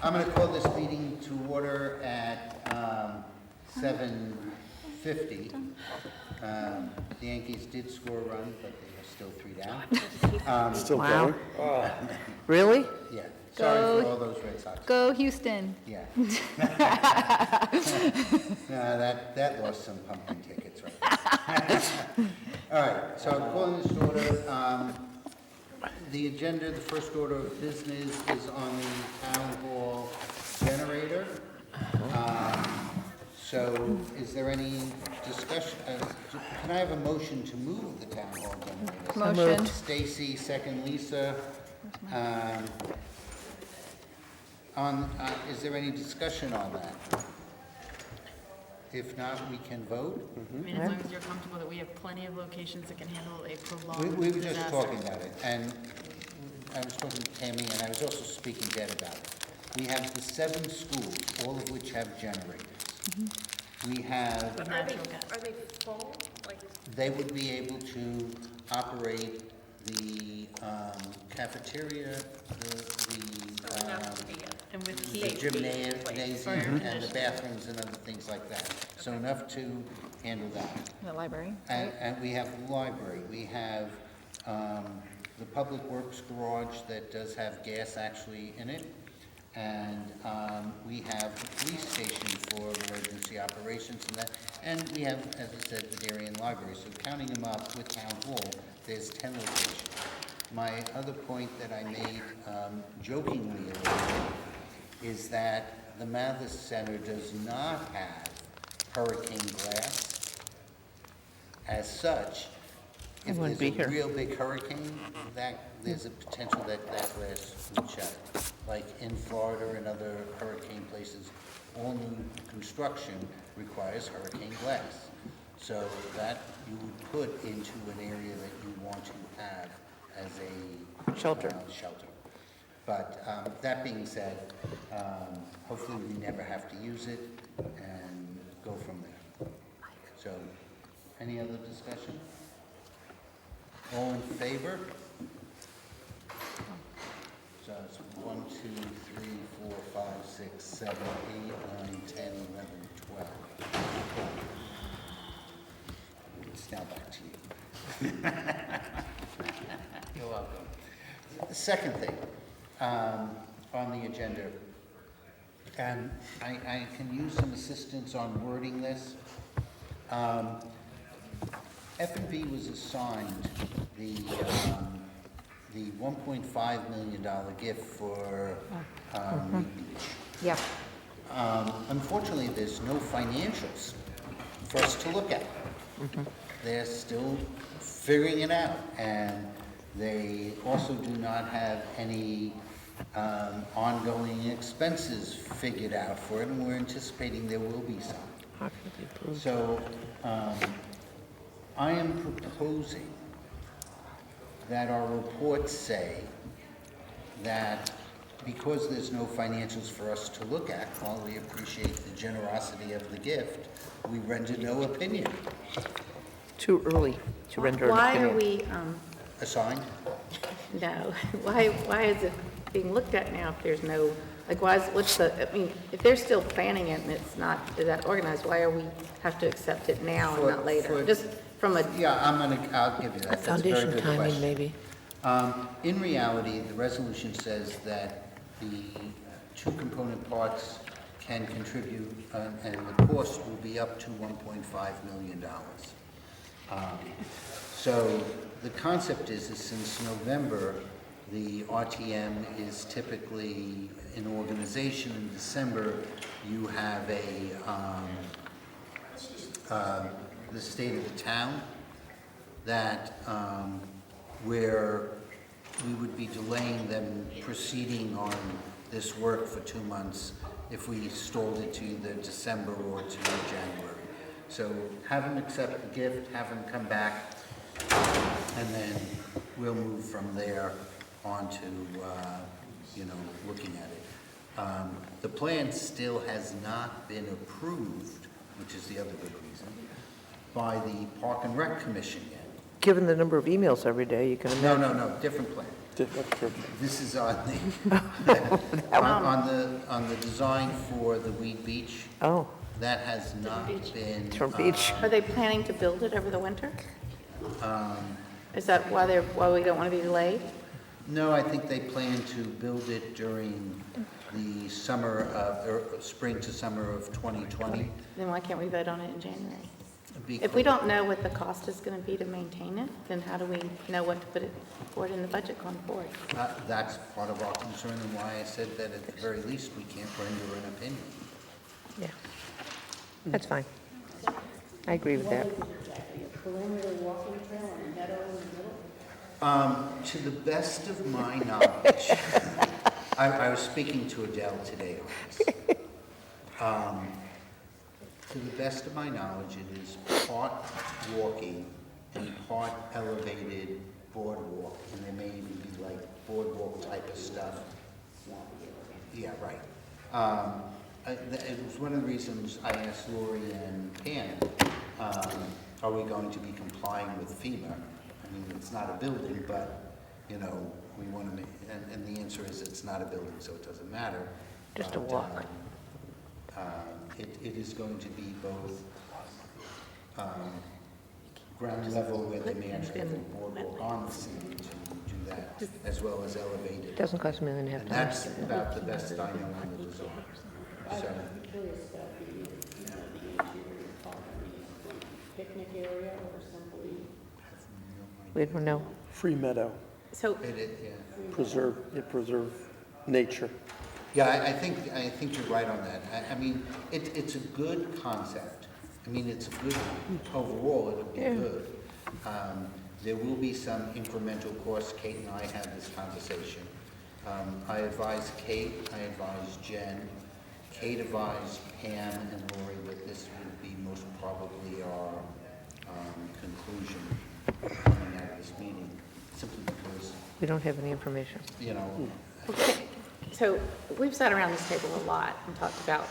I'm going to call this meeting to order at 7:50. The Yankees did score a run, but they are still 3 down. Still Wow. going? Really? Yeah, sorry Go- for all those Red Sox. Go Houston. Yeah. No, that lost some pumpkin tickets right there. All right, so I'm calling this to order. The agenda, the first order of business is on the town hall generator. So is there any discussion, can I have a motion to move the town hall generator? Motion. Stacy, second Lisa. Is there any discussion on that? If not, we can vote. I mean, as long as you're comfortable that we have plenty of locations that can handle a prolonged We were just disaster. talking about it, and I was talking to Tammy, and I was also speaking to Ed about it. We have the 7 schools, all of which have generators. We have, With natural gas. Are they full? Like, they would be able to operate the cafeteria, enough to be And with the heat, gymnasium, and the bathrooms and other things like that. So enough to handle that. The library. And we have the library, we have the Public Works garage that does have gas actually in it, and we have the police station for emergency operations and that, and we have, as I said, the Darien Library. So counting them up with Town Hall, there's 10 locations. My other point that I made jokingly earlier is that the Mathis Center does not have hurricane glass. As such, if wouldn't there's be a here. real big hurricane, there's a potential that glass would shatter. Like in Florida and other hurricane places, all new construction requires hurricane glass. So that you would put into an area that you want to have as a Shelter. shelter. But that being said, hopefully we never have to use it and go from there. So, any other discussion? All in favor? So it's 1, 2, 3, 4, 5, 6, 7, 8, 9, 10, 11, 12. It's now back to you. You're welcome. The second thing on the agenda, and I can use some assistance on wording this. F&B was assigned the $1.5 million gift for Reed Beach. Yeah. Unfortunately, there's no financials for us to look at. They're still figuring it out, and they also do not have any ongoing expenses figured out for it, and we're anticipating there will be some. How can it be approved? So, I am proposing that our reports say that because there's no financials for us to look at, while we appreciate the generosity of the gift, we render no opinion. Too early to render an why opinion. are we, Assigned? no, why is it being looked at now if there's no, like, what's the, I mean, if they're still planning it and it's not, is that organized, why are we have to accept it now and not later? Just from a, Yeah, I'll give you that. That's a very Foundation good timing, question. maybe. In reality, the resolution says that the 2 component parts can contribute, and the cost will be up to $1.5 million. So the concept is since November, the RTM is typically an organization. In December, you have the state of the town that where we would be delaying them proceeding on this work for 2 months if we stalled it to either December or to January. So have them accept the gift, have them come back, and then we'll move from there on to, looking at it. The plan still has not been approved, which is the other good reason, by the Park and Rec Commission yet. Given the number of emails every day, you can imagine. No, different plan. This is on on the design for the Weed Beach. Oh, That has not been. Turn Beach. Are they planning to build it over the winter? Is that why we don't want to be delayed? No, I think they plan to build it during the summer of, or spring to summer of 2020. Then why can't we vote on it in January? If Because- we don't know what the cost is going to be to maintain it, then how do we know what to put it forward in the budget going forward? That's part of our concern and why I said that at the very least, we can't render an opinion. yeah. That's fine. I agree with that. To the best of my knowledge, I was speaking to Adele today on this. To the best of my knowledge, it is part walking and part elevated boardwalk, and there may even be like boardwalk type of stuff. Yeah, right. It was one of the reasons I asked Lori and Pam, are we going to be complying with FEMA? I mean, it's not a building, but, you know, we want to make, and the answer is it's not a building, so it doesn't matter. Just a But, walk. It is going to be both ground level where they may actually have a boardwalk on the scene to do that, as well as elevated. Doesn't cost $1.5 million. And that's about the best I know on the design. So, Picnic area or simply? We don't know. Free meadow, So, yeah. preserve nature. Yeah, I think you're right on that. I mean, it's a good concept. I mean, it's good, overall, it'll be good. There will be some incremental costs. Kate and I had this conversation. I advised Kate, I advised Jen. Kate advised Pam and Lori that this would be most probably our conclusion coming out of this meeting, simply because, We don't have any information. you know, okay, so we've sat around this table a lot and talked about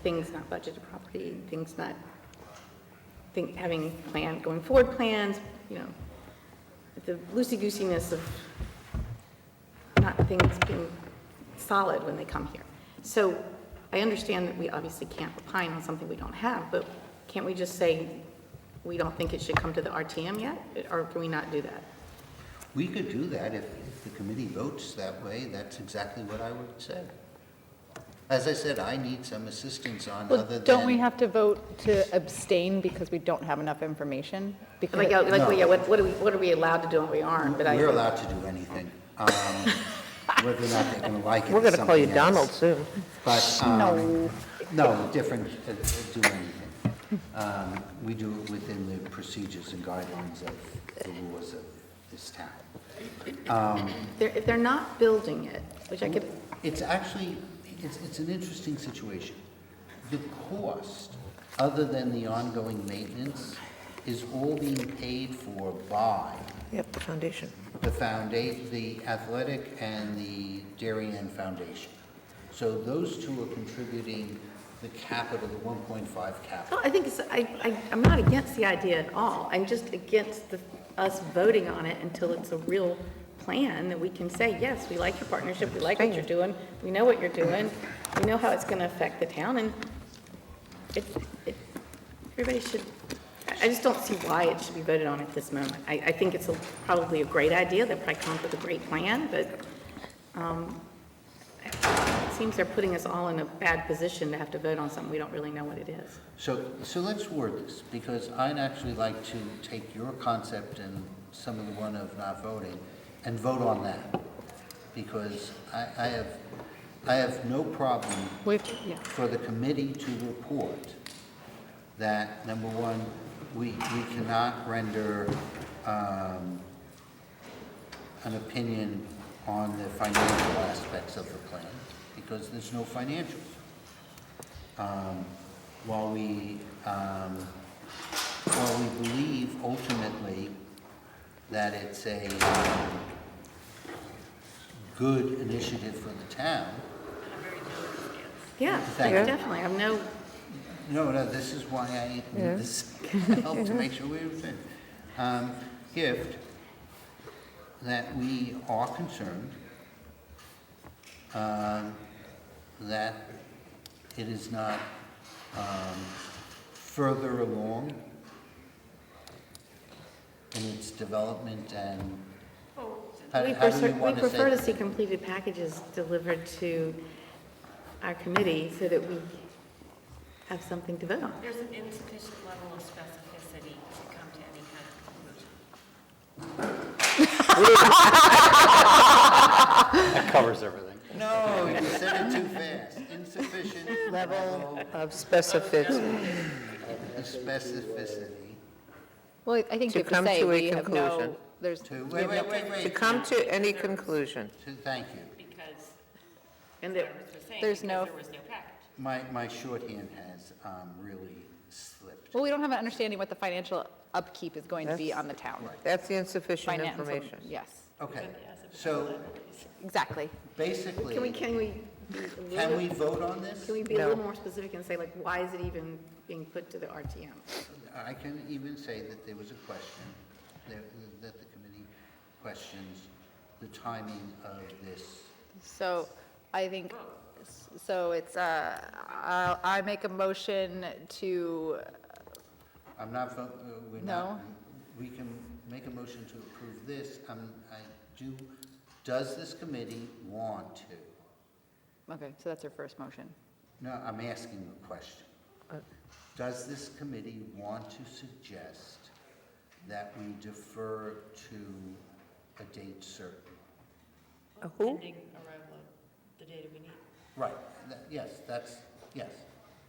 things not budgeted property, things not, having going forward plans, you know, the loosey-goosiness of not things being solid when they come here. So I understand that we obviously can't opine on something we don't have, but can't we just say we don't think it should come to the RTM yet? Or can we not do that? we could do that if the committee votes that way. That's exactly what I would say. As I said, I need some assistance on Well, other than. don't we have to vote to abstain because we don't have enough information? Because Like, No. yeah, what are we allowed to do and what we aren't? But We're allowed to do anything. Whether or not they're going to like it We're is going to call you something else. Donald soon. But, No. no, different, do anything. We do it within the procedures and guidelines of the laws of this town. if they're not building it, which I could, It's actually, it's an interesting situation. The cost, other than the ongoing maintenance, is all being paid for by Yep, the foundation. the athletic and the Darien Foundation. So those two are contributing the capital, the 1.5 capital. well, I think it's, I'm not against the idea at all. I'm just against us voting on it until it's a real plan that we can say, yes, we like your partnership, we like what you're doing, we know what you're doing, we know how it's going to affect the town, and everybody should, I just don't see why it should be voted on at this moment. I think it's probably a great idea, they'll probably come up with a great plan, but it seems they're putting us all in a bad position to have to vote on something we don't really know what it is. So let's word this, because I'd actually like to take your concept and some of the one of not voting and vote on that. Because I have no problem for the committee to report that, number one, we cannot render an opinion on the financial aspects of the plan, because there's no financials. While we believe ultimately that it's a good initiative for the town. Yeah, Thank you. definitely, I'm no, No, this is why I need this help to make sure we understand. Gift, that we are concerned that it is not further along in its development and how We do you prefer, we want to prefer say? to see completed packages delivered to our committee so that we have something to vote on. There's an insufficient level of specificity to come to any kind of conclusion. That covers everything. No, you said it too fast. Insufficient level Of specificity. of specificity. Well, I think To you have to come say to a we have no, conclusion. there's, To, we wait, have no wait, wait, To wait. come to any conclusion. Thank you. Because, And as that, I was saying, There's because no- there was no package. My shorthand has really slipped. well, we don't have an understanding what the financial upkeep is going to be on the town. That's the insufficient Finance, information. yes, Okay, so exactly. basically, can we can be a we little, vote on this? can we be a No. little more specific and say, like, why is it even being put to the RTM? I can even say that there was a question, that the committee questions the timing of this. So I think, so it's, I make a motion to, I'm not, we're No. not, we can make a motion to approve this. Does this committee want to? okay, so that's our first motion. No, I'm asking a question. Does this committee want to suggest that we defer to a date certain? Who? Pending arrival of the data we need. Right, yes, yes.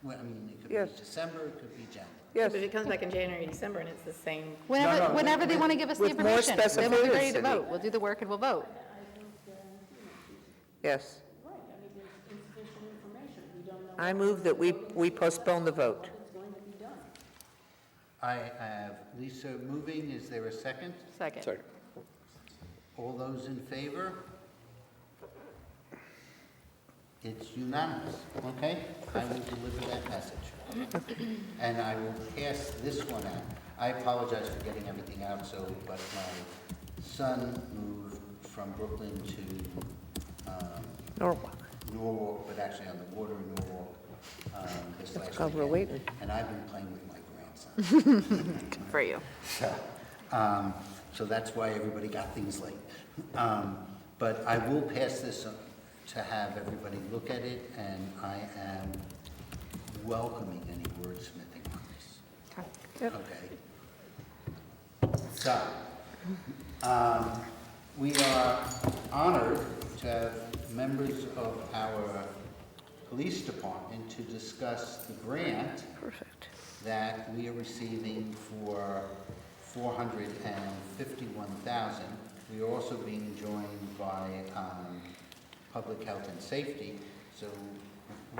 Well, I mean, it could Yes. be December, it could be January. Yes, But if it comes back in January, December, and it's the same, Whenever, no, whenever they with- want to give us the with more information, then we'll be ready to specificity. vote. We'll do the work and we'll vote. yes. Right, I mean, there's insufficient information, we don't know I move that we postpone the vote. what's going to be done. I have Lisa moving, is there a second? Second. Sorry. All those in favor? It's unanimous, okay? I will deliver that message. And I will pass this one out. I apologize for getting everything out but my son moved from Brooklyn to Norwalk. Norwalk, but actually on the water in Norwalk, this last called we're weekend. waiting. And I've been playing with my grandson. For you. So that's why everybody got things late. But I will pass this on to have everybody look at it, and I am welcoming any wordsmithing on this. Okay. So, we are honored to have members of our police department to discuss the grant Perfect. that we are receiving for $451,000. We are also being joined by Public Health and Safety.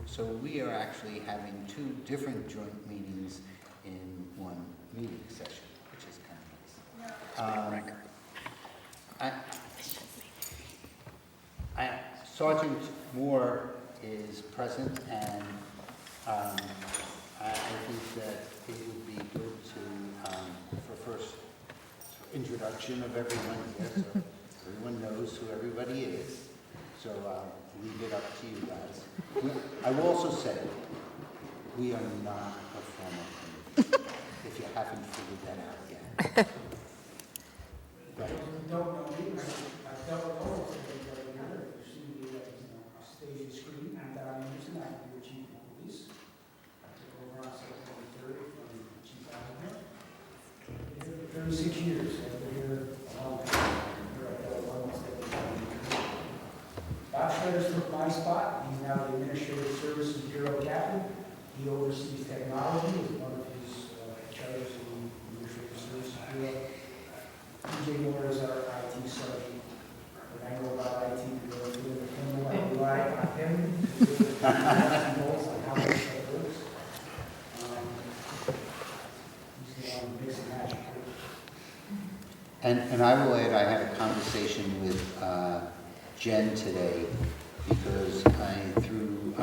So we are actually having two different joint meetings in one meeting session, which is kind of nice. Sergeant Moore is present, and I think that it would be good to, for first introduction of everyone here, so everyone knows who everybody is. So I'll leave it up to you guys. I will also say, we are not a formal committee, if you haven't figured that out yet. Right. Don't know me, I've dealt with almost everybody here, you see me at, stage and screen, and I'm using that to chief of police. I took over on September 3rd from Chief Admiral. Been here for 36 years, so I've been here a long time. Here I've dealt with almost everybody. Bob Schroeder's took my spot, he's now the Administrative Services Bureau captain. He oversees technology as one of his charges in the Administrative Services Bureau. DJ Moore is our IT sergeant. When I know about IT, we go through the criminal, I rely on him to do the nuts and bolts on how this stuff works. He's the one who makes it magic. And I will add, I had a conversation with Jen today, because I threw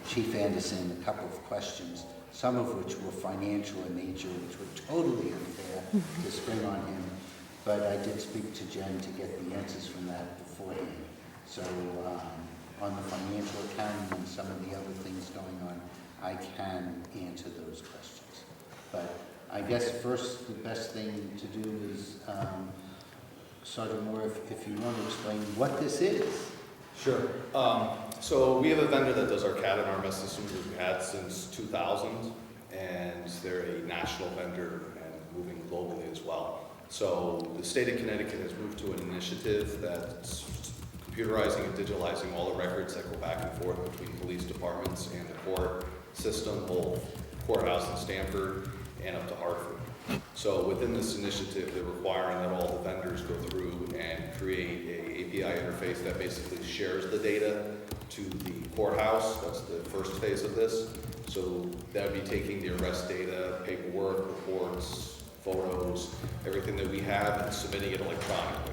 Chief Anderson a couple of questions, some of which were financial in nature, which were totally unfair to spring on him. but I did speak to Jen to get the answers from that beforehand. So on the financial accounting and some of the other things going on, I can answer those questions. But I guess first, the best thing to do is, Sergeant Moore, if you want to explain what this is. Sure. So we have a vendor that does our CAD and RMS systems we've had since 2000, and they're a national vendor and moving globally as well. So the state of Connecticut has moved to an initiative that's computerizing and digitalizing all the records that go back and forth between police departments and the court system, both courthouse in Stamford and up to Hartford. So within this initiative, they're requiring that all the vendors go through and create a API interface that basically shares the data to the courthouse. That's the first phase of this. So that would be taking the arrest data, paperwork, reports, photos, everything that we have, and submitting it electronically.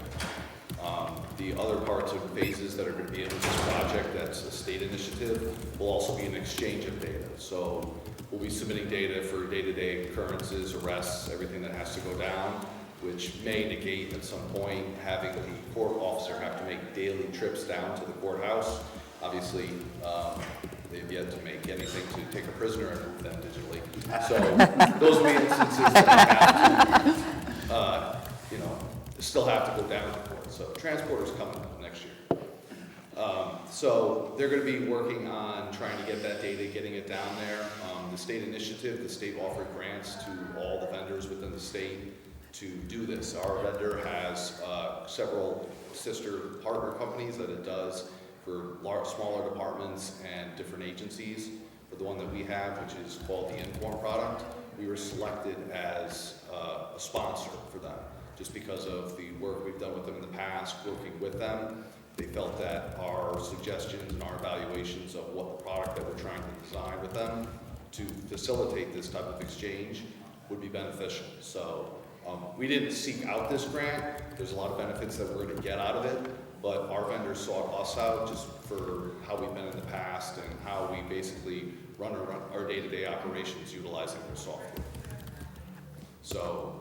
The other parts of phases that are going to be in this project, that's a state initiative, will also be an exchange of data. So we'll be submitting data for day-to-day occurrences, arrests, everything that has to go down, which may negate at some point having the court officer have to make daily trips down to the courthouse. Obviously, they've yet to make anything to take a prisoner and move them digitally. So those will be instances that have to, still have to go down to court. So transporter's coming up next year. So they're going to be working on trying to get that data, getting it down there. The state initiative, the state offered grants to all the vendors within the state to do this. Our vendor has several sister partner companies that it does for smaller departments and different agencies. For the one that we have, which is called the Inform product, we were selected as a sponsor for them, just because of the work we've done with them in the past, working with them. They felt that our suggestions and our evaluations of what the product that we're trying to design with them to facilitate this type of exchange would be beneficial. So we didn't seek out this grant. There's a lot of benefits that we're going to get out of it, but our vendors sought us out just for how we've been in the past and how we basically run our day-to-day operations utilizing their software. So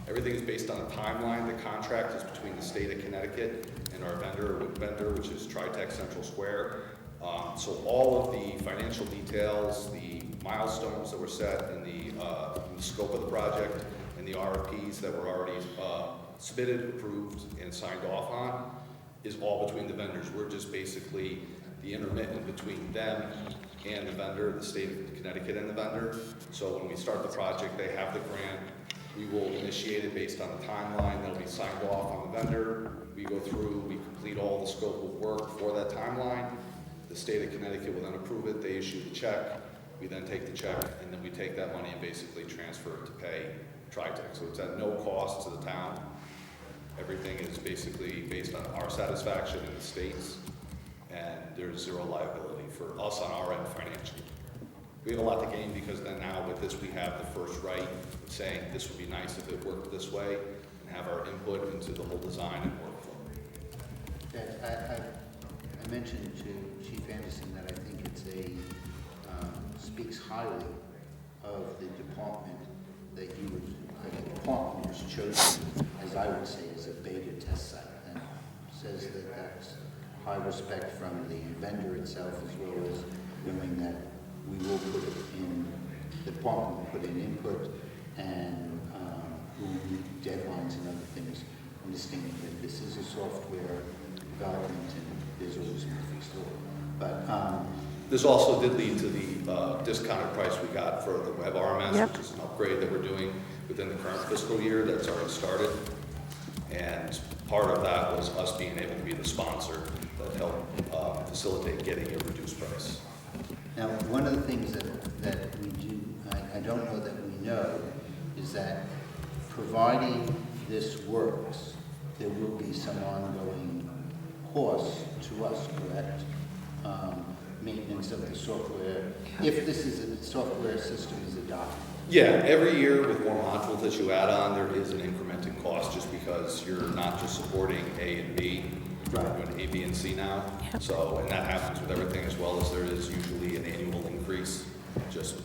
everything is based on a timeline. The contract is between the state of Connecticut and our vendor, which is Tritech Central Square. So all of the financial details, the milestones that were set in the scope of the project, and the RFPs that were already submitted, approved, and signed off on is all between the vendors. We're just basically the intermittent between them and the vendor, the state of Connecticut and the vendor. So when we start the project, they have the grant. We will initiate it based on a timeline that'll be signed off on the vendor. We go through, we complete all the scope of work for that timeline. The state of Connecticut will then approve it. They issue the check. We then take the check, and then we take that money and basically transfer it to pay Tritech. So it's at no cost to the town. Everything is basically based on our satisfaction in the states, and there's zero liability for us on our end financially. We have a lot to gain because then now with this we have the first right of saying this would be nice if it worked this way and have our input into the whole design and workflow. Yeah, I mentioned to Chief Anderson that I think it's speaks highly of the department that the department was chosen, as I would say, as a beta test site, and says that that's high respect from the vendor itself, as well as knowing that we will put it in, the department will put in input and we'll meet deadlines and other things, understanding that this is a software development and there's always a fixed law. But this also did lead to the discounted price we got for the web RMS, Yep. which is an upgrade that we're doing within the current fiscal year that's already started. And part of that was us being able to be the sponsor that helped facilitate getting a reduced price. now, one of the things that we do, I don't know that we know, is that providing this works, there will be some ongoing costs to us, correct? Maintenance of the software, if this is a software system is adopted. Yeah, every year with more modules that you add on, there is an incrementing cost just because you're not just supporting A and B, you're doing A, B, and C now. So, and that happens with everything as well as there is usually an annual increase. Just,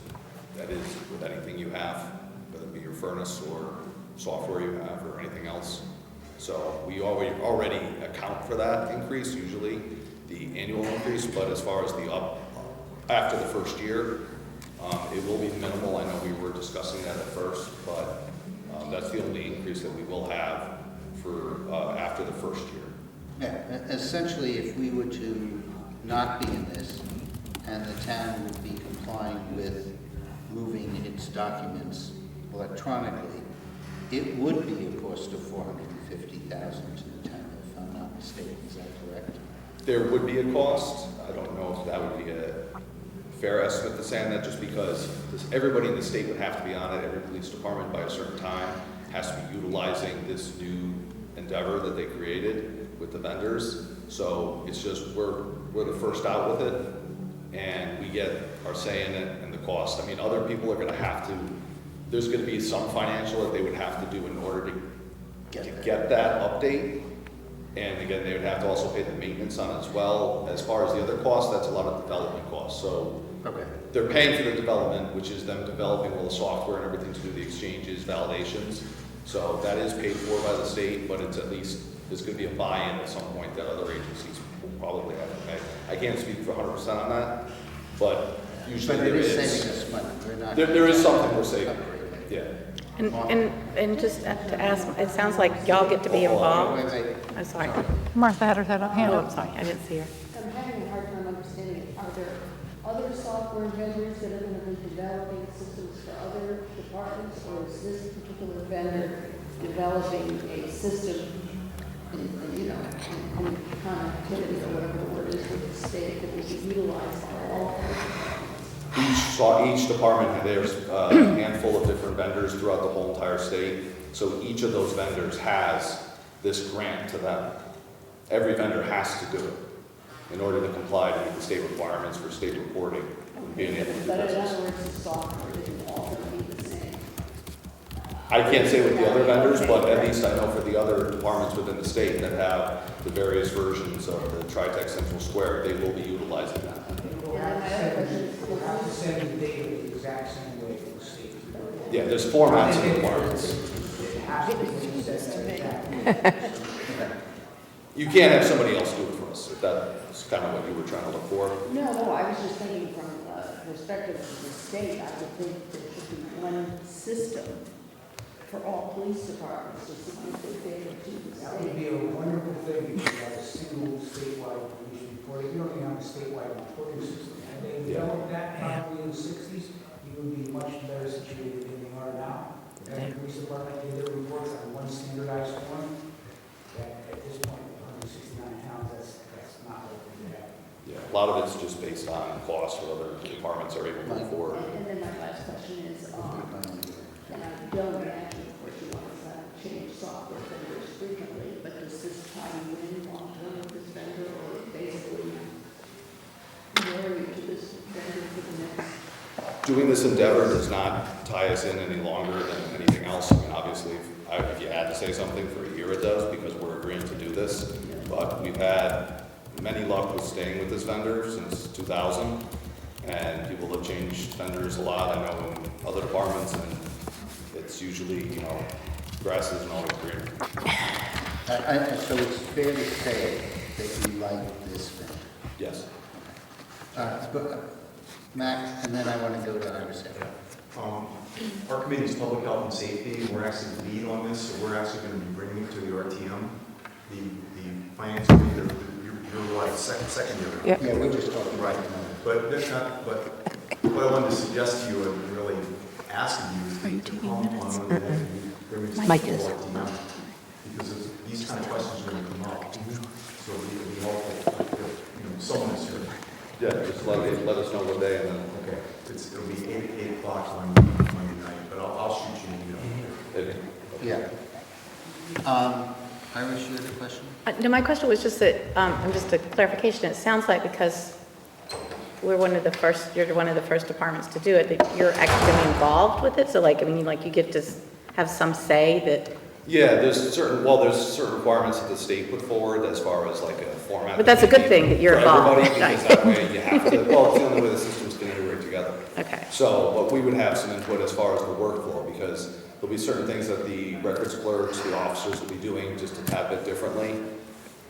that is with anything you have, whether it be your furnace or software you have or anything else. So we already account for that increase, usually the annual increase, but as far as after the first year, it will be minimal. I know we were discussing that at first, but that's the only increase that we will have for after the first year. Yeah, essentially, if we were to not be in this, and the town would be complying with moving its documents electronically, it would be a cost of $450,000 to the town, if I'm not mistaken. Is that correct? There would be a cost. I don't know if that would be a fair estimate to say on that, just because everybody in the state would have to be on it. Every police department by a certain time has to be utilizing this new endeavor that they created with the vendors. So it's just, we're the first out with it, and we get our say in it and the cost. I mean, other people are gonna have to, there's gonna be some financial that they would have to do in order to get that update. And again, they would have to also pay the maintenance on it as well. As far as the other costs, that's a lot of development costs. So they're paying for the development, which is them developing all the software and everything to do the exchanges, validations. So that is paid for by the state, but it's at least, there's gonna be a buy-in at some point that other agencies will probably have to pay. I can't speak for 100% on that, but usually But it there is is. saving us money. We're not. There is something we're saving, yeah. And just to ask, it sounds like y'all get to be involved. Wait. I'm sorry. Martha had her head up, hand Oh, up. I'm sorry, I didn't see her. I'm having a hard time understanding, are there other software vendors that are gonna be developing systems for other departments, or is this particular vendor developing a system in connectivity or whatever the word is with the state that will be utilized by all? Each department, there's a handful of different vendors throughout the whole entire state. So each of those vendors has this grant to them. Every vendor has to do it in order to comply to meet the state requirements for state reporting and being able to do But in business. other words, the software isn't all gonna be the same. I can't say with the other vendors, but at least I know for the other departments within the state that have the various versions of the TriTech Central Square, they will be utilizing that. We'll have to send the data the exact same way to the state. Yeah, there's formats and requirements. It has to be sent. You can't have somebody else do it for us, if that's kind of what you were trying to look for. No, I was just thinking from the perspective of the state, I would think there should be one system for all police departments to submit their data to the That would state. be a wonderful thing if you had a single statewide police reporting. You don't even have a statewide reporting system. Had they developed that probably in the 60s, you would be much better situated than you are now. Every police department did their reports on one standardized form. That at this point, 169 towns, that's not what we have. Yeah, a lot of it's just based on cost, what other departments are able to afford. And then my last question is, and I don't imagine, of course, you want to change software vendors frequently, but does this tie you in long-term with this vendor, or basically marry to this vendor for the next? Doing this endeavor does not tie us in any longer than anything else. I mean, obviously, if you had to say something for a year, it does, because we're agreeing to do this. But we've had many luck with staying with this vendor since 2000, and people have changed vendors a lot, I know, in other departments, and it's usually, grass isn't always greener. So it's fair to say that you like this vendor? Yes. Max, and then I want to go to Iris. Our committee is public health and safety, and we're actually the lead on this, so we're actually going to be bringing to the RTM the finance committee, you're what, second year? Yep. Yeah, we're just talking Right, but that's not, but what I wanted to suggest to you and really asking you is to come on Monday and bring this to Mike the is. RTM, because these kind of questions are going to come up. So it would be helpful if, someone is here. Yeah, just let us know what day, and then, Okay, it'll be 8 o'clock on Monday night, but I'll shoot you an email. Yeah. Iris, you had a question? No, my question was just that, just a clarification, it sounds like because you're one of the first departments to do it, that you're actually gonna be involved with it, so you get to have some say that. yeah, there's certain requirements that the state put forward as far as like a format. But that's a good thing that you're for involved. everybody, because that way you have to, well, it's the only way the systems can integrate together. Okay. So, but we would have some input as far as the workflow, because there'll be certain things that the records clerks, the officers will be doing just a tad bit differently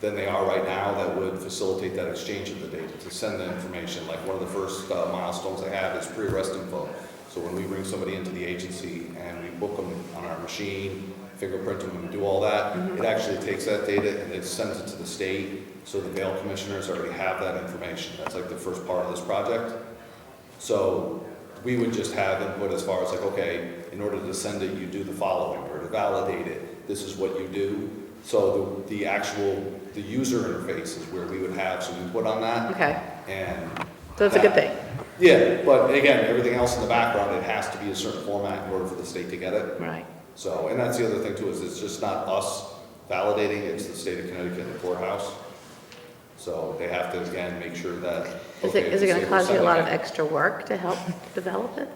than they are right now that would facilitate that exchange of the data, to send the information. Like one of the first milestones they have is pre-arrest info. So when we bring somebody into the agency and we book them on our machine, fingerprint them and do all that, it actually takes that data and it sends it to the state, so the bail commissioners already have that information. That's like the first part of this project. So we would just have input as far as like, okay, in order to send it, you do the following, or to validate it, this is what you do. So the user interface is where we would have some input on that. Okay, And so that's a good thing. yeah, but again, everything else in the background, it has to be a certain format in order for the state to get it. Right. So, and that's the other thing too, is it's just not us validating, it's the state of Connecticut and the courthouse. So they have to, again, make sure that. Is okay, it going say to we're cause you a lot of sending it- extra work to help develop it?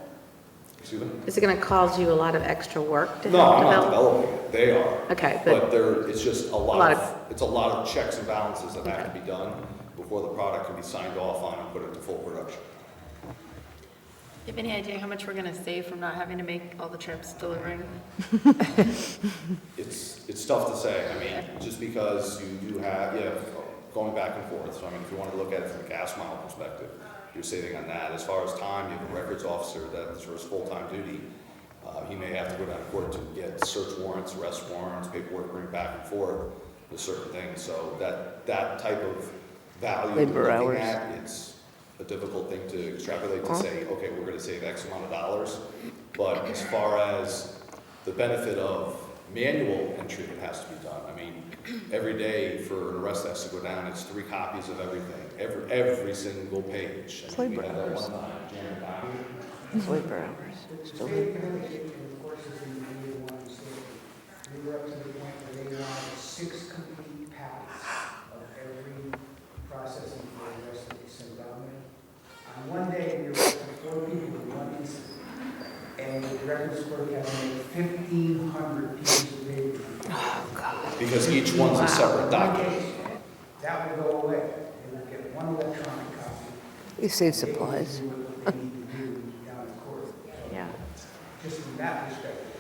Excuse me? Is it going to cause you a lot of extra work to No, help I'm not develop? developing it, they are. Okay, But there, it's just a lot lot of, it's a lot of checks and balances that have to be done before the product can be signed off on and put into full production. Do you have any idea how much we're gonna save from not having to make all the trips delivering? It's tough to say. I mean, just because you do have, going back and forth. So I mean, if you want to look at it from a gas mile perspective, you're saving on that. As far as time, you have a records officer that's for his full-time duty. He may have to go down to court to get search warrants, arrest warrants, paperwork, bring back and forth with certain things. So that type of value Labor we're hours. looking at, it's a difficult thing to extrapolate to say, okay, we're going to save X amount of dollars. But as far as the benefit of manual entry that has to be done, I mean, every day for an arrest that has to go down, it's 3 copies of everything, every single page. I mean, we had that one time, Janet Downey. It's labor hours. Still labor hours. We were up to the point where they wanted 6 complete packets of every processing for the rest that they sent down there. On one day, we were up to 4 people in one incident, and the records clerk had to make 1,500 pieces of paper. Because each one's a separate document. That would go away. They would get one electronic copy. You save supplies. They would do what they need to do down in court. So Yeah. just from that perspective,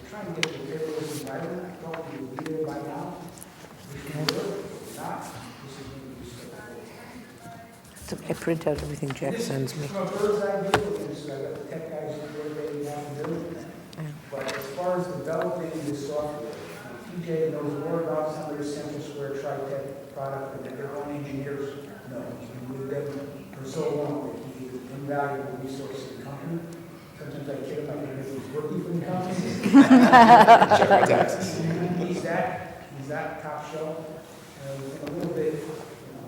we're trying to get the paperless environment. I thought we would be there by now. We can do it, if not, this is going to be stuff. I print out everything Jack sends me. From a bird's eye view, so I got the tech guys who do what they have to do. But as far as developing this software, TJ knows more about some of the Central Square Tri-Tech product than their own engineers know. He's been with them for so long that he is an invaluable resource in the company. Sometimes I kid him, I think he's working for the company. Check my taxes. He's that top shelf. A little bit,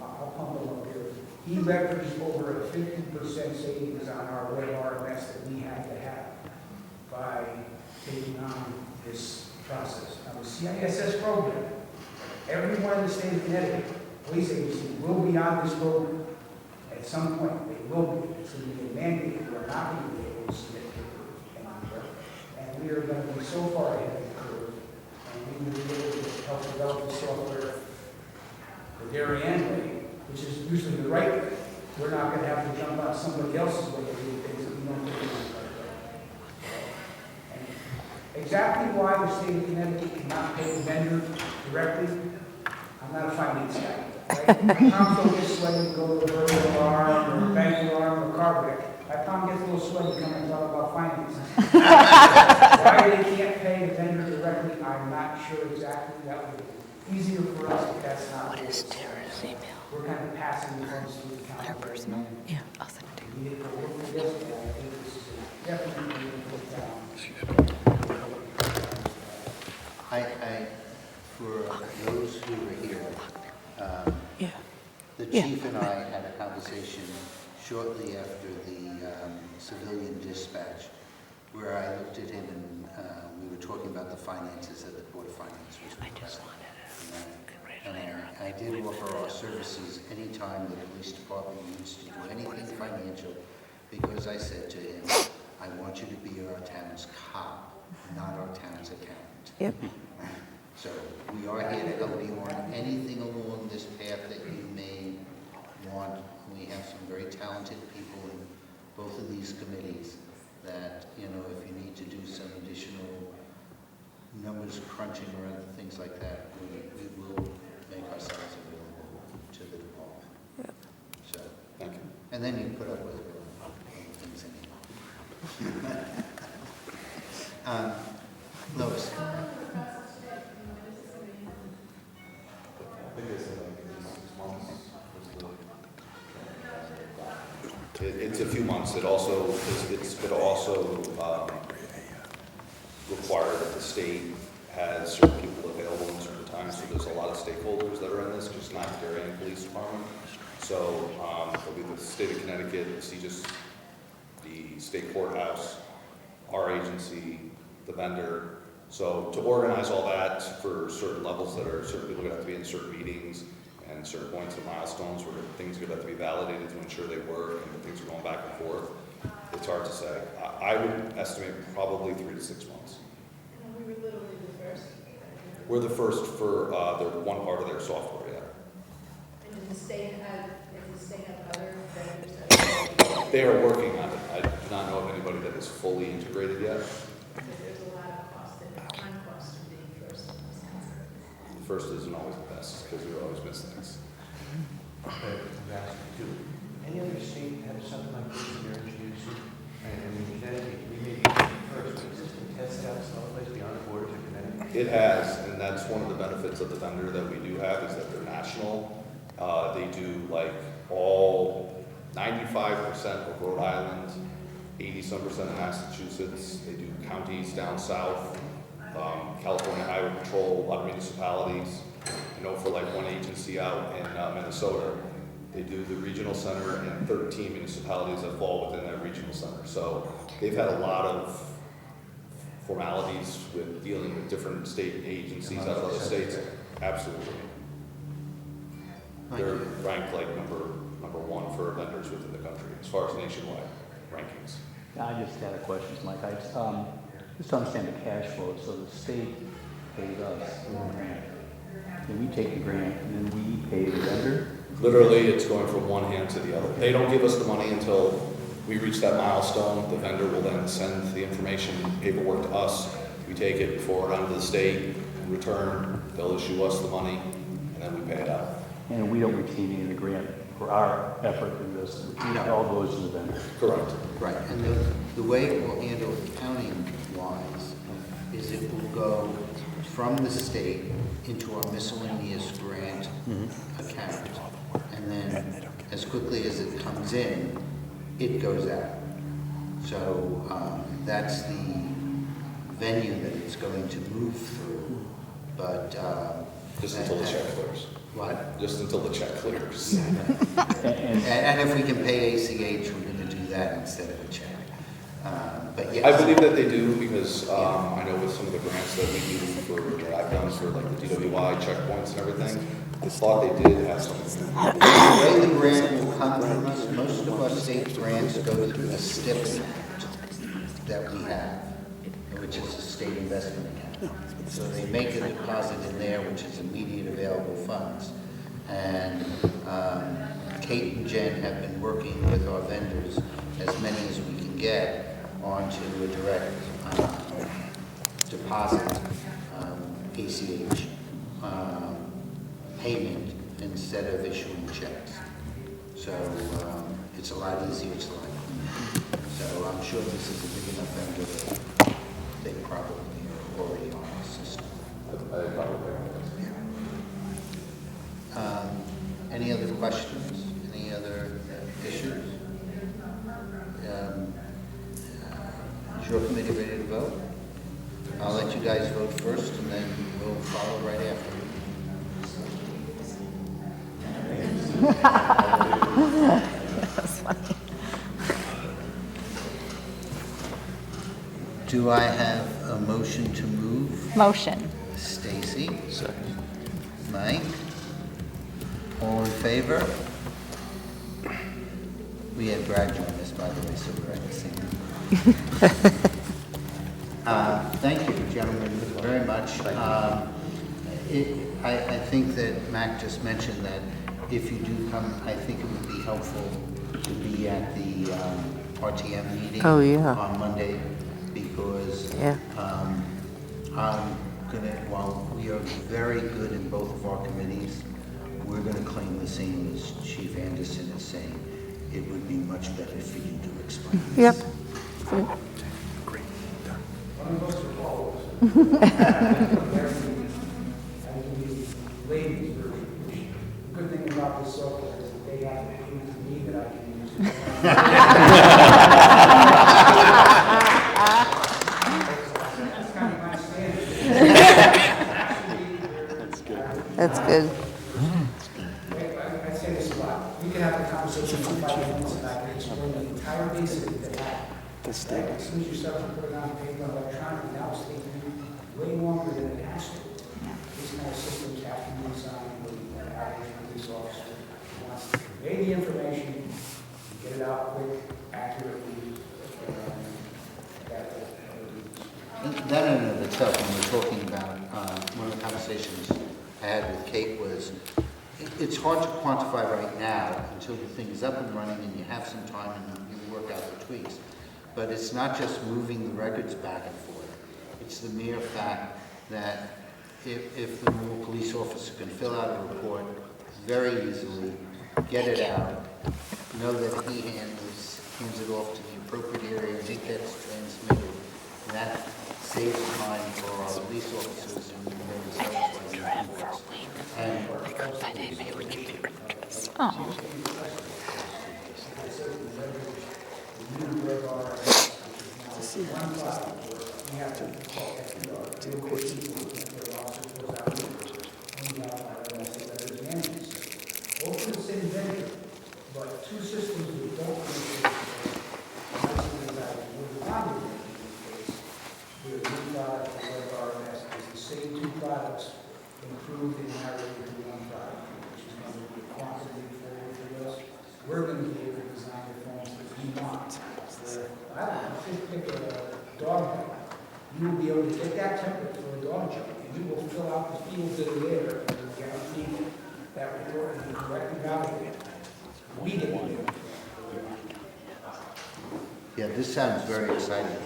I'll pump him up here. He leveraged over a 50% savings on our web RMS that we had to have by taking on this process. Now, the CISS program, everyone in the state of Connecticut, police agency, will be on this program at some point. They will be. It's going to be a mandate. We're not going to be able to submit paper anywhere. And we are going to be so far ahead of the curve. And we will be able to help develop the software the very end way, which is usually the right way. We're not going to have to jump on somebody else's way of doing things that we don't think is the right way. And exactly why the state of Connecticut cannot pay the vendor directly, I'm not a finance guy. Right? Tom don't get sweaty to go to the burglar alarm or bank alarm or car wreck. My Tom gets a little sweaty coming and talk about finances. Why they can't pay the vendor directly, I'm not sure exactly. That would be easier for us, but that's not. What is Tara's email? We're kind of passing the funds to the county. Her personal? Yeah, I'll send it to you. We need to work together. I think this is definitely a good down. For those who are here, the chief and I had a conversation shortly after the civilian dispatch, where I looked at him and we were talking about the finances that the Board of Finance was requesting. And I did offer our services anytime the police department needs to do anything financial, because I said to him, I want you to be our town's cop, not our town's accountant. Yep. So we are here to help you on anything along this path that you may want. We have some very talented people in both of these committees, that, you know, if you need to do some additional numbers crunching or other things like that, we will make ourselves available to the department. So, Thank you. and then you put up with things anyway. Lois? It's a few months. It also, required that the state has certain people available in certain times, so there's a lot of stakeholders that are in this, just not Darien Police Department. So, there'll be the state of Connecticut, the CJIS, the state courthouse, our agency, the vendor. So to organize all that for certain levels that are, certain people are gonna have to be in certain meetings and certain points and milestones where things are gonna have to be validated to ensure they work and things are going back and forth. It's hard to say. I would estimate probably 3 to 6 months. We were literally the first. We're the first for their one part of their software, yeah. And does the state have other vendors that They are working on it. I do not know of anybody that is fully integrated yet. there's a lot of cost and time cost to being first? The first isn't always the best because we always miss things. Any other state have something like this in their introducing? I mean, Connecticut, we may be first, but is this been tested out someplace beyond the borders of Connecticut? It has, and that's one of the benefits of the vendor that we do have is that they're national. They do like all 95% of Rhode Island, 80-some% of Massachusetts. They do counties down south, California Highway Patrol, a lot of municipalities. I know for like one agency out in Minnesota, they do the regional center and 13 municipalities that fall within that regional center. So they've had a lot of formalities with dealing with different state agencies out of other states. Absolutely. They're ranked like number one for vendors within the country as far as nationwide rankings. I just had a question, Mike. Just to understand the cash flow. So the state pays us a grant, and we take the grant, and then we pay the vendor. Literally, it's going from one hand to the other. They don't give us the money until we reach that milestone. The vendor will then send the information, paperwork to us. We take it, forward onto the state. In return, they'll issue us the money, and then we pay it out. And we don't retain any of the grant for our effort in this. No. It all goes to the vendor. Correct. Right, and the way it will handle accounting-wise is it will go from the state into our miscellaneous grant account. And then as quickly as it comes in, it goes out. So that's the venue that it's going to move through, but... Just until the check clears. What? Just until the check clears. And if we can pay ACH, we're going to do that instead of a check. But yes. I believe that they do because I know with some of the grants that we do that I've done for like the DWI checkpoints and everything, I thought they did have some. The way the grant will come from us, most of our state grants go through the STIP account that we have, which is a state investment account. So they make a deposit in there, which is immediate available funds. And Kate and Jen have been working with our vendors, as many as we can get, onto a direct deposit, ACH payment instead of issuing checks. So it's a lot easier, it's a lot cleaner. So I'm sure this is a big enough vendor that they probably are already on the system. Any other questions? Any other issues? Is your committee ready to vote? I'll let you guys vote first, and then we'll follow right after. That's funny. Do I have a motion to move? Motion. Stacy? Second. Mike? All in favor? We had Brad join us, by the way, so we're at the same. Thank you, gentlemen, very much. I think that Mac just mentioned that if you do come, I think it would be helpful to be at the RTM meeting Oh, yeah. on Monday, because Yeah. I'm gonna, while we are very good in both of our committees, we're gonna claim the same as Chief Anderson is saying. It would be much better for you to explain Yep. this. One of us are followers. I can use ladies version. The good thing about this software is that they have to prove to me that I can use it. That's kind of my standard. That's good. I say this a lot. We can have a conversation for 5 minutes and I can explain the entire basic that happened. As soon as you start to put it on paper electronically, now it's taking you way longer than it has to. These kind of systems have to be designed with an average police officer who wants to convey the information, get it out quick, accurately, That in and of itself, when we're talking about, one of the conversations I had with Kate was, it's hard to quantify right now until the thing is up and running and you have some time and you work out the tweaks. But it's not just moving the records back and forth. It's the mere fact that if the new police officer can fill out a report very easily, get it out, know that he hands it off to the appropriate area and it gets transmitted, that saves time for our police officers and reports. And both for the same vendor, but two systems that don't communicate. The new product, the web RMS, is the same two products improved and married into one product, which is going to be quantity forward for us. We're going to be able to design the phones that we want. I don't know, pick a dog bite. You will be able to get that template for a dog joke, and you will fill out the fields that are there, and you'll guarantee that report will be correctly validated. We get it. yeah, this sounds very exciting.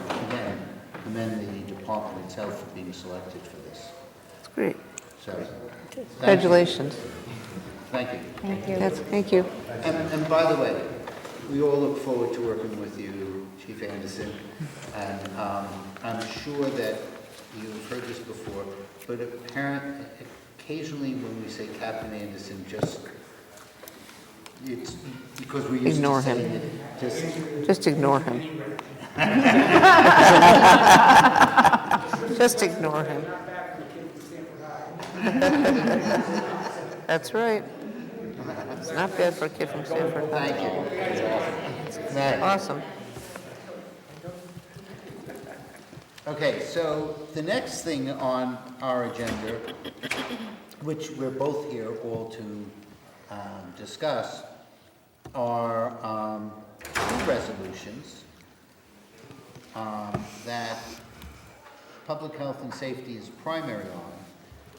Again, commend the department itself for being selected for this. That's great. So, Congratulations. Thank you. Thank you. And by the way, we all look forward to working with you, Chief Anderson. And I'm sure that you've heard this before, but occasionally when we say Captain Anderson, it's because we used Ignore to saying him. it, Just ignore him. Just ignore him. That's right. It's not bad for a kid from Sanford. Thank you. That's awesome. Okay, so the next thing on our agenda, which we're both here all to discuss, are two resolutions that public health and safety is primary on,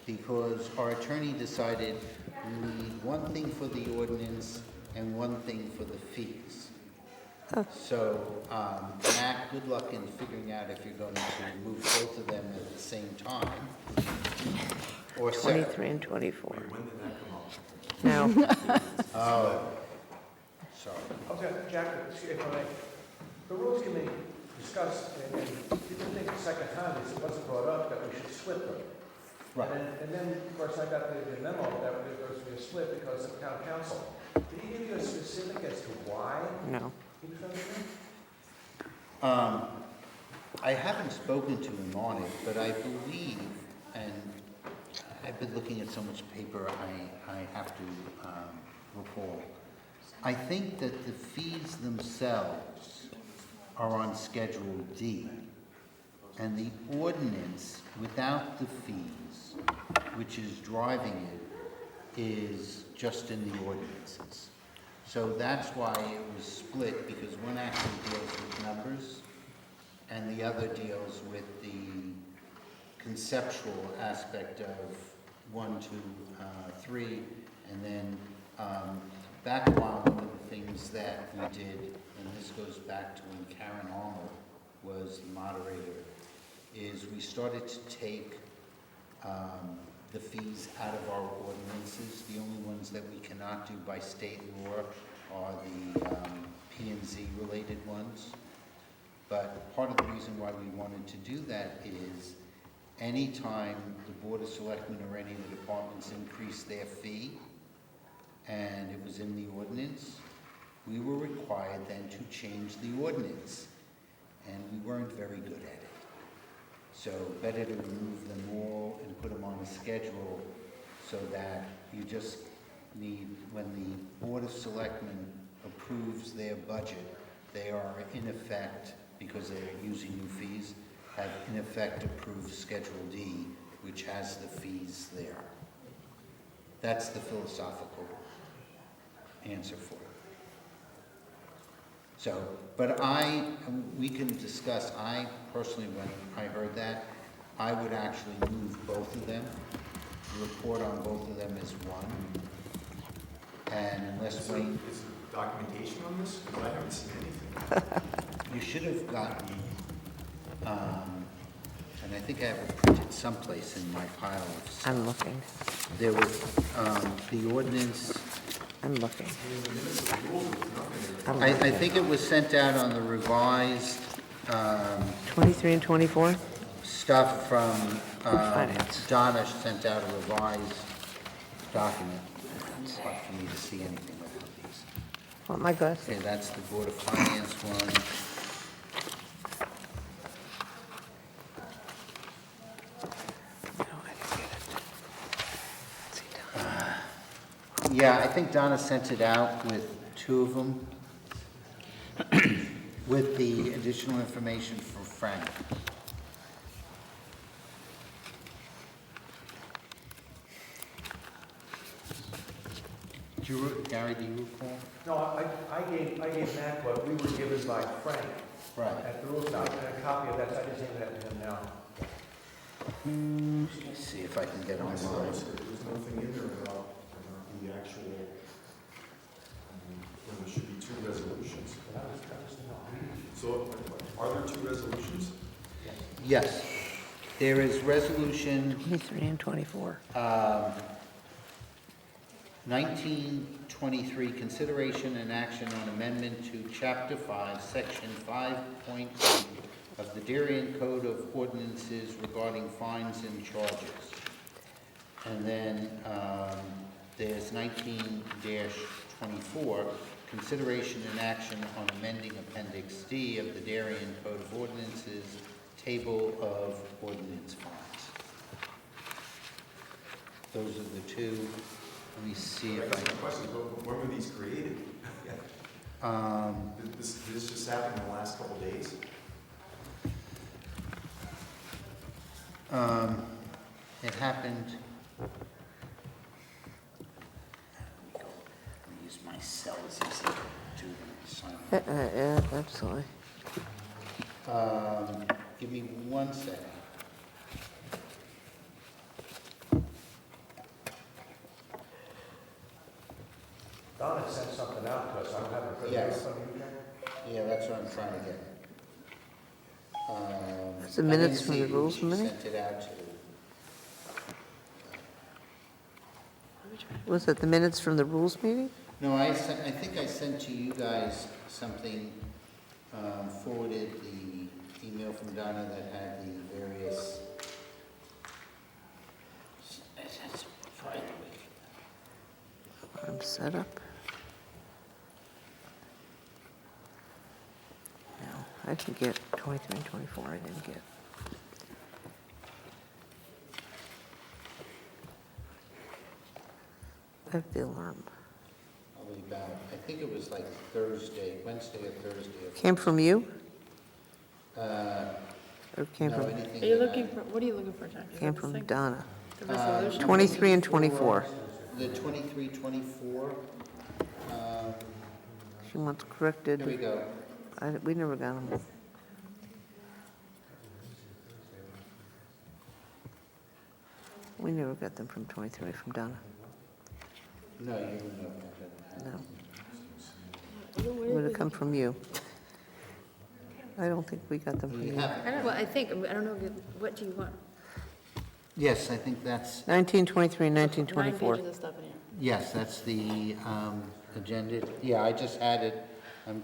because our attorney decided we need one thing for the ordinance and one thing for the fees. So, Matt, good luck in figuring out if you're going to move both of them at the same time, or separate. 23 and 24. When did that come up? No. Oh, sorry. Okay, Jack, if I may, the rules committee discussed, and people think the second time it wasn't brought up, that we should split them. Right. And then, of course, I got the memo that there was to be a split because of town council. Did he give you a specific as to why No. he was going to do it? I haven't spoken to him on it, but I believe, and I've been looking at so much paper, I have to recall. I think that the fees themselves are on Schedule D, and the ordinance without the fees, which is driving it, is just in the ordinances. So that's why it was split, because one actually deals with numbers, and the other deals with the conceptual aspect of 1, 2, 3, and then back a while, one of the things that we did, and this goes back to when Karen Almer was the moderator, is we started to take the fees out of our ordinances. The only ones that we cannot do by state law are the P and Z related ones. But part of the reason why we wanted to do that is anytime the Board of Selectmen or any of the departments increased their fee, and it was in the ordinance, we were required then to change the ordinance, and we weren't very good at it. So better to remove them all and put them on a schedule so that you just need, when the Board of Selectmen approves their budget, they are in effect, because they're using new fees, have in effect approved Schedule D, which has the fees there. That's the philosophical answer for it. So, but we can discuss, I personally, when I heard that, I would actually move both of them, report on both of them as one. And unless Wayne... Is there documentation on this? Because I haven't seen anything. You should have gotten, and I think I have it printed someplace in my pile of stuff. I'm looking. There was, the ordinance, I'm looking. I think it was sent out on the revised 23 and 24? stuff from, Finance. Donna sent out a revised document. It's hard for me to see anything about these. Oh, my God. Okay, that's the Board of Finance one. Yeah, I think Donna sent it out with two of them, with the additional information for Frank. Gary, do you recall? No, I gave Matt what we were given by Frank Right. at the rules house, and a copy of that, so I just handed that to him now. Let me see if I can get online. There's nothing in there about the actual, when there should be two resolutions. So are there two resolutions? Yes, there is resolution 23 and 24. 1923, consideration and action on amendment to Chapter 5, Section 5.8 of the Darien Code of Ordinances regarding fines and charges. And then there's 19-24, consideration and action on amending Appendix D of the Darien Code of Ordinances, Table of Ordinance Fines. Those are the two. Let me see I if guess my question is, when were these created? This just happened in the last couple of days? It happened. Let me use my cell as easy to sign. Yeah, absolutely. Give me 1 second. Donna sent something out to us, I haven't heard Yes. from you, Ken? Yeah, that's what I'm trying to get. That's the minutes I from the didn't see who rules she meeting? sent it out to. Was it the minutes from the rules meeting? No, I think I sent to you guys something, forwarded the email from Donna that had the various. I'm set up. No, I didn't get 23 and 24, I didn't get. I have the alarm. Probably about, I think it was like Wednesday or Thursday. Came from you? Uh, Or came no, from, anything Are you that I- looking for, what are you looking for, Jack? Is came that the from thing? Donna. The resolution? 23 and 24. The 23, 24, She wants there we corrected. go. We never got them. We never got them from 23 from Donna. No, you wouldn't have that. No. come from you. I don't think we got them from We you. have, Well, I think, I don't know, what do you want? yes, I think that's, 1923, 9 1924. pages of stuff in here. yes, that's the agenda. Yeah, I just had it, I'm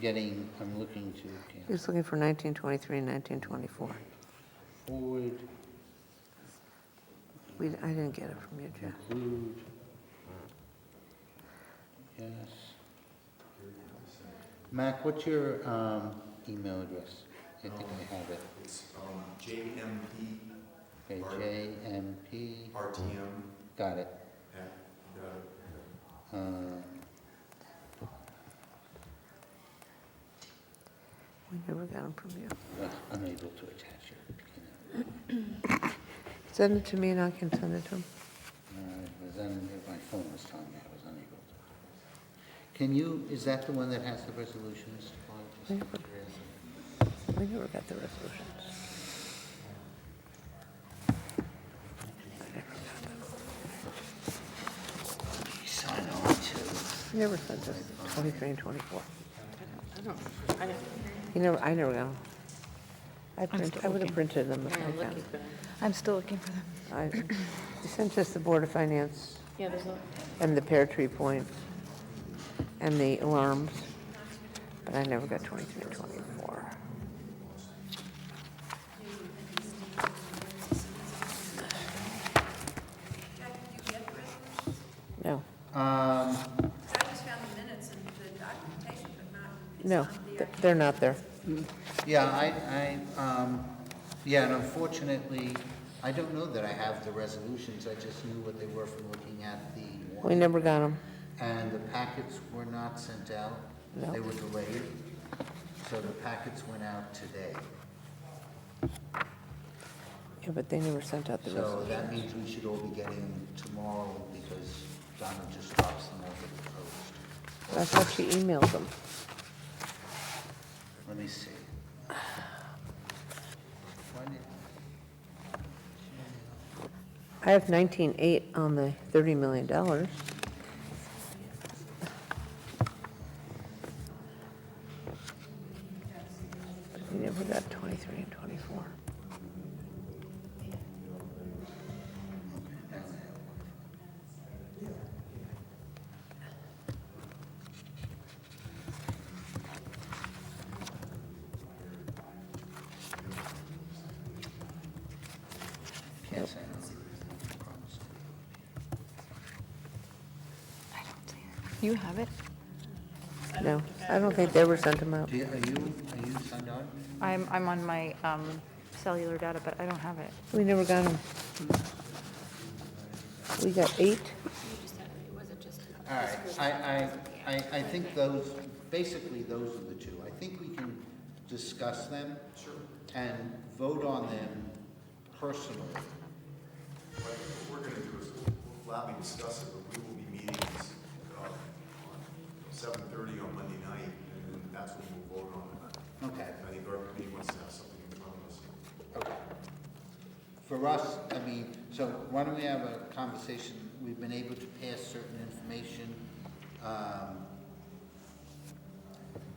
looking to He was looking for 1923 and 1924. forward, I didn't get it from you, Jeff. include, yes. Mac, what's your email address? I think I have it. It's JMP Okay, JMP, RTM got it. at, We never got them from you. Unable to attach it. Send it to me and I can send it to him. My phone was telling me I was unable to. Can you, is that the one that has the resolutions? We never got the resolutions. Sign on to. He never sent us 23 and 24. I don't, I never got them. I would have printed them if I I'm found looking them. for them. I'm still looking for them. He sent us the Board of Finance Yeah, there's a, and the pear tree point and the alarms, but I never got 23 and 24. No, Um, no, they're not there. yeah, yeah, and unfortunately, I don't know that I have the resolutions. I just knew what they were from looking at the We warrant. never got them. And the packets were not sent out. No. They were delayed. So the packets went out today. Yeah, but they never sent out the So resolution. that means we should all be getting them tomorrow because Donna just drops them over the post. I thought she emailed them. Let me see. When did- I have 19.8 on the $30 million. We never got 23 and 24. Can't say. You have it? No, I don't think they ever sent them out. Are you signed on? I'm on my cellular data, but I don't have it. We never got them. We got 8. All right, I think those, basically those are the two. I think we can discuss them. Sure. And vote on them personally. What we're going to do is we'll gladly discuss it, but we will be meeting on 7:30 on Monday night, and then that's when we'll vote on it. Okay. I think our committee wants to have something in front of us. Okay. For us, I mean, so why don't we have a conversation? We've been able to pass certain information.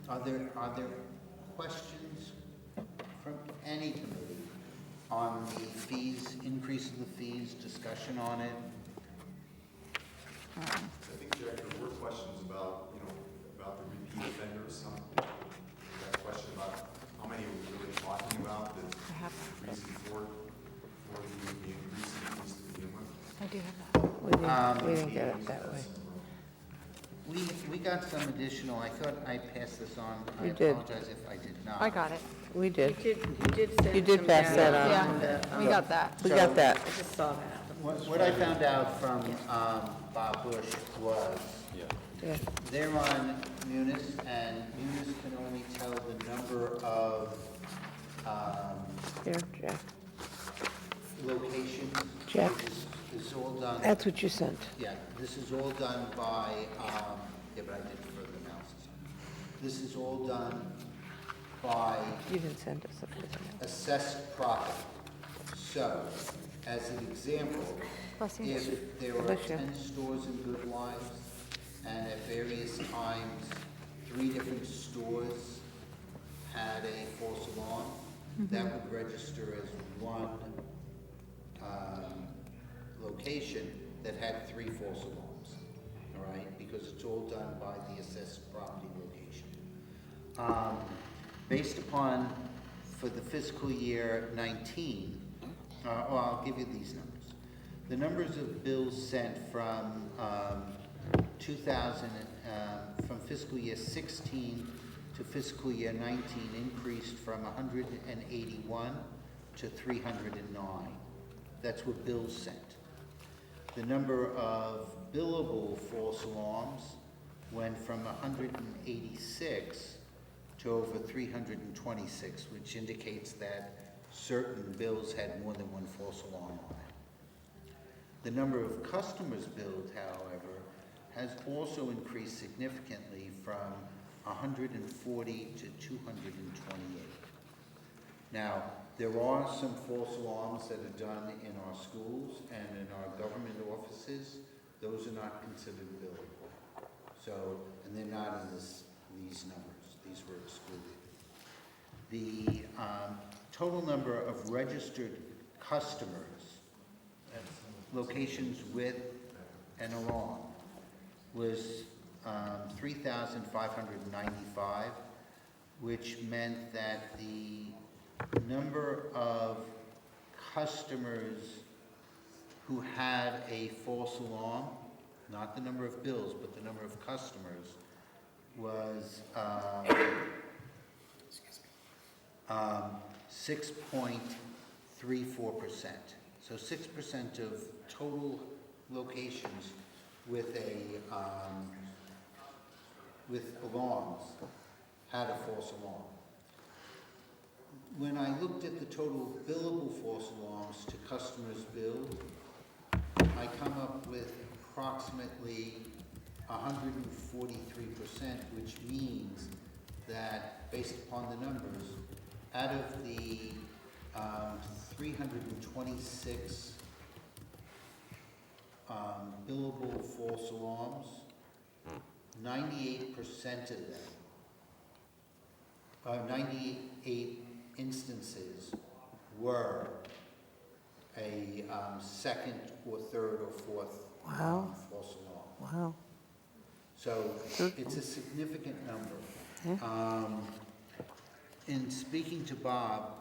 Are there questions from any committee on the fees, increase of the fees, discussion on it? I think, Jack, there were questions about, about the repeat offenders. Got a question about how many are we really talking about, the reason for the increase in fees to begin with. I do have that. We didn't get it that way. We got some additional, I thought I passed this on. You I did. apologize if I did not. I got it. We did. you did send You did some pass data that on. on Yeah, the, we got that. We got that. I just saw that. What I found out from Bob Bush was Yeah. they're on Munis, and Munis can only tell the number of Here, Jack. locations. Jack. This is all done. That's what you sent. Yeah, this is all done by, yeah, but I did further analysis. This is all done by You didn't send us a physical. assessed profit. So, as an example, Bless you. if there are Bless you. 10 stores in Good Lives, and at various times 3 different stores had a false alarm, that would register as one location that had 3 false alarms, all right? Because it's all done by the assessed property location. Based upon, for the fiscal year 19, well, I'll give you these numbers. The numbers of bills sent from 2000, from fiscal year 16 to fiscal year 19 increased from 181 to 309. That's what bills sent. The number of billable false alarms went from 186 to over 326, which indicates that certain bills had more than one false alarm on it. The number of customers billed, however, has also increased significantly from 140 to 228. Now, there are some false alarms that are done in our schools and in our government offices. Those are not considered billable. So, and they're not in these numbers. These were excluded. The total number of registered customers, locations with an alarm, was 3,595, which meant that the number of customers who had a false alarm, not the number of bills, but the number of customers, was 6.34%. So 6% of total locations with alarms had a false alarm. When I looked at the total billable false alarms to customers billed, I come up with approximately 143%, which means that, based upon the numbers, out of the 326 billable false alarms, 98% of them, 98 instances were a second or third or fourth false alarm. Wow. So it's a significant number. In speaking to Bob,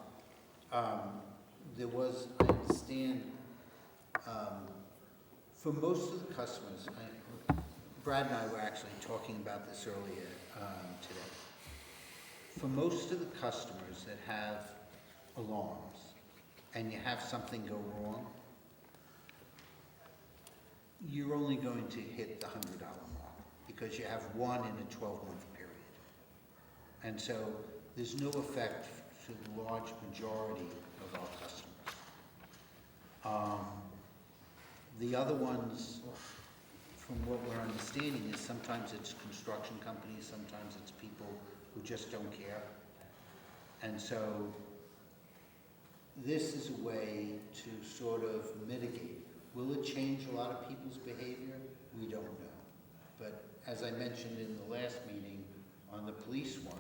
there was, I understand, for most of the customers, Brad and I were actually talking about this earlier today. For most of the customers that have alarms and you have something go wrong, you're only going to hit the $100 mark because you have one in a 12-month period. And so there's no effect to the large majority of our customers. The other ones, from what we're understanding, is sometimes it's construction companies, sometimes it's people who just don't care. And so this is a way to sort of mitigate. Will it change a lot of people's behavior? We don't know. But as I mentioned in the last meeting on the police one,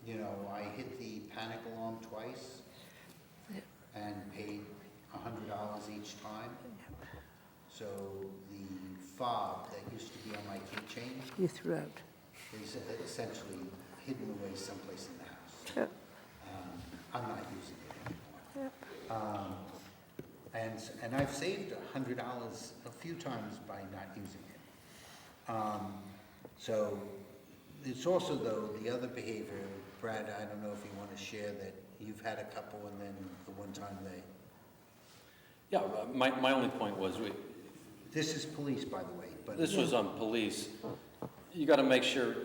you know, I hit the panic alarm twice and paid $100 each time. So the fob that used to be on my keychain You threw out. is essentially hidden away someplace in the house. Yep. I'm not using it anymore. And I've saved $100 a few times by not using it. So it's also, though, the other behavior, Brad, I don't know if you want to share that you've had a couple and then the one time they... Yeah, my only point was, This is police, by the way, but... this was on police. You got to make sure,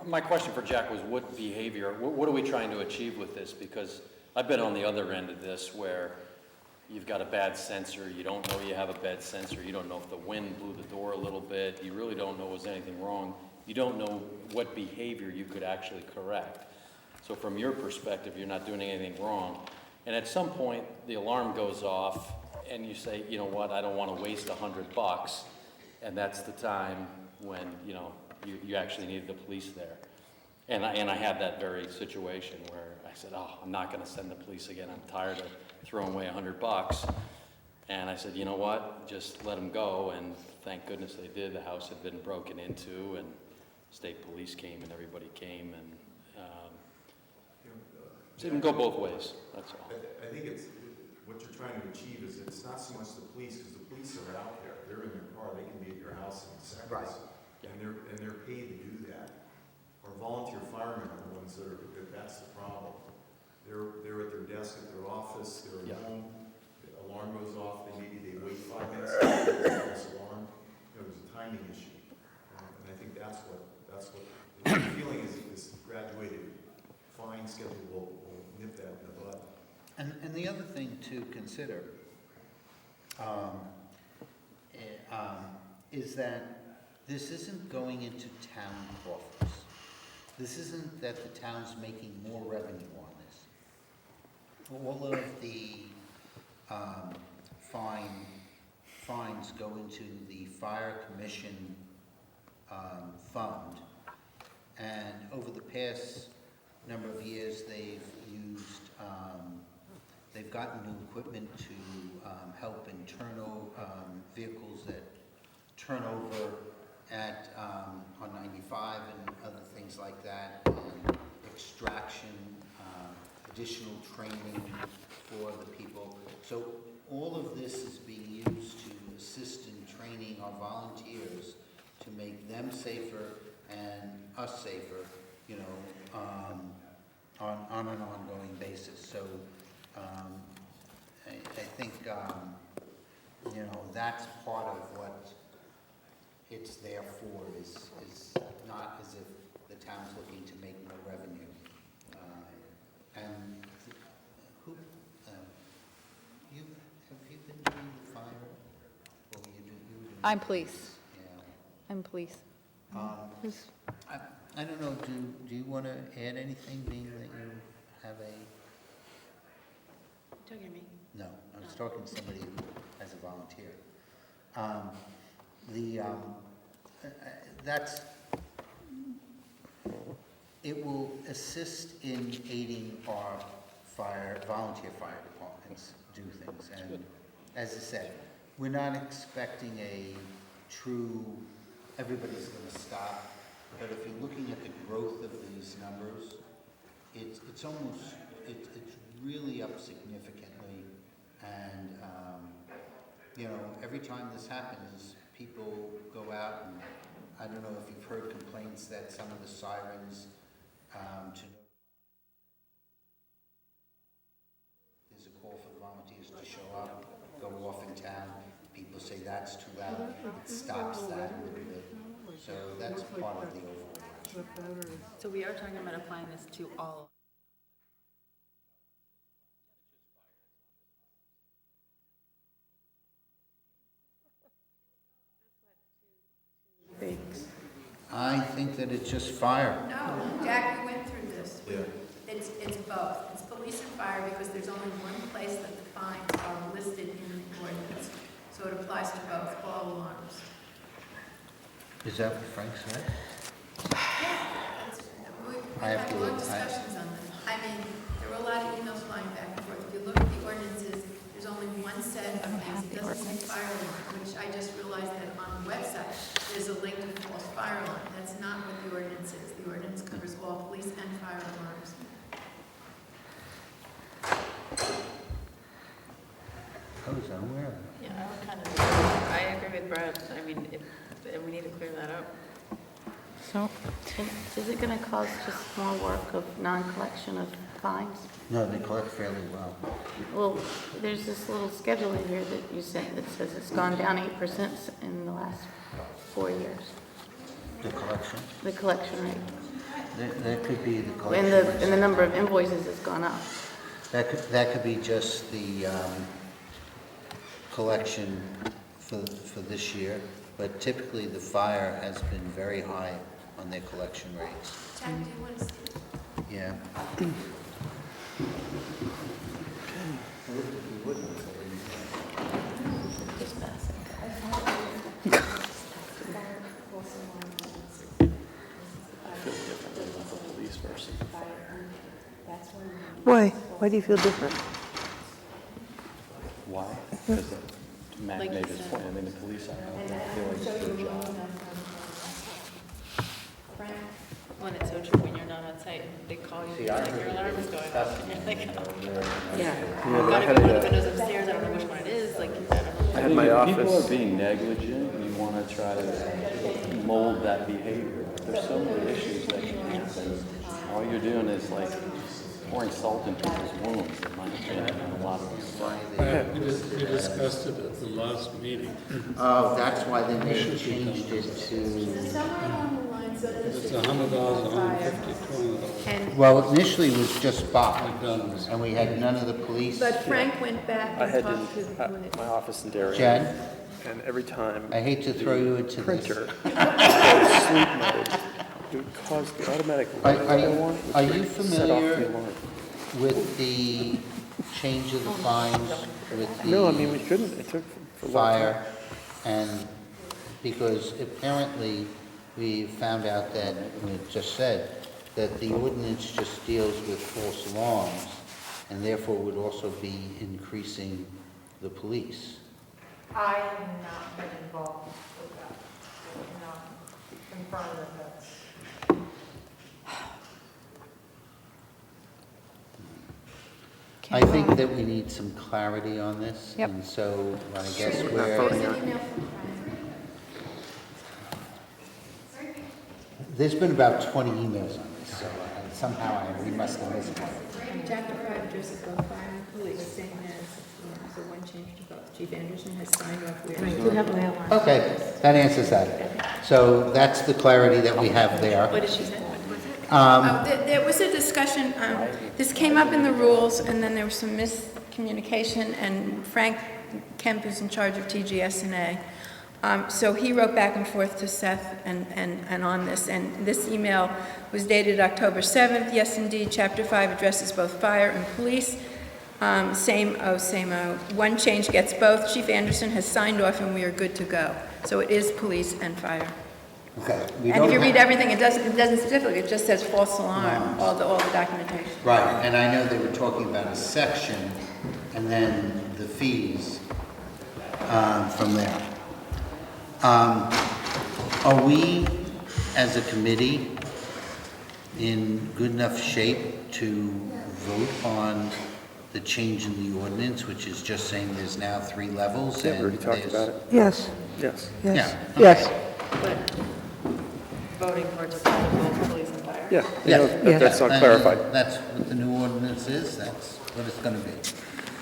my question for Jack was what behavior, what are we trying to achieve with this? Because I've been on the other end of this where you've got a bad sensor, you don't know you have a bad sensor, you don't know if the wind blew the door a little bit, you really don't know was anything wrong, you don't know what behavior you could actually correct. So from your perspective, you're not doing anything wrong. And at some point, the alarm goes off and you say, you know what, I don't want to waste $100. And that's the time when, you know, you actually needed the police there. And I had that very situation where I said, oh, I'm not gonna send the police again, I'm tired of throwing away $100. And I said, you know what, just let them go, and thank goodness they did. The house had been broken into, and state police came, and everybody came, and so it can go both ways, that's all. I think it's, what you're trying to achieve is it's not so much the police, because the police are out there, they're in their car, they can be at your house in seconds. Right. And they're paid to do that. Our volunteer firemen are the ones that's the problem. They're at their desk at their office, they're at home, the alarm goes off, maybe they wait 5 minutes to get the false alarm. There's a timing issue. And I think that's what the feeling is this graduated fine schedule will nip that in the bud. And the other thing to consider is that this isn't going into town coffers. This isn't that the town's making more revenue on this. All of the fines go into the fire commission fund, and over the past number of years, they've gotten new equipment to help internal vehicles that turn over at on 95 and other things like that, and extraction, additional training for the people. So all of this is being used to assist in training our volunteers to make them safer and us safer, you know, on an ongoing basis. So I think, you know, that's part of what it's there for, is not as if the town's looking to make more revenue. And who, have you been doing the fire? Or you were doing I'm police. Yeah. I'm police. I don't know, do you want to add anything, being that you have a... Don't hear me. No, I was talking to somebody who has a volunteer. It will assist in aiding our volunteer fire departments do things. And as I said, we're not expecting a true, everybody's going to stop. But if you're looking at the growth of these numbers, it's really up significantly. And, you know, every time this happens, people go out, and I don't know if you've heard complaints that some of the sirens there's a call for the volunteers to show up, go off in town. People say that's too loud. It stops that a little bit. So that's part of the overall. So we are talking about applying this to all. I think that it's just fire. No, Jack, we went through this. It's both. It's police and fire, because there's only one place that the fines are listed in the ordinance. So it applies to both, all alarms. Is that what Frank said? We've had long discussions on them. I mean, there were a lot of emails flying back and forth. If you look at the ordinances, there's only one set of things. It doesn't say fire alarm, which I just realized that on the website, there's a link to false fire alarm. That's not what the ordinance is. The ordinance covers all police and fire alarms. I was unaware of that. Yeah, I agree with Brad. I mean, we need to clear that up. So, is it going to cause just more work of non-collection of fines? No, they collect fairly well. Well, there's this little schedule in here that you sent that says it's gone down 8% in the last 4 years. The collection? The collection rate. That could be the collection. And the number of invoices has gone up. That could be just the collection for this year, but typically the fire has been very high on their collection rates. Jack, do you want to see it? Yeah. Why? Why do you feel different? Why? Because Mac Like made you his said. point, I mean, the police are out there, I feel like it's their job. When it's so true, when you're not on site, they call you, it's like your alarm is going off, and you're like, oh. Yeah. but I Gotta had be one of a- the windows upstairs, I don't know which one it is, like, I don't know. I had my If people office. are being negligent, you want to try to mold that behavior. There's so many issues that can happen. All you're doing is like pouring salt into people's wounds, in my opinion, on a lot of these. We discussed it at the last meeting. Oh, that's why they may have changed it to, Somewhere along the lines of this. It's $100, $150, $20. And, well, initially it was just Bob, McDonald's. and we had none of the police. But Frank went back I and had talked to to, the my office in Darien. Jen, And every time I hate to throw you into this. printer would go to sleep mode, it would cause the automatic Are- light are you- go on, which are you would set off familiar the alarm. With the change of the fines, with the No, I mean, we couldn't, it took for a long time. fire, and because apparently we found out that, and it just said, that the ordinance just deals with false alarms, and therefore would also be increasing the police. I have not been involved with that. I'm not confirmed that that's. I think that we need some clarity on this, Yep. and so I guess There's we're, an email from Frank. there's been about 20 emails on this, so somehow we must have missed one. Chapter 5 addresses both fire and police, same as, so one change to both. Chief Anderson has signed off. We you have my alarm. Okay, that answers that. So that's the clarity that we have there. What did she say? There was a discussion, this came up in the rules, and then there was some miscommunication, and Frank Kemp is in charge of TGS&A. So he wrote back and forth to Seth and on this, and this email was dated October 7th. Yes, indeed, Chapter 5 addresses both fire and police. Same O. One change gets both. Chief Anderson has signed off, and we are good to go. So it is police and fire. Okay. we And if don't you read have- everything, it doesn't specifically, it just says false alarm, all the documentation. Right, and I know they were talking about a section, and then the fees from there. Are we, as a committee, in good enough shape to vote on the change in the ordinance, which is just saying there's now 3 levels? Yeah, we already and talked there's- about it. Yes, Yes. yes, Yeah, yes. But voting for it to both police and fire. Yeah, you Yeah. know, that's not And clarified. That's what the new ordinance is, that's what it's gonna be.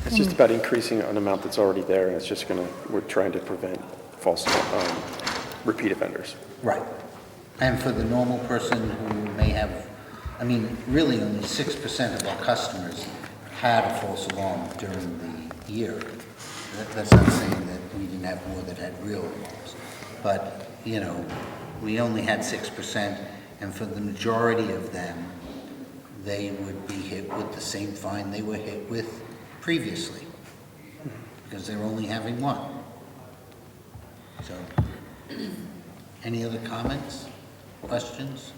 It's just about increasing an amount that's already there, and it's just we're trying to prevent false, repeat offenders. Right. And for the normal person who may have, I mean, really only 6% of our customers had a false alarm during the year. That's not saying that we didn't have more that had real alarms. But, you know, we only had 6%, and for the majority of them, they would be hit with the same fine they were hit with previously, because they're only having one. So, any other comments, questions,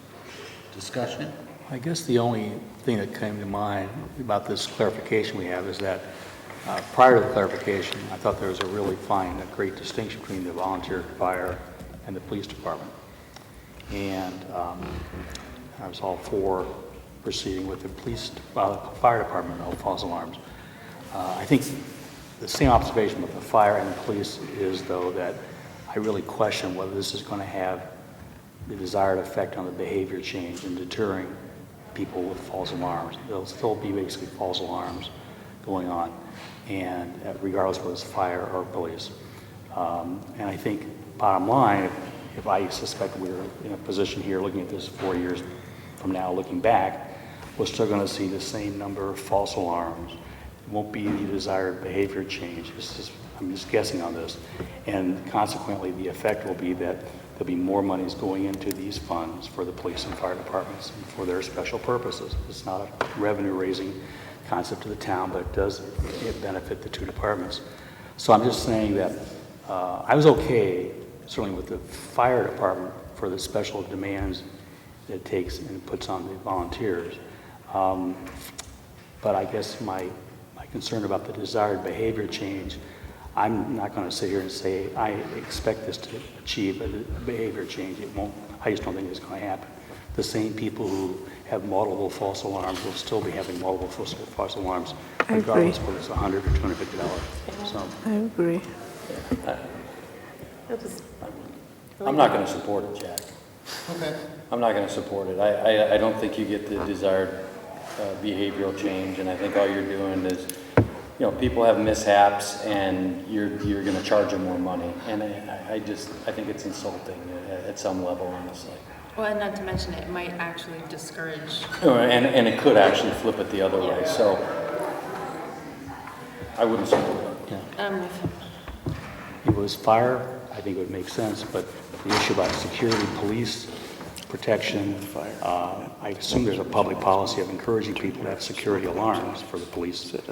discussion? I guess the only thing that came to mind about this clarification we have is that prior to the clarification, I thought there was a really fine, a great distinction between the volunteer fire and the police department. And I was all for proceeding with the fire department, no false alarms. I think the same observation with the fire and the police is, though, that I really question whether this is going to have the desired effect on the behavior change in deterring people with false alarms. There'll still be basically false alarms going on, and regardless of whether it's fire or police. And I think, bottom line, if I suspect we're in a position here looking at this 4 years from now, looking back, we're still going to see the same number of false alarms. It won't be the desired behavior change. I'm just guessing on this. And consequently, the effect will be that there'll be more monies going into these funds for the police and fire departments and for their special purposes. It's not a revenue-raising concept to the town, but it does benefit the 2 departments. So I'm just saying that I was okay, certainly with the fire department, for the special demands that it takes and puts on the volunteers. But I guess my concern about the desired behavior change, I'm not going to sit here and say, I expect this to achieve a behavior change. It won't, I just don't think it's going to happen. The same people who have multiple false alarms will still be having multiple false alarms, I agree. regardless of whether it's $100 or $250. So I agree. I'm not going to support it, Jack. Okay. I'm not going to support it. I don't think you get the desired behavioral change, and I think all you're doing is, you know, people have mishaps, and you're going to charge them more money. And I think it's insulting at some level, honestly. Well, and not to mention, it might actually discourage. And it could actually flip it the other way, so I wouldn't support it. yeah. If it was fire, I think it would make sense, but the issue about security, police, protection, I assume there's a public policy of encouraging people to have security alarms for the police to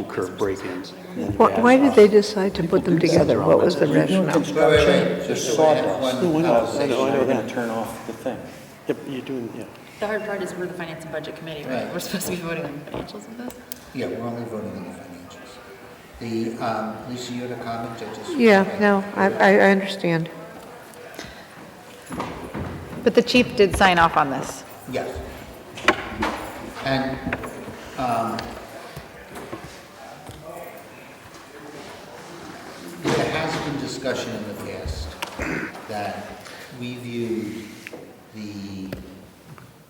curb break-ins. Why did they decide to put them together? What was the rationale? Construction, just sawdust. No, I know They're going that. to turn off the thing. Yep, you're doing, yeah. The hard part is we're the Finance and Budget Committee, right? Right. We're supposed to be voting on financials of this. Yeah, we're only voting on the financials. Lisa, you had a comment? I just- Yeah, no, I understand. But the chief did sign off on this. Yes. And there has been discussion in the past that we viewed the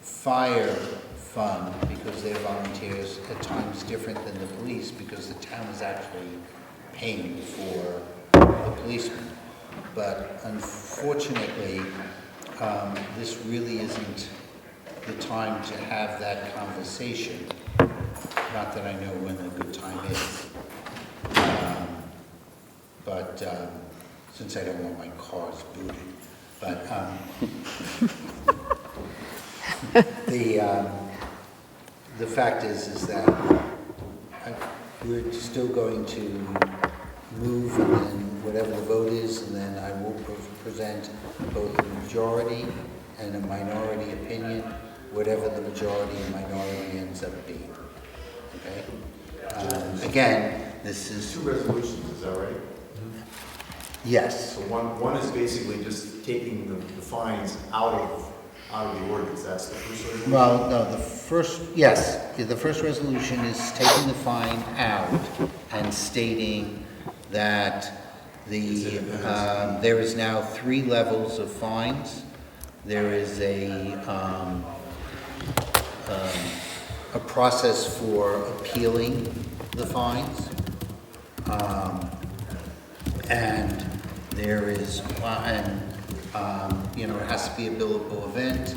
fire fund, because they're volunteers, at times different than the police, because the town is actually paying for the policemen. But unfortunately, this really isn't the time to have that conversation. Not that I know when a good time is. But since I don't want my cars booted. But the fact is that we're still going to move, and then whatever the vote is, and then I will present both a majority and a minority opinion, whatever the majority and minority ends up being. Okay? Again, this is... Two resolutions, is that right? Yes. So one is basically just taking the fines out of the ordinance, that's the first resolution? Well, no, the first resolution is taking the fine out and stating that there is now 3 levels of fines. There is a process for appealing the fines, and there is it has to be a billable event,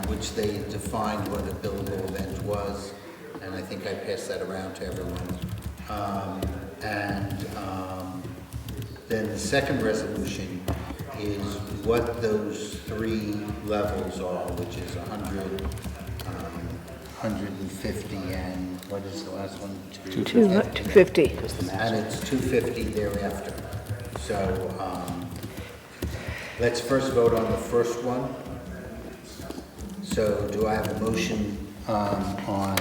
which they defined what a billable event was, and I think I passed that around to everyone. Then the second resolution is what those 3 levels are, which is 100, 150, and what is the last one? 250. And it's 250 thereafter. So let's first vote on the first one. So do I have a motion on...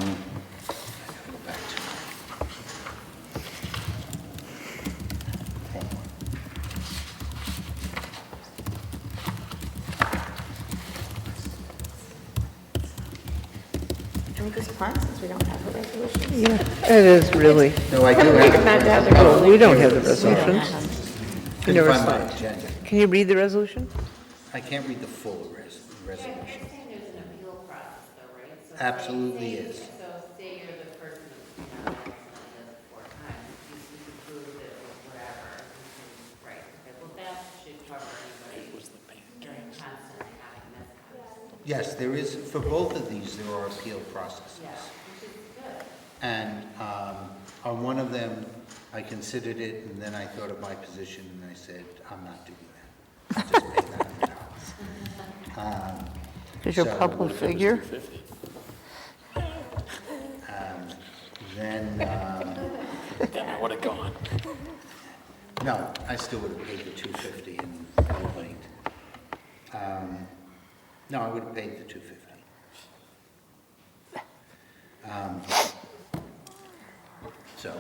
Can we just punt since we don't have a resolution? Yeah, it is really. No, I do Make it have... back to have the Oh, we don't have the resolution. resolutions. You Couldn't never find my saw it. agenda. Can you read the resolution? I can't read the full resolution. There's an appeal process though, right? So Absolutely is. So say you're the person who's been on it 4 times, you can prove that it was whatever, right? Okay, well, that should cover anybody during constant having mishaps. Yes, there is, for both of these, there are appeal processes. Yeah, which is good. And on one of them, I considered it, and then I thought of my position, and I said, I'm not doing that. I'll just pay that $100. Is your So- public figure? Then, Damn it, would have gone. no, I still would have paid the $250 and complained. No, I would have paid the $250. Um, So,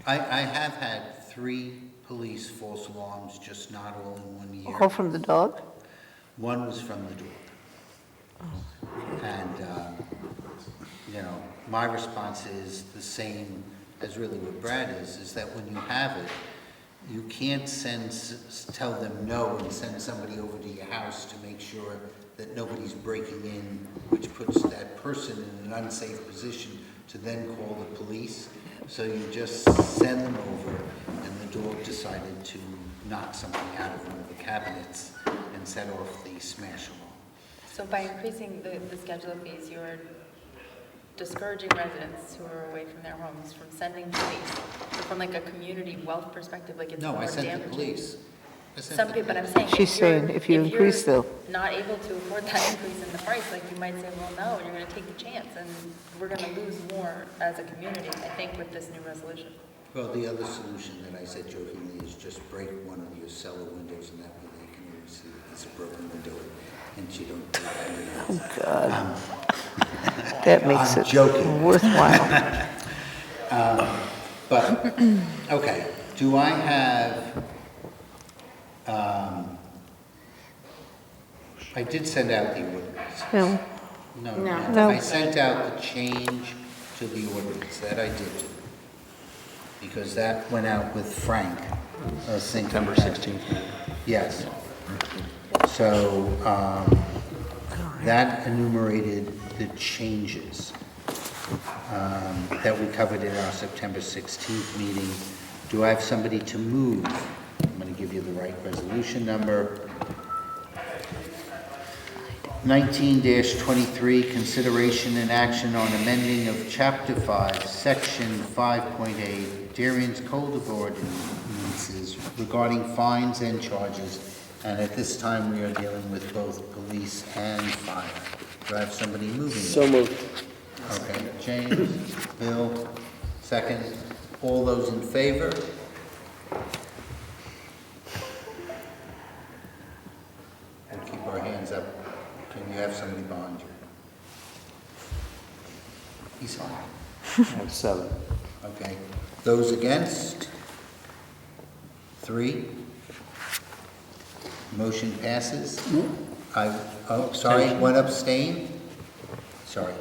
I have had 3 police false alarms, just not all in 1 year. All from the dog? One was from the dog. And, you know, my response is the same as really what Brad is that when you have it, you can't tell them no and send somebody over to your house to make sure that nobody's breaking in, which puts that person in an unsafe position to then call the police. So you just send them over, and the dog decided to knock something out of one of the cabinets and set off the smash alarm. So by increasing the schedule of fees, you're discouraging residents who are away from their homes from sending police. So from like a community wealth perspective, like it's more No, I damaging. sent the police. I sent Some the people, but I'm police. saying. She's saying if you increase you're the- not able to afford that increase in the price, like you might say, well, no, and you're gonna take the chance, and we're gonna lose more as a community, I think, with this new resolution. Well, the other solution that I said jokingly is just break one of your cellar windows, and that way they can always see that it's a broken window, and you don't do that. Oh, God. That makes I'm it joking. worthwhile. But, okay, do I have, I did send out the ordinance. No. No, I sent out the change to the ordinance, that I did do. Because that went out with Frank. September 16th. Yes. So, that enumerated the changes that we covered in our September 16th meeting. Do I have somebody to move? I'm going to give you the right resolution number. 19-23, consideration and action on amending of Chapter 5, Section 5.8, Darien's Code of Ordinances regarding fines and charges. And at this time, we are dealing with both police and fire. Do I have somebody moving? So moved. Okay, James, Bill, second. All those in favor? We'll keep our hands up. Can you have somebody behind you? He's on. I have 7. Okay. Those against? 3. Motion passes. Sorry, 1 abstain? Sorry.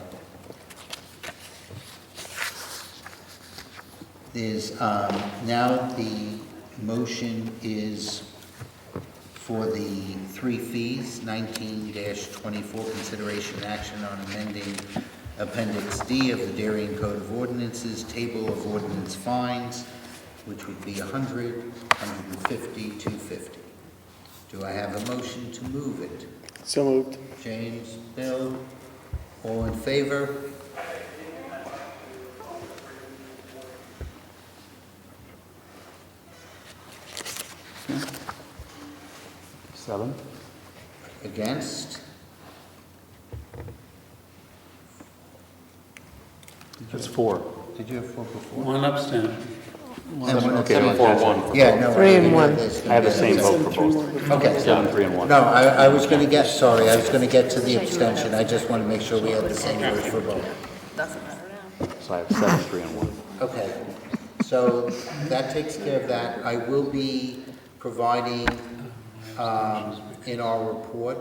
There's, now the motion is for the 3 fees, 19-24, consideration action on amending Appendix D of the Darien Code of Ordinances, Table of Ordinance Fines, which would be 100, 150, 250. Do I have a motion to move it? So moved. James, Bill, all in favor? Seven. Against? That's 4. Did you have 4 before? 1 abstention. And one Okay, abstention. 4-1. Yeah, no. 3 and 1. I had the same vote for both. Okay. 7, 3, and 1. No, I was going to get, sorry, I was going to get to the abstention. I just want to make sure we had the same votes for both. Doesn't matter now. So I have 7, 3, and 1. Okay, so that takes care of that. I will be providing in our report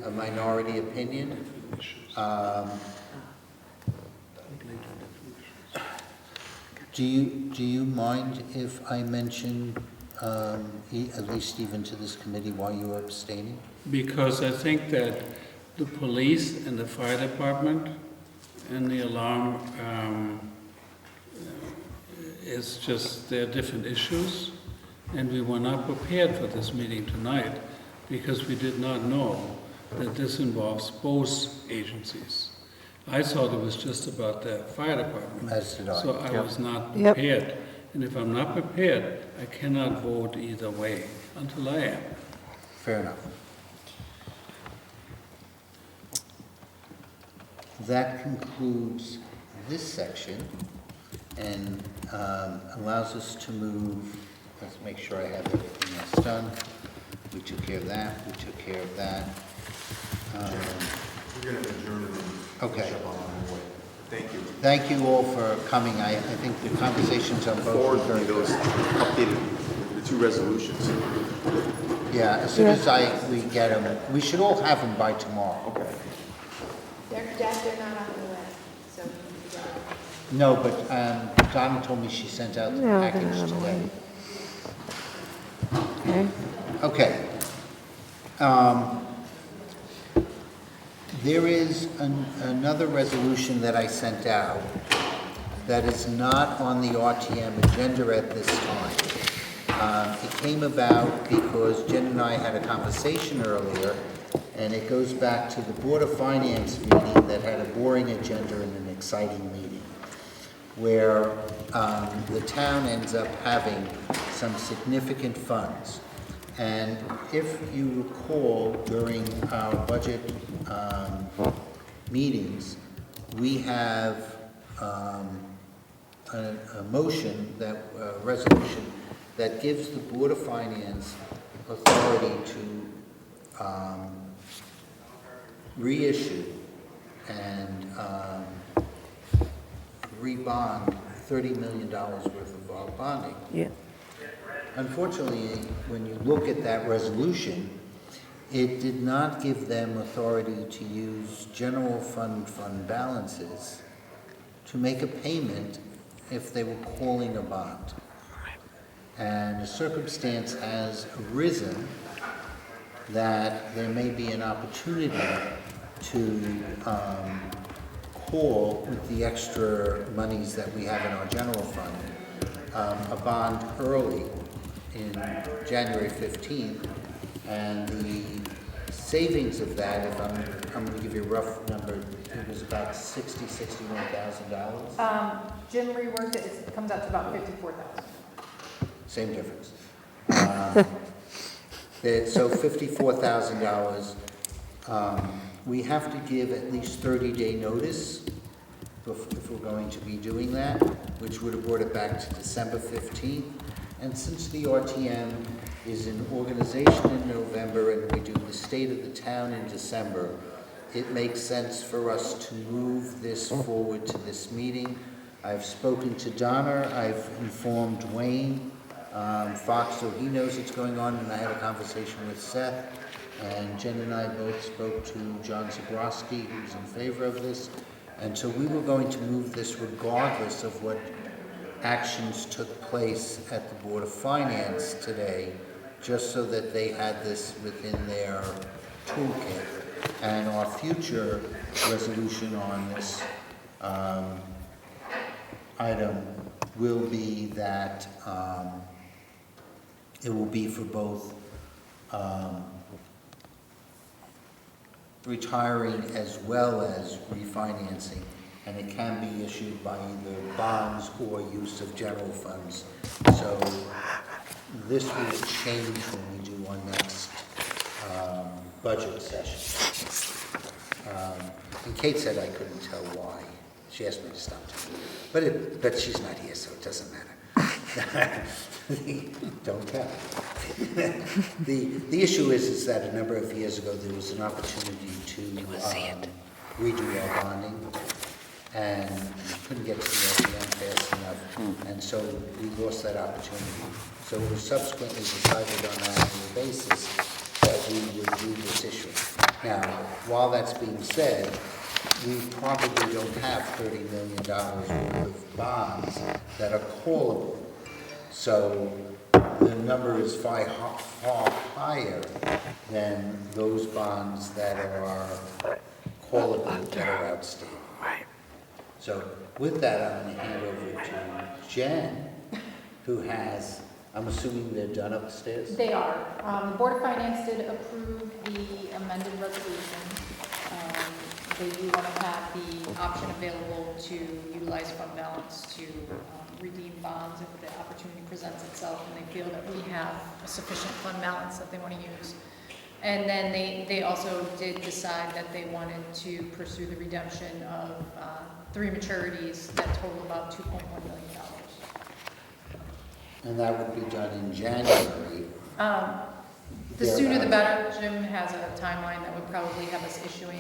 a minority opinion. Do you mind if I mention, at least even to this committee, why you are abstaining? Because I think that the police and the fire department and the alarm is just, they're different issues. And we were not prepared for this meeting tonight because we did not know that this involves both agencies. I thought it was just about the fire department. As did I. So I was not Yep. prepared. And if I'm not prepared, I cannot vote either way until I am. Fair enough. That concludes this section and allows us to move, let's make sure I have everything else done. We took care of that, we took care of that. We're going to adjourn and Okay. finish up on our way. Thank you. Thank you all for coming. I think the conversations on both Forward were me very those good. updated, the two resolutions. Yeah, as soon as we get them, we should all have them by tomorrow. Okay. They're not on the list, so we need to get it. No, but Donna told me she sent out the No, they're package not on the today. Okay. Okay. There is another resolution that I sent out that is not on the RTM agenda at this time. It came about because Jen and I had a conversation earlier, and it goes back to the Board of Finance meeting that had a boring agenda and an exciting meeting, where the town ends up having some significant funds. And if you recall, during our budget meetings, we have a motion, resolution, that gives the Board of Finance authority to reissue and rebond $30 million worth of our bonding. Yeah. Unfortunately, when you look at that resolution, it did not give them authority to use general fund balances to make a payment if they were calling a bond. And a circumstance has arisen that there may be an opportunity to call, with the extra monies that we have in our general fund, a bond early in January 15th, and the savings of that, if I'm going to give you a rough number, it was about $61,000. Jim reworked it, it comes out to about 54,000. Same difference. So $54,000. We have to give at least 30-day notice if we're going to be doing that, which would have brought it back to December 15th. And since the RTM is an organization in November and we do the state of the town in December, it makes sense for us to move this forward to this meeting. I've spoken to Donna, I've informed Wayne Fox, so he knows what's going on, and I had a conversation with Seth, and Jen and I both spoke to John Zabrowski, who's in favor of this, and so we were going to move this regardless of what actions took place at the Board of Finance today, just so that they had this within their toolkit. And our future resolution on this item will be that it will be for both retiring as well as refinancing, and it can be issued by either bonds or use of general funds. So this will change when we do our next budget session. And Kate said I couldn't tell why. She asked me to stop telling her. But she's not here, so it doesn't matter. Don't tell. The issue is that a number of years ago there was an opportunity to redo our bonding, and couldn't get to the RTM fast enough, and so we lost that opportunity. So it was subsequently decided on an annual basis that we would do this issue. Now, while that's being said, we probably don't have $30 million worth of bonds that are callable. So the number is far higher than those bonds that are callable, that are outstanding. Right. So with that, I'm going to hand over to Jen, who has, I'm assuming they're done upstairs? They are. The Board of Finance did approve the amended resolution. They do want to have the option available to utilize fund balance to redeem bonds if the opportunity presents itself, and they feel that we have a sufficient fund balance that they want to use. And then they also did decide that they wanted to pursue the redemption of 3 maturities that total about $2.1 million. And that would be done in January. The sooner the better. Jim has a timeline that would probably have us issuing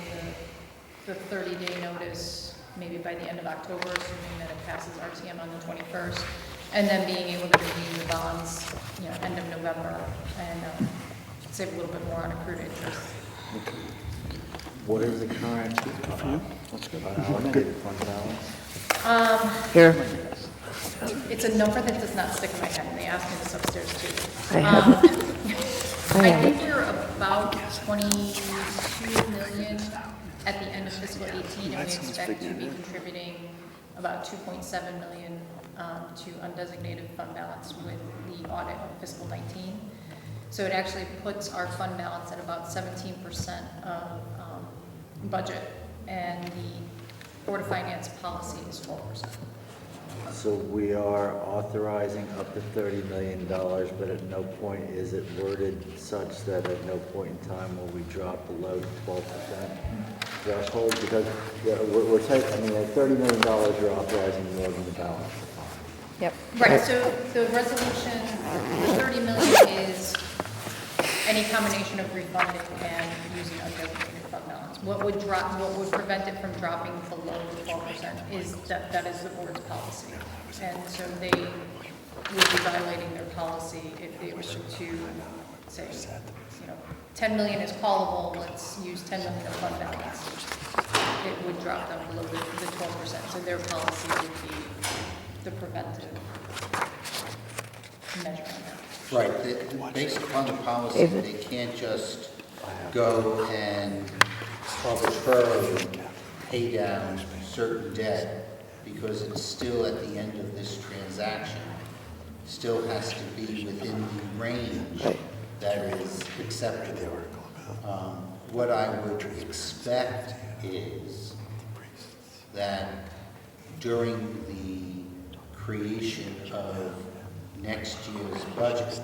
the 30-day notice maybe by the end of October, assuming that it passes RTM on the 21st, and then being able to redeem the bonds, end of November, and save a little bit more on accrued interest. What is the current unallocated fund balance? Here, It's a number that does not stick in my head, and they asked me this upstairs too. I have it. I think we're about 22 million at the end of fiscal 18, and we expect to be contributing about 2.7 million to undesignated fund balance with the audit of fiscal 19. So it actually puts our fund balance at about 17% of budget, and the Board of Finance policy is 12%. So we are authorizing up to $30 million, but at no point is it worded such that at no point in time will we drop below the 12% threshold? Because we're taking, at $30 million, you're authorizing more than the balance. Yep. Right, so the resolution, the 30 million is any combination of refunding and using undesignated fund balance. What would prevent it from dropping below the 12% is that is the board's policy. And so they would be violating their policy if they were to say, 10 million is callable, let's use 10 million of fund balance. It would drop them below the 12%. So their policy would be the preventive measure on that. Right, based upon the policy, they can't just go and arbitrarily pay down certain debt because it's still at the end of this transaction, still has to be within the range that is acceptable. What I would expect is that during the creation of next year's budget,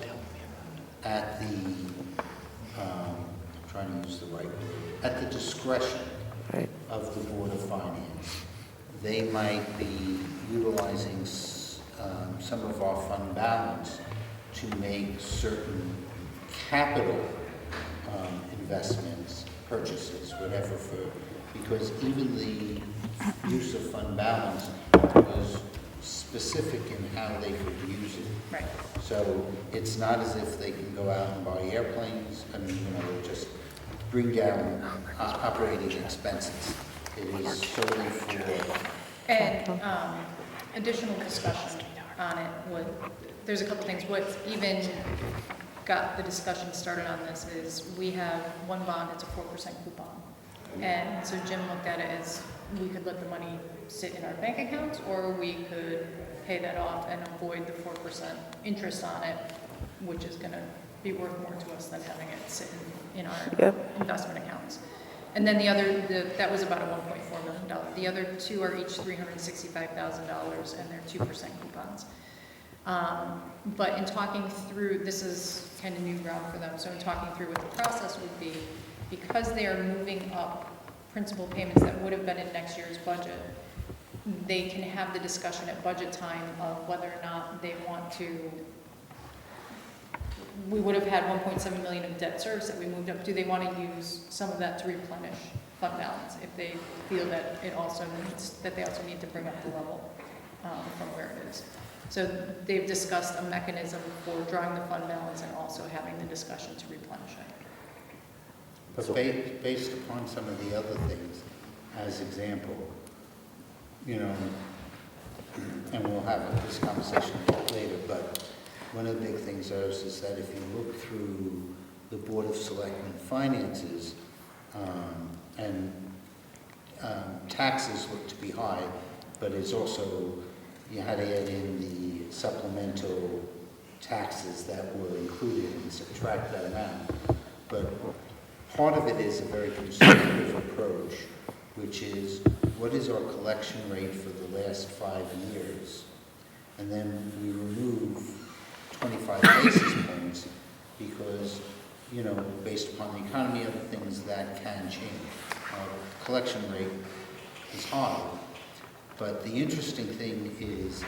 at the, I'm trying to use the right word, at the discretion of the Board of Finance, they might be utilizing some of our fund balance to make certain capital investments, purchases, whatever, because even the use of fund balance was specific in how they could use it. Right. So it's not as if they can go out and buy airplanes and, just bring down operating expenses. It is solely for... And additional discussion on it there's a couple things. What even got the discussion started on this is we have one bond, it's a 4% coupon. And so Jim looked at it as we could let the money sit in our bank accounts, or we could pay that off and avoid the 4% interest on it, which is going to be worth more to us than having it sit in our investment accounts. And then that was about a $1.4 million. The other two are each $365,000, and they're 2% coupons. But in talking through, this is kind of new ground for them, so in talking through what the process would be, because they are moving up principal payments that would have been in next year's budget, they can have the discussion at budget time of whether or not they want to. We would have had 1.7 million of debt service that we moved up. Do they want to use some of that to replenish fund balance if they feel that they also need to bring up the level from where it is? So they've discussed a mechanism for drawing the fund balance and also having the discussion to replenish it. But based upon some of the other things, as example, and we'll have this conversation later, but one of the big things is that if you look through the Board of Selectmen finances, and taxes look to be high, but it's also, you had to add in the supplemental taxes that were included and subtract that amount. But part of it is a very conservative approach, which is what is our collection rate for the last 5 years? And then we remove 25 basis points because, based upon the economy, other things that can change. Our collection rate is high. But the interesting thing is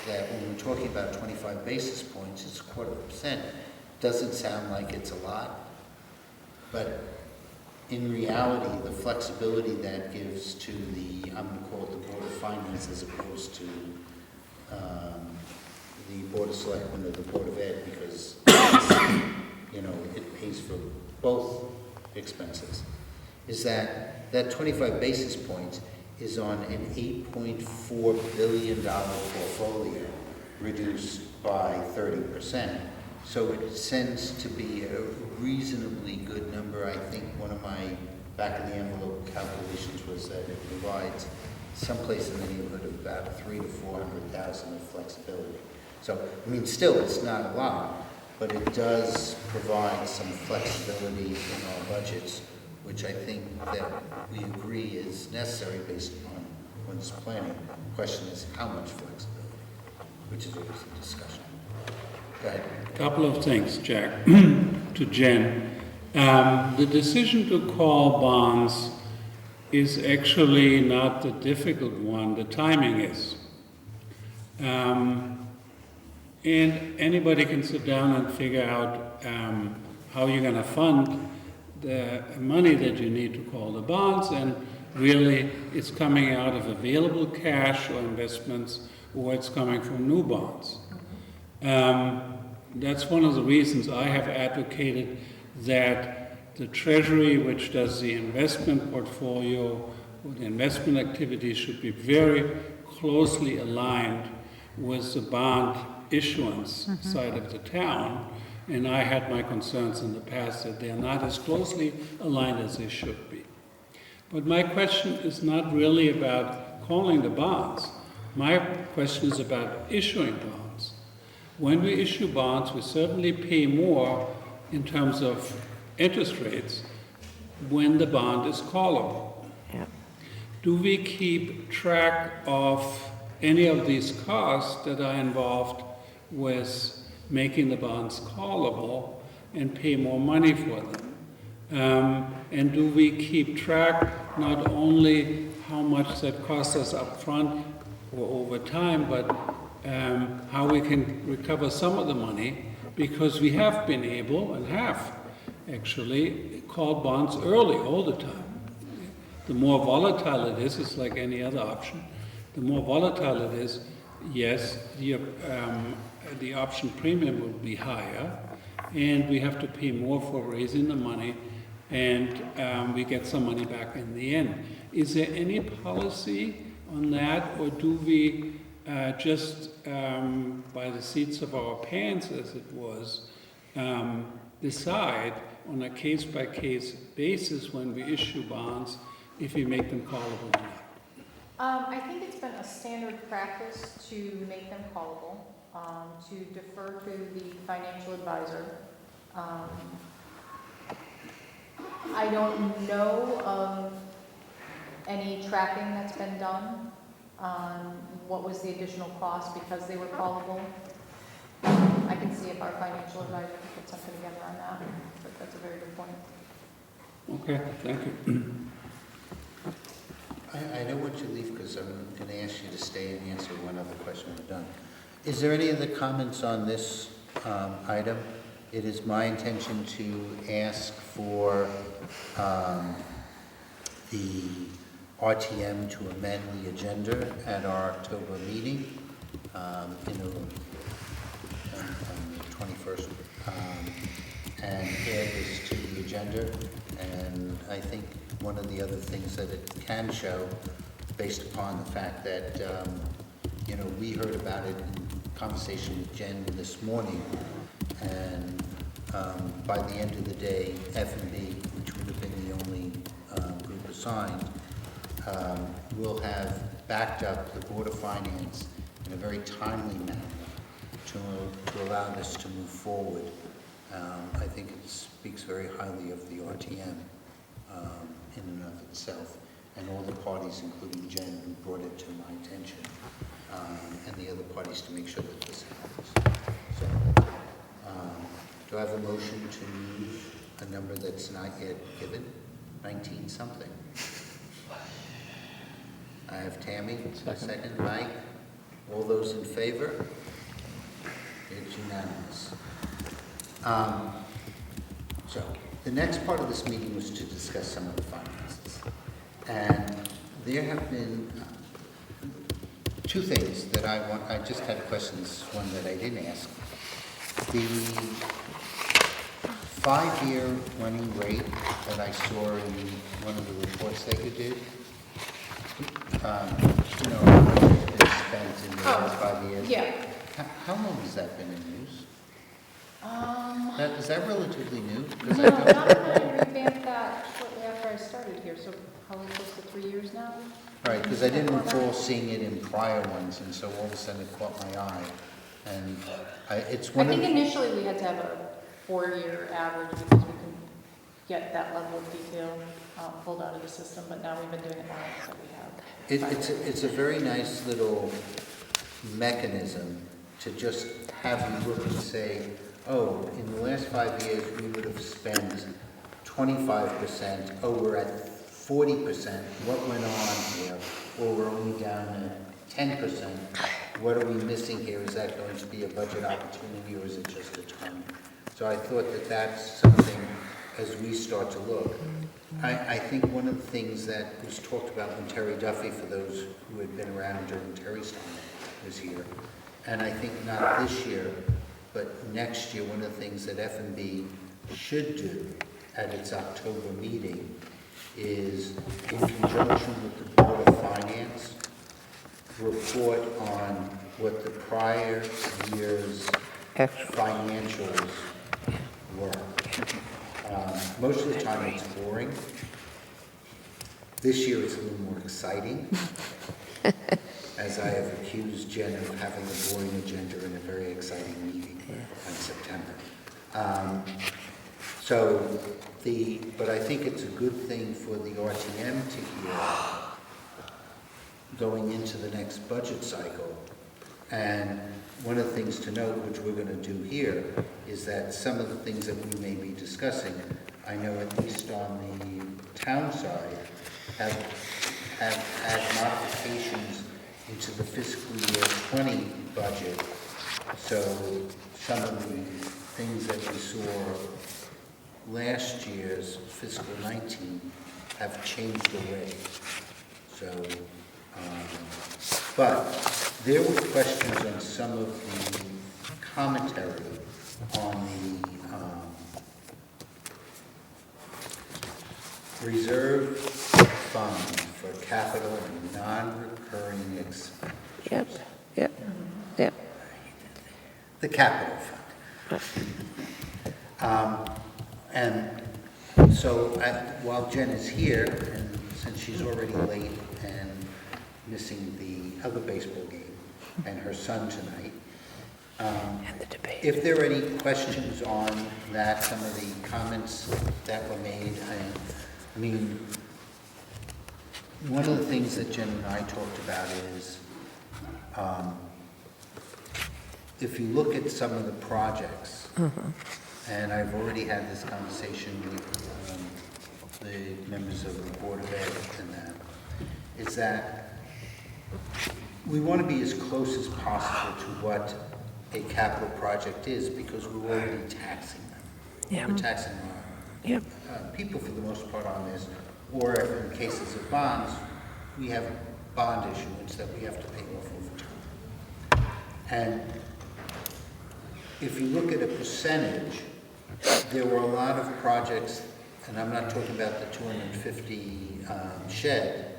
that when we're talking about 25 basis points, it's 0.25%. Doesn't sound like it's a lot, but in reality, the flexibility that gives to the, I'm gonna call it the Board of Finance as opposed to the Board of Selectmen or the Board of Ed, because, you know, it pays for both expenses, is that that 25 basis points is on an $8.4 billion portfolio, reduced by 30%. So it tends to be a reasonably good number. I think one of my back-of-the-envelope calculations was that it provides someplace in the neighborhood of about 300,000 to 400,000 of flexibility. So, I mean, still, it's not a lot, but it does provide some flexibility in our budgets, which I think that we agree is necessary based upon one's planning. The question is how much flexibility, which is always a discussion. Go ahead. Couple of things, Jack, to Jen. The decision to call bonds is actually not the difficult one, the timing is. And anybody can sit down and figure out how you're going to fund the money that you need to call the bonds, and really it's coming out of available cash or investments, or it's coming from new bonds. That's one of the reasons I have advocated that the Treasury, which does the investment portfolio or the investment activities, should be very closely aligned with the bond issuance side of the town. And I had my concerns in the past that they're not as closely aligned as they should be. But my question is not really about calling the bonds. My question is about issuing bonds. When we issue bonds, we certainly pay more in terms of interest rates when the bond is callable. Yeah. Do we keep track of any of these costs that are involved with making the bonds callable and pay more money for them? And do we keep track not only how much that costs us up front or over time, but how we can recover some of the money, because we have been able and have actually called bonds early all the time. The more volatile it is, it's like any other option. The more volatile it is, yes, the option premium will be higher, and we have to pay more for raising the money, and we get some money back in the end. Is there any policy on that, or do we just by the seats of our pants, as it was, decide on a case-by-case basis when we issue bonds if we make them callable or not? I think it's been a standard practice to make them callable, to defer to the financial advisor. I don't know of any tracking that's been done on what was the additional cost because they were callable. I can see if our financial advisor can put something together on that, but that's a very good point. Okay, thank you. I don't want you to leave because I'm going to ask you to stay and answer one other question we're done. Is there any other comments on this item? It is my intention to ask for the RTM to amend the agenda at our October meeting on the 21st, and add this to the agenda. And I think one of the other things that it can show, based upon the fact that, we heard about it in conversation with Jen this morning, and by the end of the day, F&B, which would have been the only group assigned, will have backed up the Board of Finance in a very timely manner to allow this to move forward. I think it speaks very highly of the RTM in and of itself, and all the parties, including Jen, who brought it to my attention, and the other parties, to make sure that this happens. So, do I have a motion to move a number that's not yet given? 19 something. I have Tammy, second, Mike. All those in favor? It's unanimous. So, the next part of this meeting was to discuss some of the finances. And there have been two things that I just had questions, one that I didn't ask. The 5-year running rate that I saw in one of the reports that you did, how much has been spent in the last 5 years? Yeah. How long has that been in use? Um, Is that relatively new? 'Cause no, I don't- not that I revamped that shortly after I started here, so probably close to 3 years now. Right, because I didn't recall seeing it in prior ones, and so all of a sudden it caught my eye. And it's I one of think the... initially we had to have a 4-year average because we couldn't get that level of detail pulled out of the system, but now we've been doing it more, so we have. It's a very nice little mechanism to just have you look and say, oh, in the last 5 years, we would have spent 25%, oh, we're at 40%, what went on here? Or we're only down to 10%, what are we missing here? Is that going to be a budget opportunity, or is it just a timing? So I thought that that's something, as we start to look. I think one of the things that was talked about when Terry Duffy, for those who had been around during Terry's time, was here, and I think not this year, but next year, one of the things that F&B should do at its October meeting is, in conjunction with the Board of Finance, report on what the prior year's financials were. Most of the time it's boring. This year it's a little more exciting, as I have accused Jen of having a boring agenda in a very exciting meeting in September. But I think it's a good thing for the RTM to hear going into the next budget cycle. And one of the things to note, which we're going to do here, is that some of the things that we may be discussing, I know at least on the town side, have had modifications into the fiscal year 20 budget. So some of the things that we saw last year's fiscal 19 have changed already. So, but there were questions on some of the commentary on the reserve fund for capital and non-recurring expenditures. Yep. The capital fund. And so while Jen is here, and since she's already late and missing the other baseball game and her son tonight, if there are any questions on that, some of the comments that were made, I mean, one of the things that Jen and I talked about is, if you look at some of the projects, and I've already had this conversation with the members of the Board of Ed and that, is that we want to be as close as possible to what a capital project is, because we're already taxing them. Yeah. We're taxing people for the most part on this, or in cases of bonds, we have bond issuance that we have to pay off over time. And if you look at a percentage, there were a lot of projects, and I'm not talking about the 250 shed,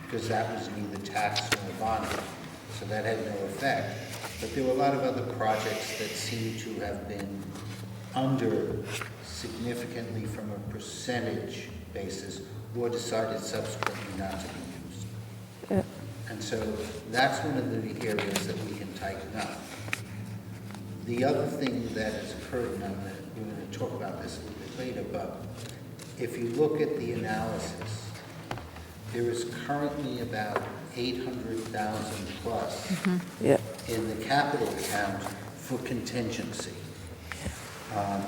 because that was neither taxed nor bonded, so that had no effect. But there were a lot of other projects that seem to have been under significantly from a percentage basis, or decided subsequently not to be used. And so that's one of the areas that we can tighten up. The other thing that has occurred, and we're going to talk about this a little bit later, but if you look at the analysis, there is currently about 800,000 plus in the capital account for contingency.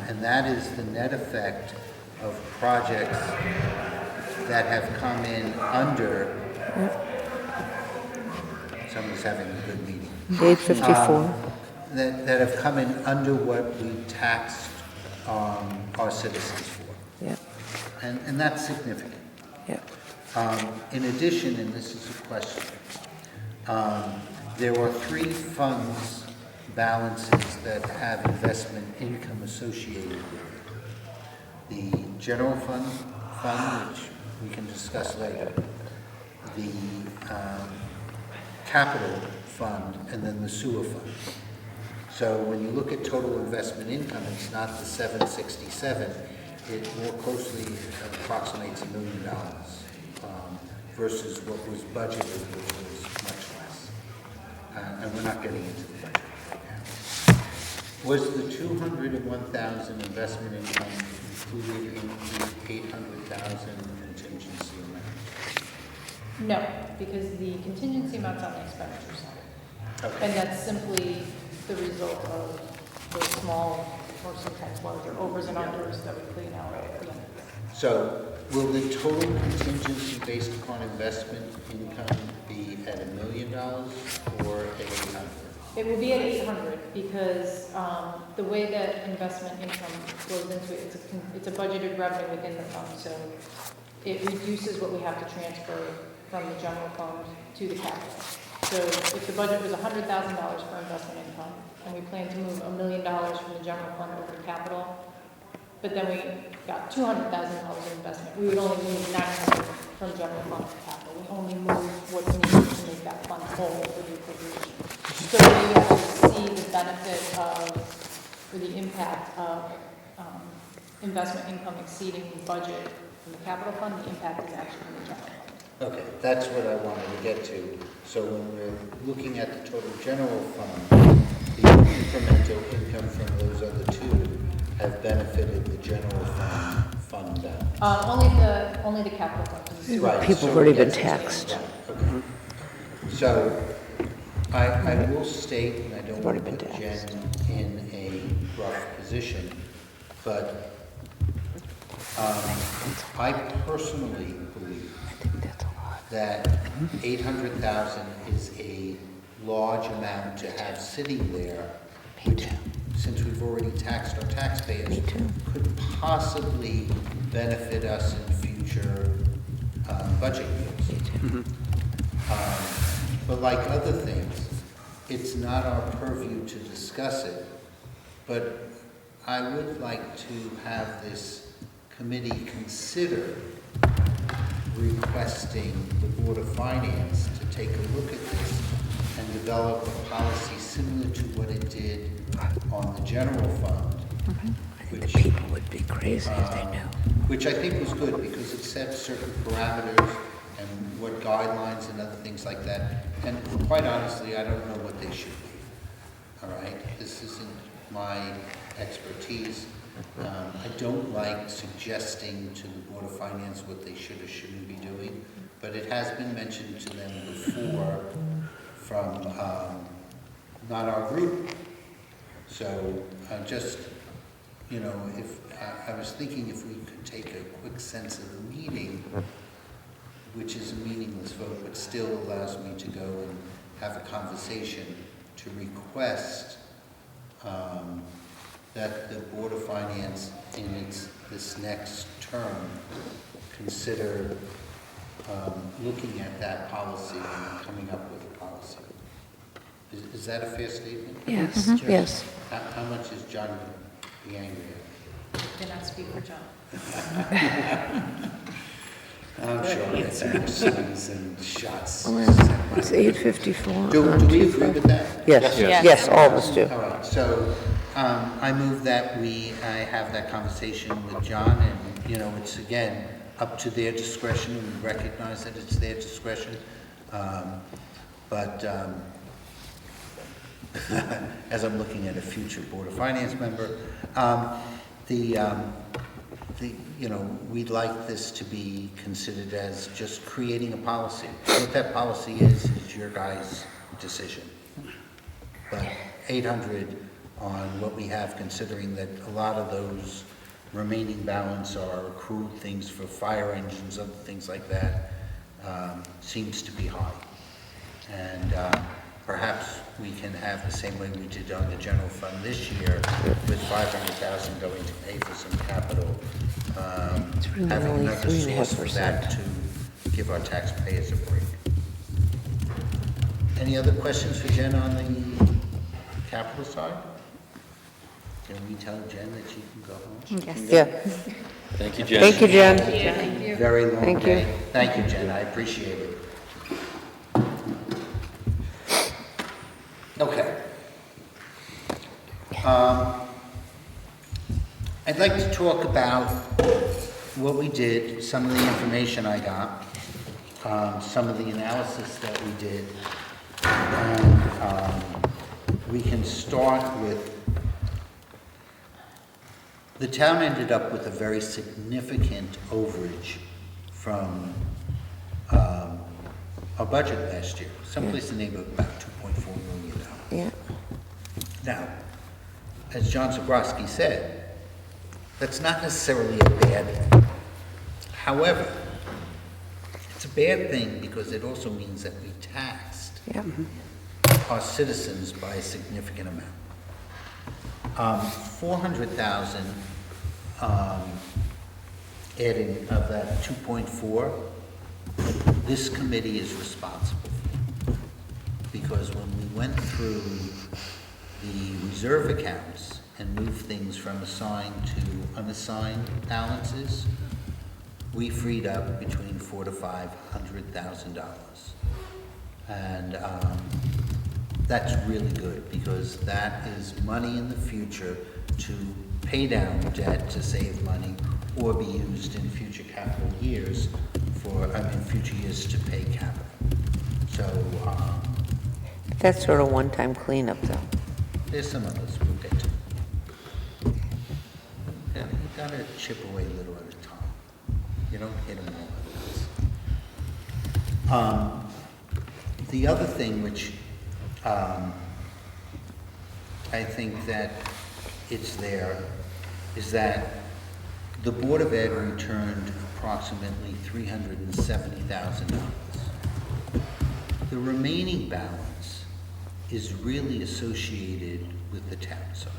And that is the net effect of projects that have come in under, someone's having a good meeting. Page 54. That have come in under what we taxed our citizens for. Yep. And that's significant. Yep. In addition, and this is a question, there are 3 funds balances that have investment income associated with it. The general fund, which we can discuss later, the capital fund, and then the sewer fund. So when you look at total investment income, it's not the 767, it more closely approximates $1 million versus what was budgeted, which was much less. And we're not getting into the budget right now. Was the 201,000 investment income included in the 800,000 contingency amount? No, because the contingency amount's on the expenditure side. Okay. And that's simply the result of the small or sometimes larger overs and unders that we clean out at the end of the year. So will the total contingency based upon investment income be at $1 million or at 800? It will be at 800 because the way that investment income flows into it, it's a budgeted revenue within the fund. So it reduces what we have to transfer from the general fund to the capital. So if the budget was $100,000 for investment income, and we plan to move $1 million from the general fund over to capital, but then we got $200,000 in investment, we would only move $900 from general fund to capital. We only move what's needed to make that fund whole for the appropriation. So when you actually see the benefit of, or the impact of investment income exceeding the budget from the capital fund, the impact is actually in the general fund. Okay, that's what I wanted to get to. So when we're looking at the total general fund, the incremental income from those other 2 have benefited the general fund balance. Only the capital fund. Right. People so have already been that's- taxed. Okay. So I will state, and I don't They've want already to been put Jen in a rough position, but I personally believe that 800,000 is a large amount to have sitting there, which, since we've already taxed our taxpayers, could possibly benefit us in future budget years. But like other things, it's not our purview to discuss it, but I would like to have this committee consider requesting the Board of Finance to take a look at this and develop a policy similar to what it did on the general fund. Which, people would be crazy if they knew. Which I think was good because it set certain parameters and what guidelines and other things like that. And quite honestly, I don't know what they should be. All right? This isn't my expertise. I don't like suggesting to the Board of Finance what they should or shouldn't be doing, but it has been mentioned to them before from not our group. So just, you know, if I was thinking if we could take a quick sense of the meeting, which is a meaningless vote, but still allows me to go and have a conversation to request that the Board of Finance in this next term consider looking at that policy and coming up with a policy. Is that a fair statement? Yes, Sure. yes. How much is John going to be angry at? Did not speak for John. I'm sure it's cities and shots. It's 8:54. Do on we agree Tuesday. with that? Yes, yes, all of us do. All right, so I move that I have that conversation with John, and, you know, it's, again, up to their discretion. We recognize that it's their discretion. But as I'm looking at a future Board of Finance member, you know, we'd like this to be considered as just creating a policy. What that policy is your guys' decision. But 800 on what we have, considering that a lot of those remaining balance are accrued things for fire engines, other things like that, seems to be high. And perhaps we can have the same way we did on the general fund this year, with 500,000 going to pay for some capital, really having only another source for 3.5%. that to give our taxpayers a break. Any other questions for Jen on the capital side? Can we tell Jen that she can go home? Yes. Yeah. Thank you, Jen. Thank you, Jen. Thank you. Very long Thank you. day. Thank you, Jen, I appreciate it. Okay. I'd like to talk about what we did, some of the information I got, some of the analysis that we did. And we can start with, the town ended up with a very significant overage from our budget last year, someplace in the neighborhood of about $2.4 million. Yeah. Now, as John Zabrowski said, that's not necessarily a bad thing. However, it's a bad thing because it also means that we taxed Yeah. our citizens by a significant amount. 400,000 adding of that 2.4, this committee is responsible for. Because when we went through the reserve accounts and moved things from assigned to unassigned balances, we freed up between $400,000 to $500,000. And that's really good because that is money in the future to pay down debt to save money or be used in future capital years future years to pay capital. So That's sort of one-time cleanup, though. there's some others we'll get to. Yeah, you gotta chip away a little at a time. You don't hit them all at once. The other thing which I think that it's there is that the Board of Ed returned approximately $370,000. The remaining balance is really associated with the town side.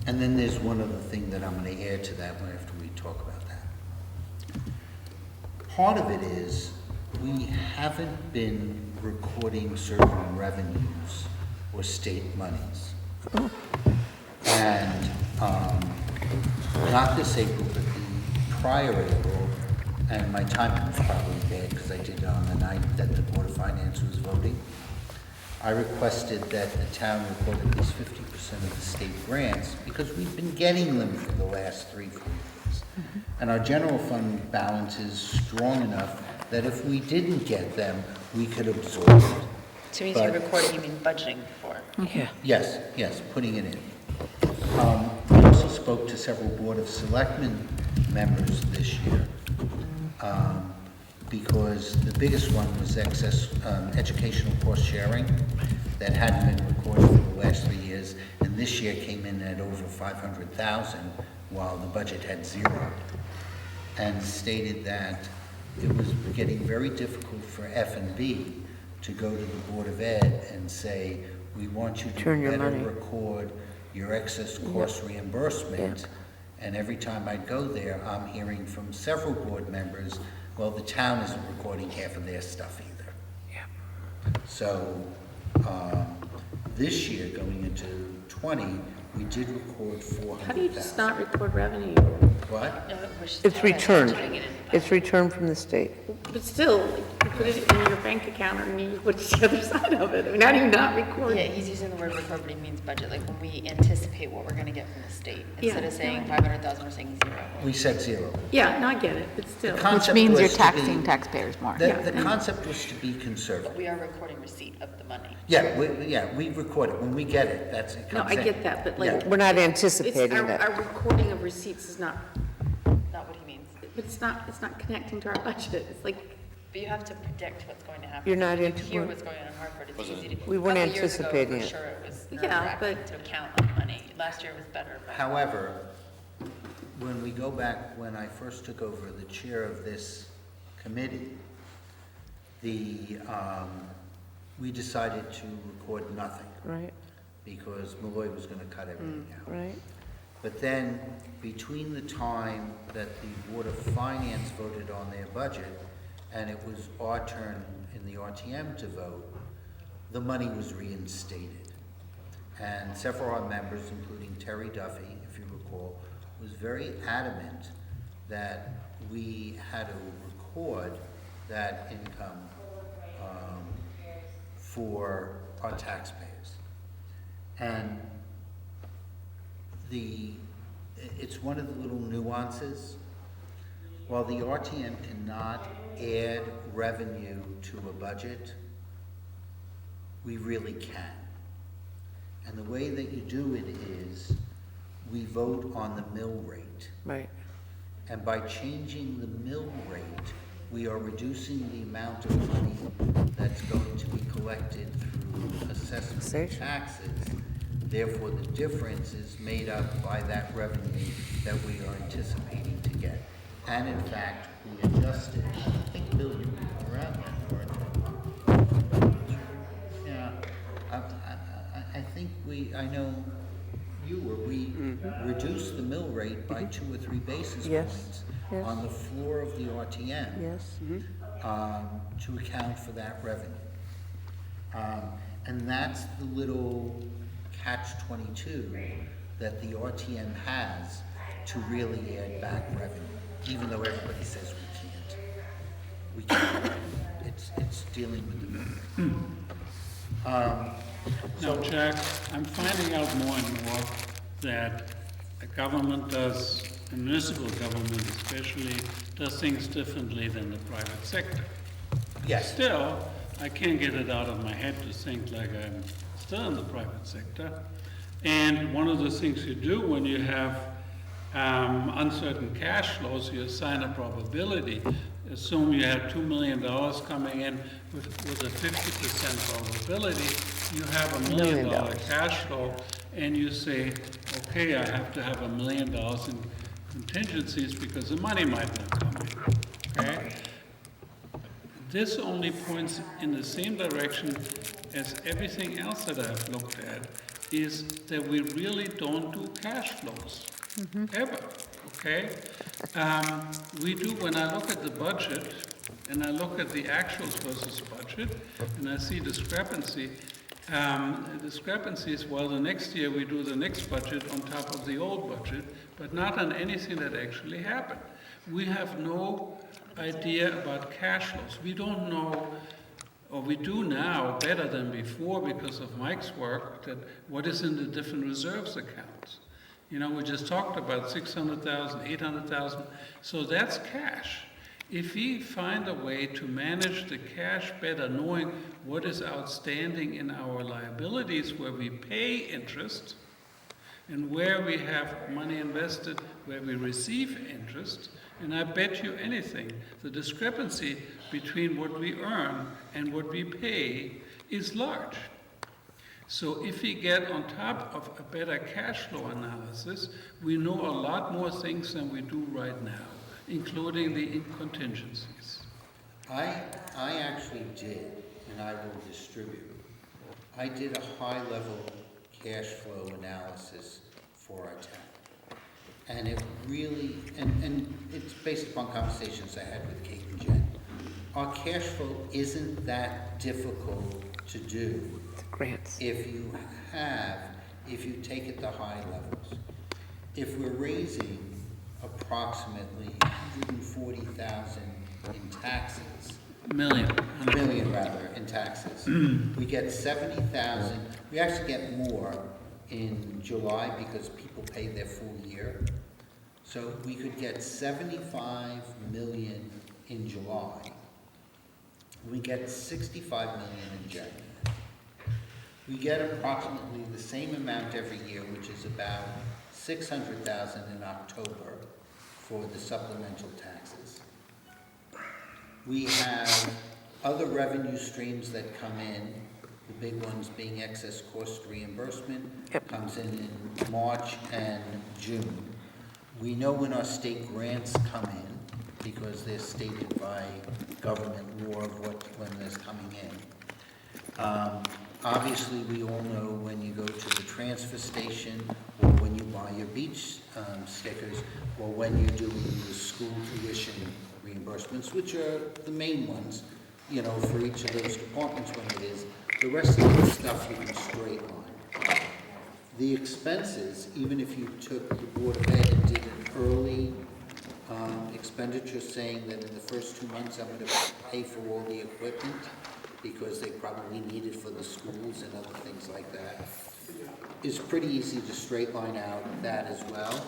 And then there's one other thing that I'm going to add to that one after we talk about that. Part of it is we haven't been recording certain revenues or state monies. And not this April, but the prior April, and my timing was probably bad because I did it on the night that the Board of Finance was voting. I requested that the town record at least 50% of the state grants because we've been getting them for the last 3-4 years. And our general fund balance is strong enough that if we didn't get them, we could absorb it. So when you say recording, you mean budgeting for? Yeah. Yes, putting it in. I also spoke to several Board of Selectmen members this year because the biggest one was excess educational cost sharing that hadn't been recorded for the last 3 years, and this year came in at over 500,000 while the budget had 0, and stated that it was getting very difficult for F&B to go to the Board of Ed and say, we want you to Turn your better money. record your excess cost reimbursement. And every time I go there, I'm hearing from several board members, well, the town isn't recording half of their stuff either. Yeah. So this year, going into 20, we did record 400,000. How do you just not record revenue? What? No, we're just It's returned. budgeting it in. It's returned from the state. But still, you put it in your bank account and you put the other side of it. I mean, how do you not record? Yeah, he's using the word record, but he means budget, like when we anticipate what we're gonna get from the state. Instead of saying 500,000, we're saying 0. We said 0. Yeah, no, I get it, but still. The concept was to be- taxpayers more. The concept was to be conservative. But we are recording receipt of the money. Yeah, we record it. When we get it, that's it. No, comes I in. get that, but Yeah. like. We're not It's, anticipating our that. recording of receipts is not, Not what he means. but it's not connecting to our budget. It's like, But you have to predict what's going to happen. You're not You into- hear what's going on in Hartford, it's easy to. We weren't a couple years ago, anticipating for it. sure, it was Yeah, nerve-wracking but- to count on money. Last year was better, but. However, when we go back, when I first took over the chair of this committee, we decided to record nothing Right, because Malloy was gonna cut everything out. right. But then, between the time that the Board of Finance voted on their budget, and it was our turn in the RTM to vote, the money was reinstated. And several of our members, including Terry Duffy, if you recall, was very adamant that we had to record that income for our taxpayers. And it's one of the little nuances. While the RTM cannot add revenue to a budget, we really can. And the way that you do it is, we vote on the mill rate. Right. And by changing the mill rate, we are reducing the amount of money that's going to be collected through assessment and taxes. Therefore, the difference is made up by that revenue that we are anticipating to get. And in fact, we adjusted, I think, Bill, you were around that, weren't you? Yeah, I think I know you were, we reduced the mill rate by 2 or 3 basis Yes, points yes. on the floor of the RTM. Yes. To account for that revenue. And that's the little catch-22 that the RTM has to really add back revenue, even though everybody says we can't. It's dealing with the mill rate. Now, Jack, I'm finding out more and more that a government does, a municipal government especially, does things differently than the private sector. Yes. Still, I can't get it out of my head to think like I'm still in the private sector. And one of the things you do when you have uncertain cash flows, you assign a probability. Assume you have $2 million coming in with a 50% probability, you have $1 million cash flow, and you say, okay, I have to have $1 million in contingencies because the money might not come in, okay? This only points in the same direction as everything else that I've looked at, is that we really don't do cash flows, ever, okay? We do, when I look at the budget, and I look at the actuals versus budget, and I see discrepancies, well, the next year we do the next budget on top of the old budget, but not on anything that actually happened. We have no idea about cash flows. We don't know, or we do now better than before because of Mike's work, that what is in the different reserves accounts. You know, we just talked about 600,000, 800,000, so that's cash. If we find a way to manage the cash better, knowing what is outstanding in our liabilities where we pay interest, and where we have money invested, where we receive interest, and I bet you anything, the discrepancy between what we earn and what we pay is large. So if we get on top of a better cash flow analysis, we know a lot more things than we do right now, including the contingencies. I actually did, and I will distribute. I did a high-level cash flow analysis for our town. And it really, and it's based upon conversations I had with Kate and Jen. Our cash flow isn't that difficult to do. Grants. If you take it to high levels. If we're raising approximately 140,000 in taxes. Million rather, in taxes. We get 70,000, we actually get more in July because people pay their full year. So we could get 75 million in July. We get 65 million in January. We get approximately the same amount every year, which is about 600,000 in October for the supplemental taxes. We have other revenue streams that come in, the big ones being excess cost reimbursement, comes in March and June. We know when our state grants come in, because they're stated by government law of when there's coming in. Obviously, we all know when you go to the transfer station, or when you buy your beach stickers, or when you're doing the school tuition reimbursements, which are the main ones, you know, for each of those departments when it is. The rest of the stuff you can straight line. The expenses, even if you took the Board of Ed and did an early expenditure saying that in the first 2 months I'm going to pay for all the equipment because they probably need it for the schools and other things like that, is pretty easy to straight line out that as well.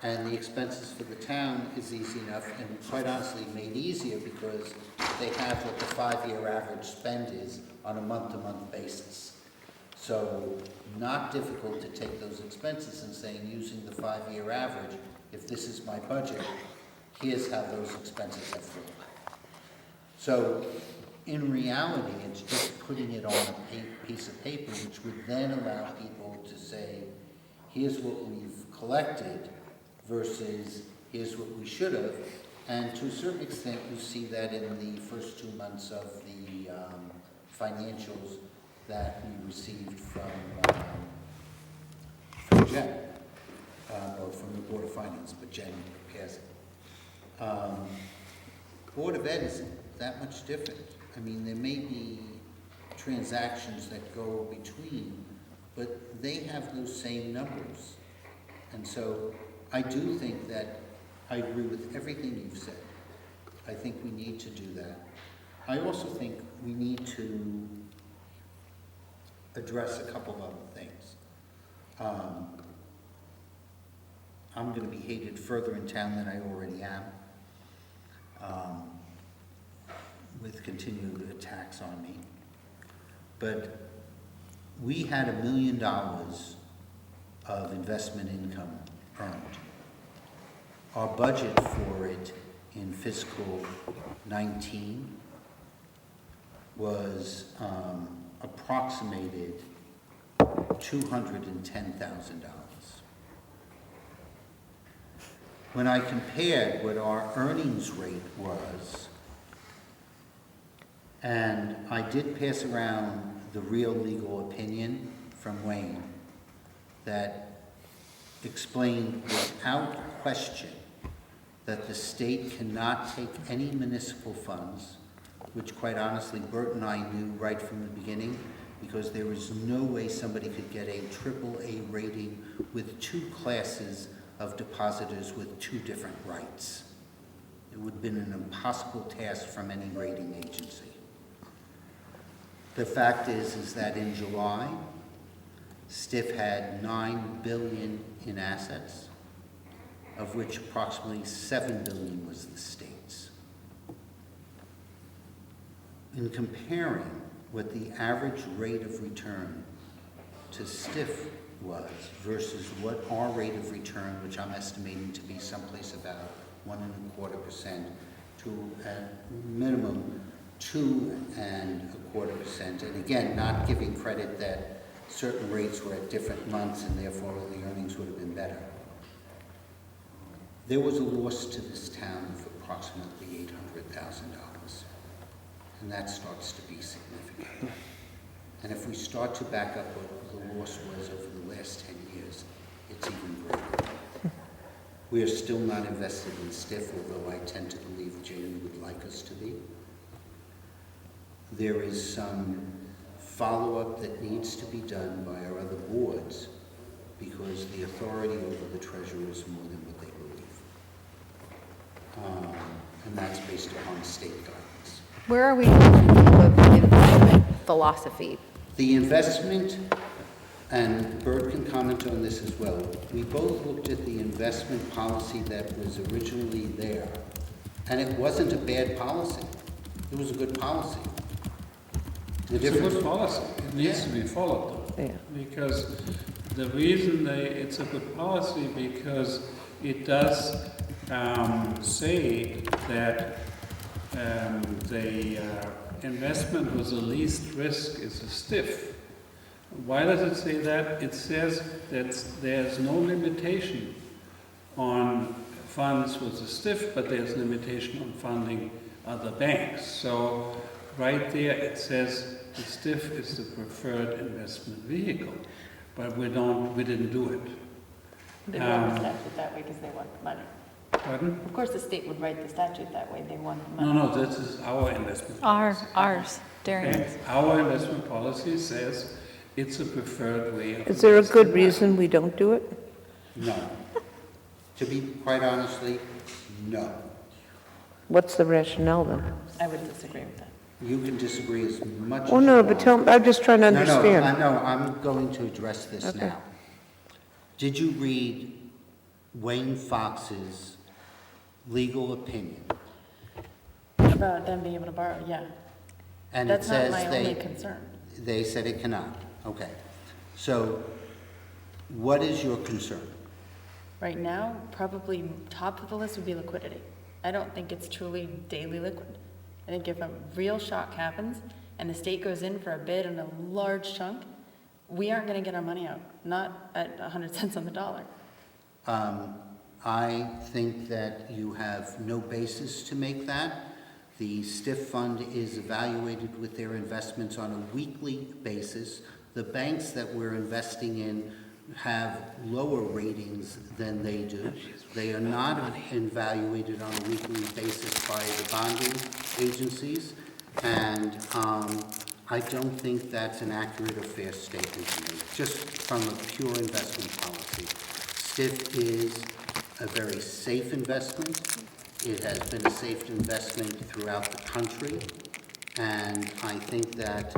And the expenses for the town is easy enough, and quite honestly made easier because they have what the 5-year average spend is on a month-to-month basis. So not difficult to take those expenses and saying, using the 5-year average, if this is my budget, here's how those expenses have flown. So in reality, it's just putting it on a piece of paper, which would then allow people to say, here's what we've collected versus here's what we should have. And to a certain extent, you see that in the first 2 months of the financials that we received from Jen, or from the Board of Finance, but Jen prepares it. Board of Ed isn't that much different. I mean, there may be transactions that go between, but they have those same numbers. And so I do think that I agree with everything you've said. I think we need to do that. I also think we need to address a couple of other things. I'm going to be hated further in town than I already am, with continued attacks on me. But we had $1 million of investment income earned. Our budget for it in fiscal 19 was approximated $210,000. When I compared what our earnings rate was, and I did pass around the real legal opinion from Wayne that explained without question that the state cannot take any municipal funds, which quite honestly Bert and I knew right from the beginning, because there was no way somebody could get a AAA rating with 2 classes of depositors with 2 different rights. It would have been an impossible task from any rating agency. The fact is that in July, Stiff had $9 billion in assets, of which approximately $7 billion was the state's. In comparing what the average rate of return to Stiff was versus what our rate of return, which I'm estimating to be someplace about 1.25% to a minimum 2.25%, and again, not giving credit that certain rates were at different months and therefore the earnings would have been better. There was a loss to this town of approximately $800,000, and that starts to be significant. And if we start to back up what the loss was over the last 10 years, it's even greater. We are still not invested in Stiff, although I tend to believe Jane would like us to be. There is some follow-up that needs to be done by our other boards because the authority over the treasurer is more than what they believe. And that's based upon state guidance. Where are we with the investment philosophy? The investment, and Bert can comment on this as well, we both looked at the investment policy that was originally there, and it wasn't a bad policy. It was a good policy. It's a good policy. It needs to be followed, though. Yeah. Because the reason it's a good policy because it does say that the investment with the least risk is a Stiff. Why does it say that? It says that there's no limitation on funds with the STIF, but there's a limitation on funding other banks. So right there, it says the STIF is the preferred investment vehicle, but we didn't do it. They wrote the statute that way because they want the money. Pardon? Of course, the state would write the statute that way, they want the money. No, this is our investment policy. Ours, Darian's. Okay? Our investment policy says it's a preferred way of. Is there a good investing reason we don't do it? No. To be quite honestly, no. What's the rationale then? I would disagree with that. You can disagree as much as Oh, you no, want. but I'm just trying to No, understand. I'm going to address this Okay. now. Did you read Wayne Fox's legal opinion? About them being able to borrow, yeah. And That's it not says my only concern. they said it cannot. Okay. So what is your concern? Right now, probably top of the list would be liquidity. I don't think it's truly daily liquid. I think if a real shock happens and the state goes in for a bid on a large chunk, we aren't going to get our money out, not at 100 cents on the dollar. I think that you have no basis to make that. The STIF fund is evaluated with their investments on a weekly basis. The banks that we're investing in have lower ratings than they do. They are not evaluated on a weekly basis by the bonding agencies, and I don't think that's an accurate or fair statement to make, just from a pure investment policy. STIF is a very safe investment. It has been a safe investment throughout the country, and I think that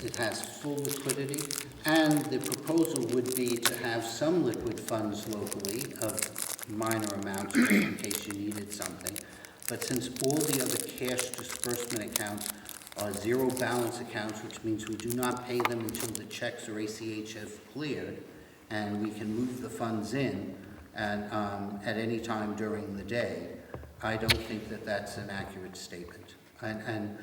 it has full liquidity, and the proposal would be to have some liquid funds locally of minor amounts just in case you needed something. But since all the other cash disbursement accounts are zero balance accounts, which means we do not pay them until the checks or ACH have cleared, and we can move the funds in and at any time during the day, I don't think that that's an accurate statement. And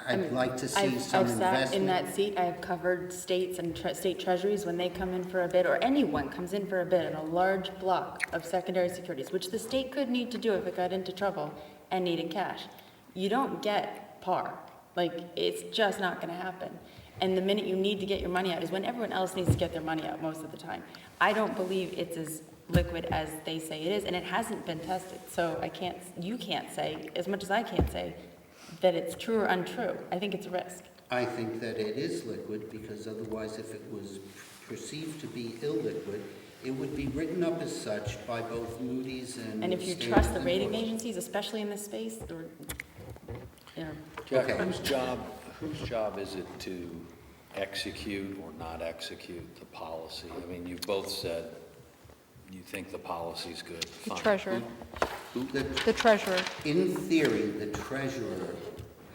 I'd like to see some I've investment. sat in that seat, I've covered states and state treasuries when they come in for a bid, or anyone comes in for a bid on a large block of secondary securities, which the state could need to do if it got into trouble and needed cash. You don't get par. Like, it's just not gonna happen. And the minute you need to get your money out is when everyone else needs to get their money out most of the time. I don't believe it's as liquid as they say it is, and it hasn't been tested. So you can't say, as much as I can't say, that it's true or untrue. I think it's a risk. I think that it is liquid, because otherwise if it was perceived to be illiquid, it would be written up as such by both Moody's and. And if you Standard trust the & rating Poor's. agencies, especially in this space, or, you know. Jack, Okay. whose job is it to execute or not execute the policy? I mean, you both said you think the policy's good. The Fine. treasurer. The treasurer. In theory, the treasurer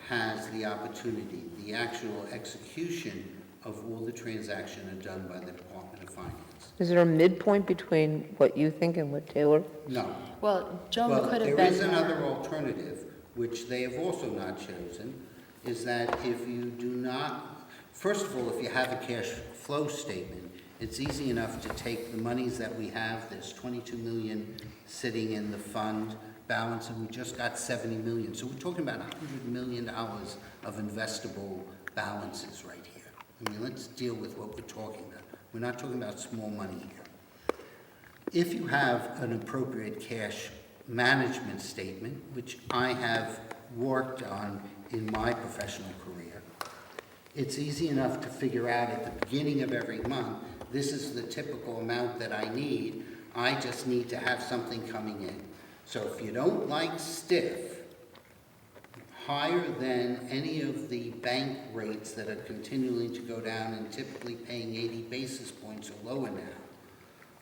has the opportunity, the actual execution of all the transactions are done by the Department of Finance. Is there a midpoint between what you think and what Taylor? No. Well, Joan Well, could have been. there is another alternative, which they have also not chosen, is that if you do not, first of all, if you have a cash flow statement, it's easy enough to take the monies that we have. There's 22 million sitting in the fund balance, and we just got 70 million. So we're talking about $100 million of investable balances right here. I mean, let's deal with what we're talking about. We're not talking about small money here. If you have an appropriate cash management statement, which I have worked on in my professional career, it's easy enough to figure out at the beginning of every month, this is the typical amount that I need. I just need to have something coming in. So if you don't like stiff, higher than any of the bank rates that are continuing to go down and typically paying 80 basis points or lower now,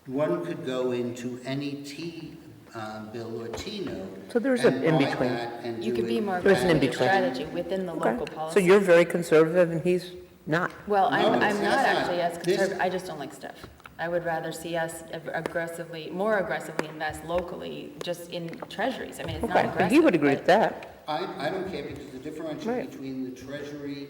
one could go into any T-bill or T-note. So there's an in-between. You could be more There's an aggressive with your in-between. strategy within the Okay. local policy. So you're very conservative and he's not. Well, No, I'm it's not not. actually as This- conservative, I just don't like stuff. I would rather see us more aggressively invest locally, just in treasuries. I mean, it's not Okay, aggressive. but he would agree but- with that. I don't care, because the differential Right. between the Treasury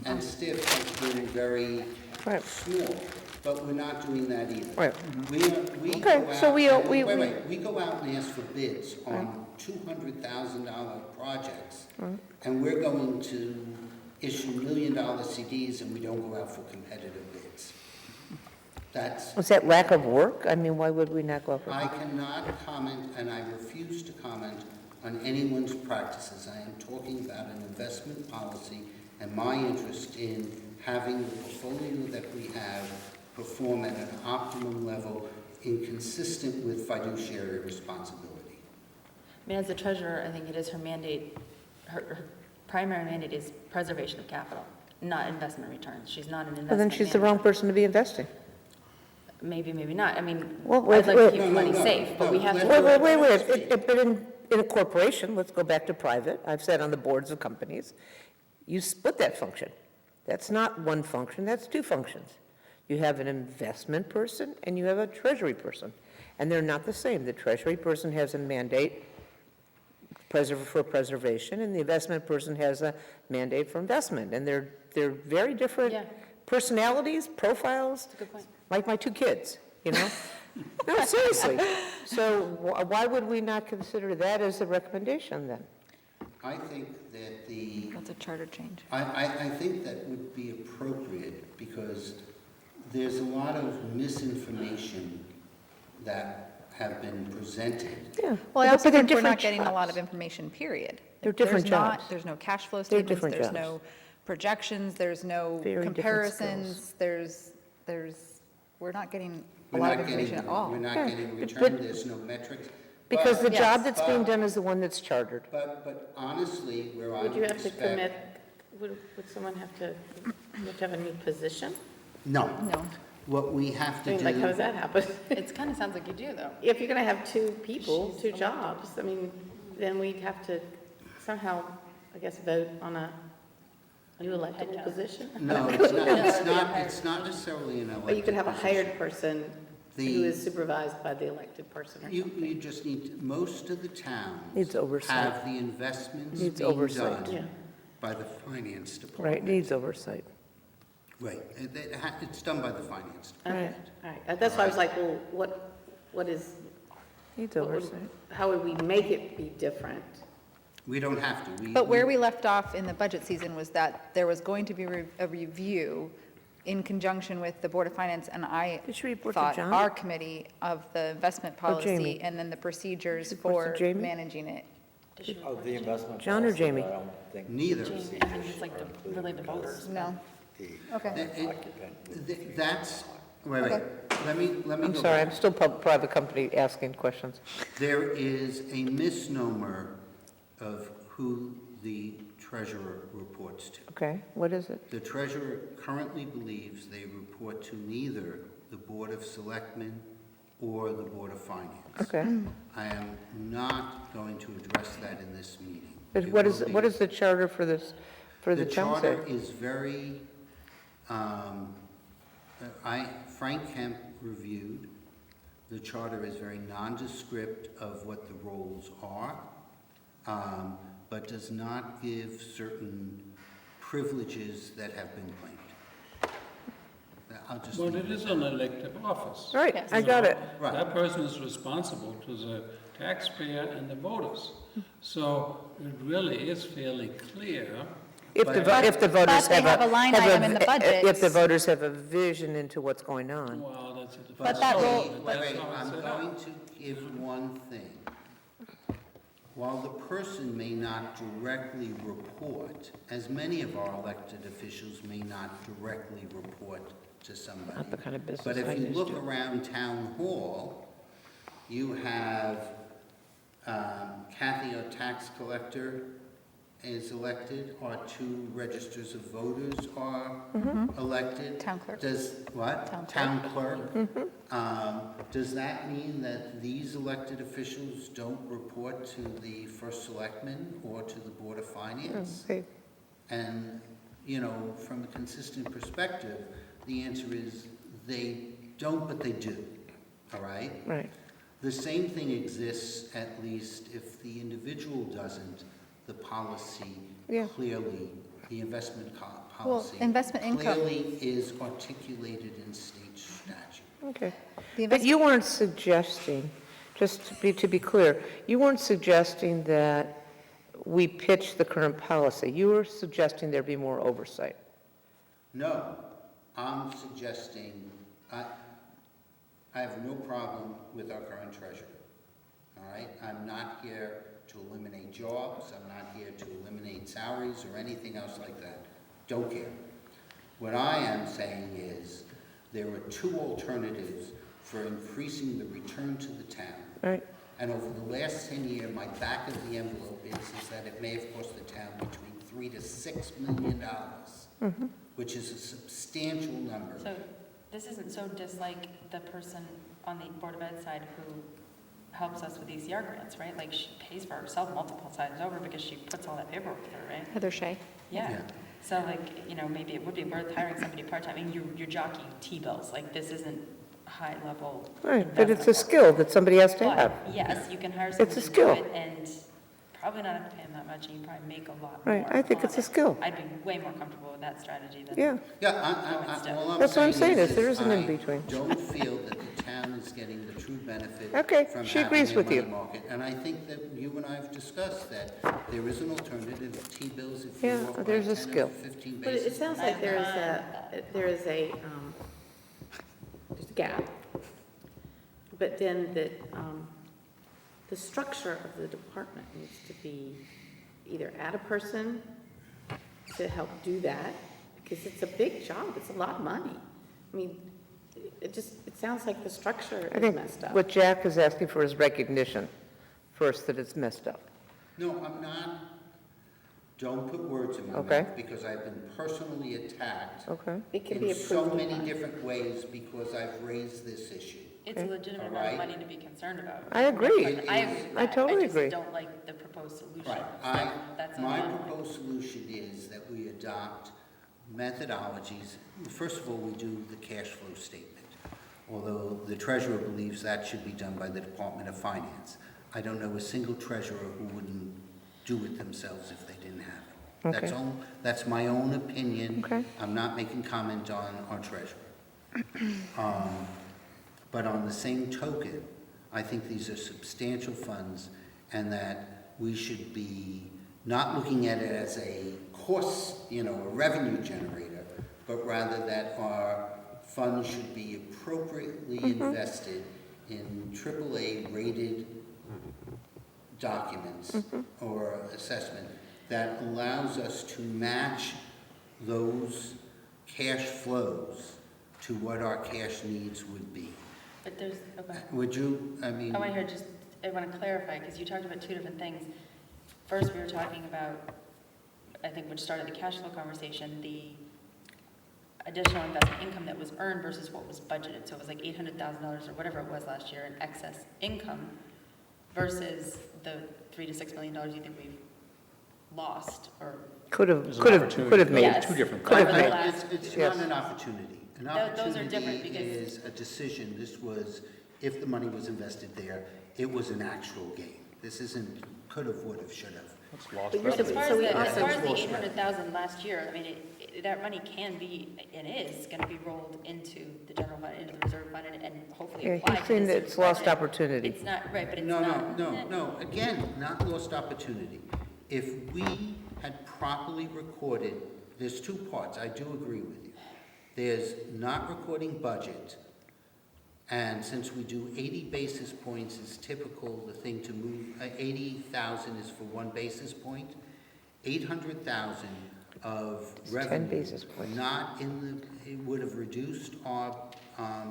and stiff has been very Right. small. but we're not doing that either. Right. We Okay, go so out, we- and- we- wait, we go out and ask for bids on $200,000 projects, and we're going to issue $1 million CDs, and we don't go out for competitive bids. That's, Was that lack of work? I mean, why would we not go up? I cannot comment, and I refuse to comment on anyone's practices. I am talking about an investment policy and my interest in having the portfolio that we have perform at an optimum level inconsistent with fiduciary responsibility. I mean, as the treasurer, I think it is her mandate, her primary mandate is preservation of capital, not investment returns. She's not an investment Well, then she's the manager. wrong person to be investing. Maybe, maybe not. I mean, Well, I'd like to keep no, money no, safe, but we have to. Wait. But in a corporation, let's go back to private, I've said on the boards of companies, you split that function. That's not one function, that's two functions. You have an investment person and you have a treasury person, and they're not the same. The treasury person has a mandate for preservation, and the investment person has a mandate for investment, and they're very different Yeah. personalities, profiles. That's a good point. Like my two kids, you know? No, seriously. So why would we not consider that as a recommendation then? I think that That's a charter change. I think that would be appropriate because there's a lot of misinformation that have been presented. Yeah. Well, I But also they're think we're not different getting a lot of jobs. information, period. They're different jobs. There's no cash flow They're statements, different there's jobs. no projections, there's no Very different comparisons, we're not getting a We're lot of not information getting, at all. we're not Yeah, getting but- return, there's no metrics. Because the But- job that's being but- done is the one that's chartered. But honestly, where I Would you would have to expect. commit, would someone have to have a new position? No. No. What we have I to mean, do. like, how does that happen? It kind of sounds like you do, though. If you're gonna have two people, two jobs, I mean, then we'd have to somehow, I guess, vote on a new elected position. No, it's not necessarily an elected But you could have a position. hired person who The- is supervised by the elected person or something. You just need, most of the towns. Needs oversight. Have the investments Needs being oversight. done Yeah. by the finance department. Right, needs oversight. Right, it's done by the finance department. All right, that's why I was like, well, what is, Needs what would- oversight. how would we make it be different? We don't have to. But where we left off in the budget season was that there was going to be a review in conjunction with the Board of Finance, and I Did she report to thought John? our committee of the investment policy Jamie? and then the procedures She reports for to Jamie? managing it. Of the investment John or policy, Jamie? I don't think Neither. Jamie, I think it's like really the voters. No? the Okay. occupant. That's, wait, let me I'm go sorry, back. I'm still private company asking questions. There is a misnomer of who the treasurer reports to. Okay, what is it? The treasurer currently believes they report to neither the Board of Selectmen or the Board of Finance. Okay. I am not going to address that in this meeting. But It what will is, be- what is the charter for this, for the town say? The charter is very, Frank Kemp reviewed. The charter is very nondescript of what the roles are, but does not give certain privileges that have been claimed. I'll just But leave it is an elective office. Right, Yes. I got it. Right. That person is responsible to the taxpayer and the voters. So it really is fairly clear. If the voters they have a line item in the budget. If the voters have a vision into what's going on. Well, that's a different But that story, role- but Wait, that's how I'm it's set up. going to give one thing. While the person may not directly report, as many of our elected officials may not directly report to somebody. Not the kind of business But I if you used look to. around town hall, you have Kathy, our tax collector, is elected. Our two registers of voters are elected. Town clerk. Does, what? Town clerk. Does that mean that these elected officials don't report to the first selectman or to the Board of Finance? Okay. And, you know, from a consistent perspective, the answer is they don't, but they do, all right? Right. The same thing exists, at least if the individual doesn't, the policy Yeah. clearly, the investment policy. investment income- Clearly is articulated in state statute. Okay. The But you weren't suggesting, just to be clear, you weren't suggesting that we pitch the current policy. You were suggesting there be more oversight. No, I'm suggesting, I have no problem with our current treasurer, all right? I'm not here to eliminate jobs, I'm not here to eliminate salaries or anything else like that. Don't care. What I am saying is, there are two alternatives for increasing the return to the town. Right. And over the last 10 years, my back of the envelope is that it may have cost the town between $3 to $6 million, which is a substantial number. So this isn't so dislike the person on the Board of Ed side who helps us with these ER grants, right? Like, she pays for herself multiple times over because she puts all that paperwork through, right? Heather Shea. Yeah. So like, you know, maybe it would be worth hiring somebody part-time. I mean, you're jockeying T-bills, like, this isn't high-level. Right, but it's a skill that somebody has to have. But, yes, you can hire It's someone a to do skill. it and probably not have to pay them that much, and you probably make a lot more. Right, I think on it's a it. skill. I'd be way more comfortable with that strategy than. Yeah. Yeah, all I'm That's what I'm saying is there is is an in-between. I don't feel that the town is getting the true benefit Okay, from she having agrees a with money you. market. And I think that you and I have discussed that there is an alternative, T-bills, if Yeah, you walk by there's a 10 or skill. 15 But it basis sounds points. like there's a gap. But then the structure of the department needs to be either add a person to help do that, because it's a big job, it's a lot of money. I mean, it sounds like the structure I is think messed up. what Jack is asking for is recognition, first, that it's messed up. No, I'm not. Don't put words in my Okay. mouth, because I've been personally attacked Okay. It can be in so approved. many different ways because I've raised this issue. It's a legitimate amount Alright. of money to be concerned about. I agree. But I agree with I that. totally I agree. just don't like the proposed solution. Right, So that's all my I'm like. proposed solution is that we adopt methodologies. First of all, we do the cash flow statement, although the treasurer believes that should be done by the Department of Finance. I don't know a single treasurer who wouldn't do it themselves if they didn't have it. That's Okay. all, that's my own opinion. Okay. I'm not making comment on our treasurer. But on the same token, I think these are substantial funds and that we should be not looking at it as a cost, a revenue generator, but rather that our funds should be appropriately invested in AAA-rated documents or assessment that allows us to match those cash flows to what our cash needs would be. But there's, okay. Would you, I mean... I want to clarify, because you talked about two different things. First, we were talking about, I think, which started the cash flow conversation, the additional investment income that was earned versus what was budgeted. So it was like $800,000 or whatever it was last year in excess income versus the $3 to $6 million you think we've lost or. Could have There's an opportunity. made. Yes. Two different Could have Over the made. last- It's Yes. not an opportunity. An Those are different opportunity because- is a decision. This was, if the money was invested there, it was an actual gain. This isn't could have, would have, should have. It's lost But you're- As far as So we the, as also- far as the 800,000 last year, I mean, that money can be, and is gonna be rolled into the general fund, into the reserve fund, and hopefully Yeah, applied he's to saying this that year's it's lost budget. opportunity. It's not, right, but it's No, not. no. Again, not lost opportunity. If we had properly recorded, there's two parts, I do agree with you. There's not recording budget, and since we do 80 basis points is typical, the thing to move, 80,000 is for 1 basis point, 800,000 of It's 10 revenue. basis points. Not in the, it would have reduced our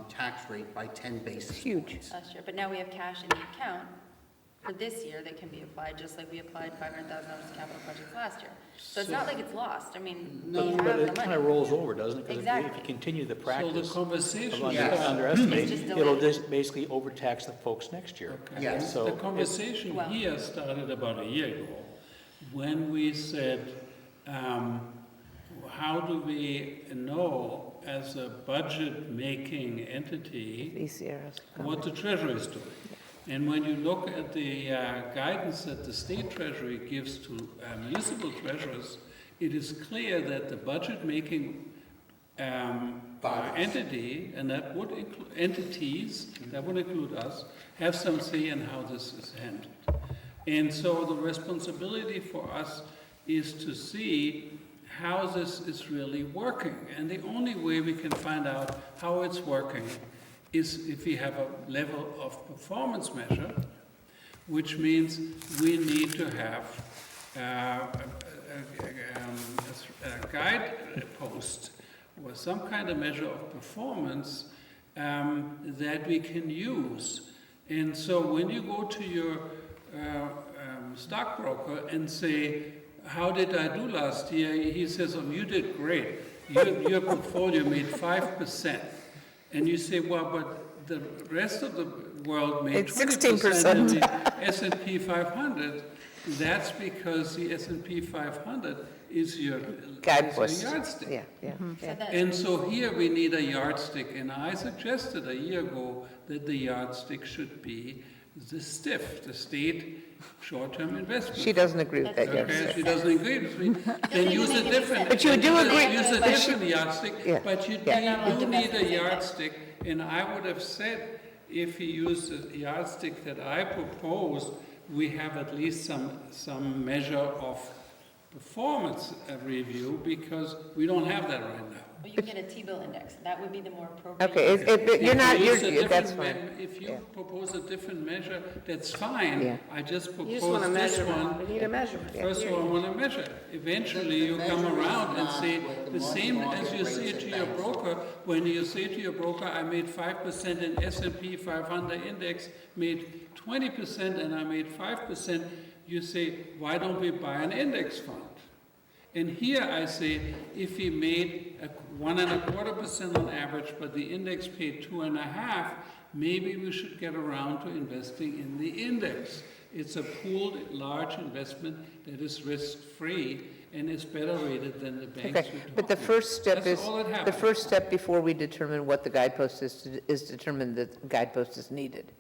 tax rate by 10 basis Huge. points. Last year, but now we have cash in the account for this year that can be applied, just like we applied $500,000 to capital projects last year. So it's not like it's lost, I mean, we have But the it kind of money. rolls over, doesn't it? Because if you Exactly. continue the So the practice conversation. of Yes. underestimate, It's just it'll delayed. just basically overtax the folks next year. Yes. So The it- conversation Well- here started about a year ago, when we said, how do we know as a budget-making entity ECRs. what the treasury is doing? And when you look at the guidance that the state treasury gives to municipal treasurers, it is clear that the budget-making entity, and that would include entities, that would include us, have some say in how this is handled. And so the responsibility for us is to see how this is really working. And the only way we can find out how it's working is if we have a level of performance measure, which means we need to have a guidepost or some kind of measure of performance that we can use. And so when you go to your stockbroker and say, how did I do last year? He says, oh, you did great. Your portfolio made 5%. And you say, well, but the rest of the world made 20% in the S&P 500. That's because the S&P 500 is your Guidepost. yardstick. Yeah, yeah. And so here we need a yardstick. And I suggested a year ago that the yardstick should be the STIF, the State Short-Term Investment. She doesn't agree with that Okay, yardstick. she doesn't agree with me. Then use a different. But you do agree- Use a but different yardstick, Yeah. but you need a yardstick. And I would have said, if he used the yardstick that I proposed, we have at least some measure of performance review, because we don't have that right now. Well, you can get a T-bill index. That would be the more appropriate. Okay, you're not, If you use a that's different fine. If you propose a different measure, that's fine. Yeah. I just You just want a proposed this measurement. one. We need a measurement. First of all, I want to measure. Eventually, you come around and say, the same as you say to your broker, when you say to your broker, I made 5% in S&P 500 index, made 20% and I made 5%, you say, why don't we buy an index fund? And here I say, if he made 1.25% on average, but the index paid 2.5%, maybe we should get around to investing in the index. It's a pooled, large investment that is risk-free and is better rated than the banks. Okay, but the first step That's is, all that the happens. first step before we determine what the guidepost is determine that the guidepost is needed.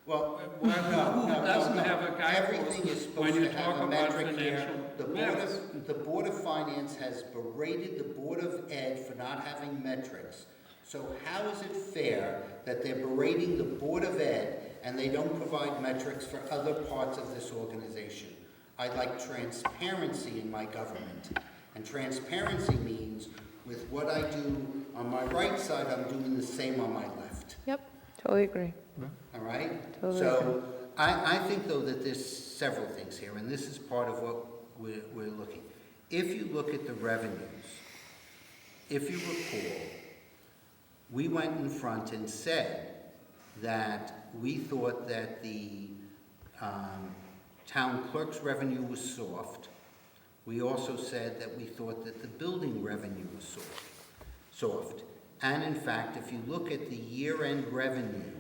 Well, Who doesn't have a Everything is guidepost supposed when you to have talk a about metric here. financial The Board of Finance has berated the Board of Ed for not having metrics. So how is it fair that they're berating the Board of Ed and they don't provide metrics for other parts of this organization? I'd like transparency in my government. And transparency means with what I do on my right side, I'm doing the same on my left. Yep, totally agree. All right? Totally So I think, though, that there's several things here, and this is part of what we're looking. If you look at the revenues, if you recall, we went in front and said that we thought that the town clerk's revenue was soft. We also said that we thought that the building revenue was soft. And in fact, if you look at the year-end revenue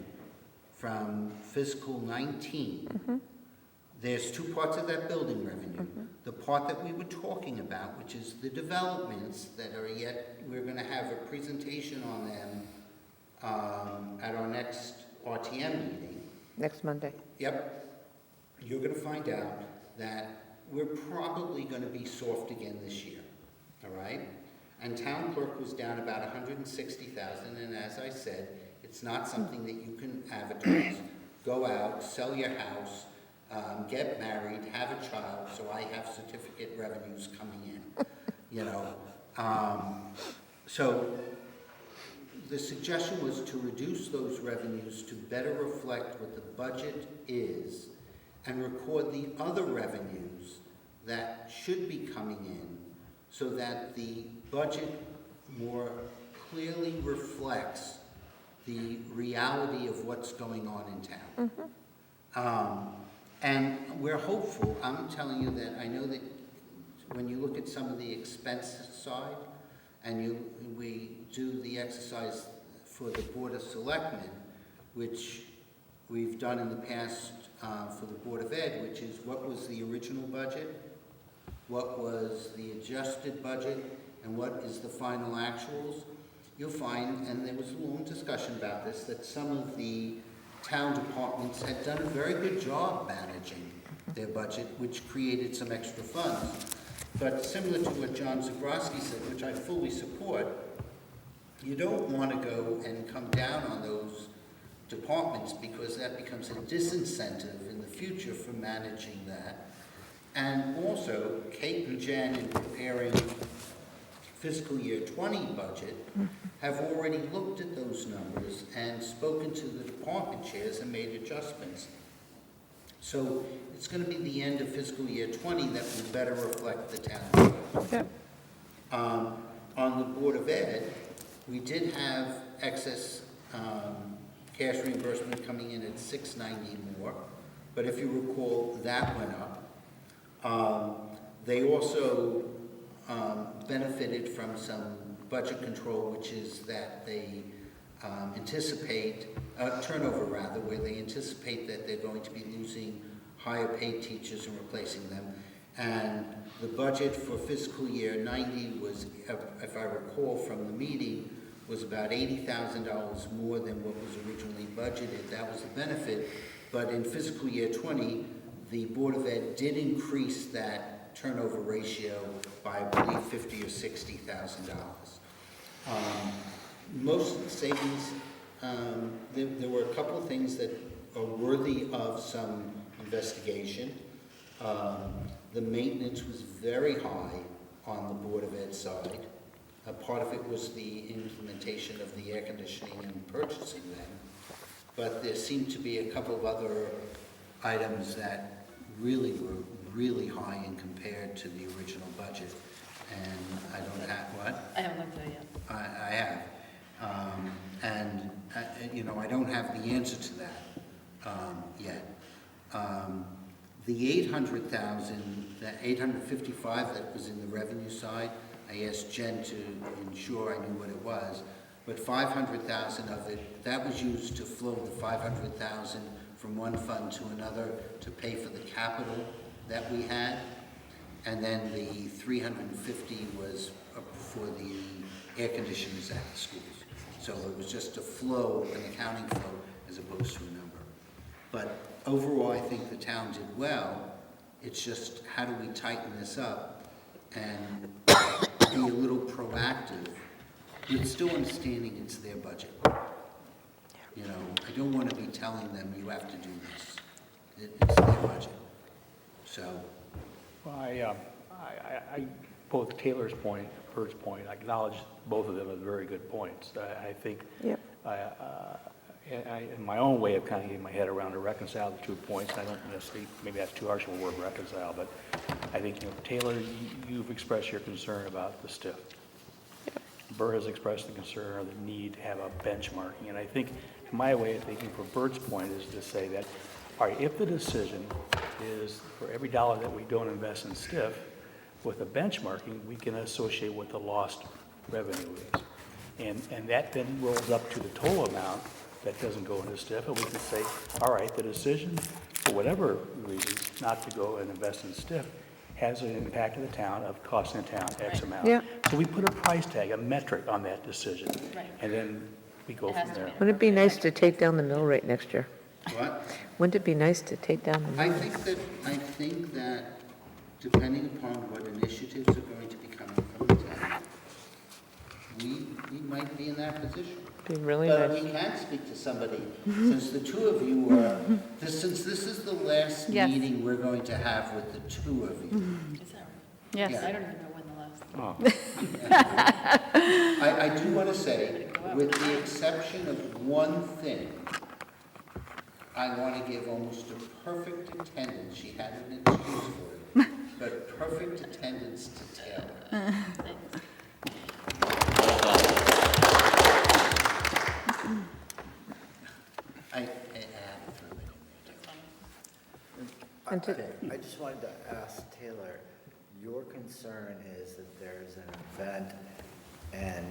from fiscal 19, there's two parts of that building revenue. The part that we were talking about, which is the developments that are yet, we're going to have a presentation on them at our next RTM meeting. Next Monday. Yep. You're going to find out that we're probably going to be soft again this year. All right? And town clerk was down about 160,000, and as I said, it's not something that you can advertise. Go out, sell your house, get married, have a child, so I have certificate revenues coming in, you know. So the suggestion was to reduce those revenues to better reflect what the budget is and record the other revenues that should be coming in so that the budget more clearly reflects the reality of what's going on in town. And we're hopeful. I'm telling you that I know that when you look at some of the expense side and we do the exercise for the Board of Selectmen, which we've done in the past for the Board of Ed, which is what was the original budget, what was the adjusted budget, and what is the final actuals, you'll find, and there was a long discussion about this, that some of the town departments had done a very good job managing their budget, which created some extra funds. But similar to what John Zabrowski said, which I fully support, you don't want to go and come down on those departments because that becomes a disincentive in the future for managing that. And also, Kate and Jen, in preparing fiscal year 20 budget, have already looked at those numbers and spoken to the department chairs and made adjustments. So it's going to be the end of fiscal year 20 that will better reflect the town. Okay. On the Board of Ed, we did have excess cash reimbursement coming in at $690 more, but if you recall, that went up. They also benefited from some budget control, which is that they anticipate, turnover rather, where they anticipate that they're going to be losing higher paid teachers and replacing them. And the budget for fiscal year 90 was, if I recall from the meeting, was about $80,000 more than what was originally budgeted. That was the benefit. But in fiscal year 20, the Board of Ed did increase that turnover ratio by, I believe, $50,000 or $60,000. Most of the savings, there were a couple of things that are worthy of some investigation. The maintenance was very high on the Board of Ed side. Part of it was the implementation of the air conditioning and purchasing them. But there seemed to be a couple of other items that really were really high in compared to the original budget. And I don't have, what? I haven't looked at it yet. I have. You know, I don't have the answer to that yet. The 800,000, that 855 that was in the revenue side, I asked Jen to ensure I knew what it was, but 500,000 of it, that was used to flow the 500,000 from one fund to another to pay for the capital that we had. And then the 350 was for the air conditioners at the schools. So it was just a flow, an accounting flow, as opposed to a number. But overall, I think the town did well. It's just, how do we tighten this up and be a little proactive, but still understanding it's their budget. You know, I don't want to be telling them you have to do this. It's their budget. So. Well, I both Taylor's point, Bert's point, I acknowledge both of them as very good points. I think, Yep. in my own way of kind of getting my head around to reconcile the 2 points, I don't necessarily, maybe that's too harsh of a word, reconcile, but I think, you know, Taylor, you've expressed your concern about the STIF. Bert has expressed the concern or the need to have a benchmarking, and I think my way of thinking for Bert's point is to say that, all right, if the decision is for every dollar that we don't invest in STIF, with a benchmarking, we can associate what the lost revenue is. And that then rolls up to the total amount that doesn't go into STIF, and we can say, all right, the decision, for whatever reason, not to go and invest in STIF has an impact to the town of costing the town X amount. Yeah. So we put a price tag, a metric on that decision, Right. and then we go from there. Wouldn't it be nice to take down the mill rate next year? What? Wouldn't it be nice to take down the I mill? think that depending upon what initiatives are going to be coming from the town, we might be in that position. Be really But nice. we can speak to somebody, since the two of you are, since this is the last Yes. meeting we're going to have with the two of you. Is that right? Yes. Yeah. I don't even know when the last. Oh. I do want to say, with the exception of one thing, I want to give almost a perfect attendance, she had an excuse for it, but perfect attendance to Taylor. I And to- Okay, I just wanted to ask Taylor, your concern is that there's an event and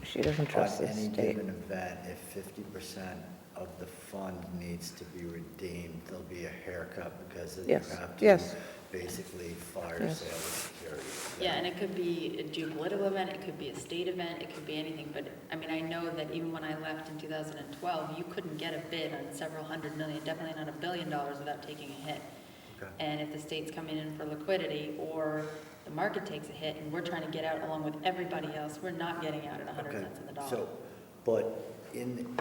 She doesn't trust on the any state. given event, if 50% of the fund needs to be redeemed, there'll be a haircut because you Yes, have to yes. basically fire Yes. sale security. Yeah, and it could be a geopolitical event, it could be a state event, it could be anything, but, I mean, I know that even when I left in 2012, you couldn't get a bid on several hundred million, definitely not $1 billion without taking a hit. And if the state's coming in for liquidity, or the market takes a hit, and we're trying to get out along with everybody else, we're not getting out at 100 Okay, cents on the dollar. so, but in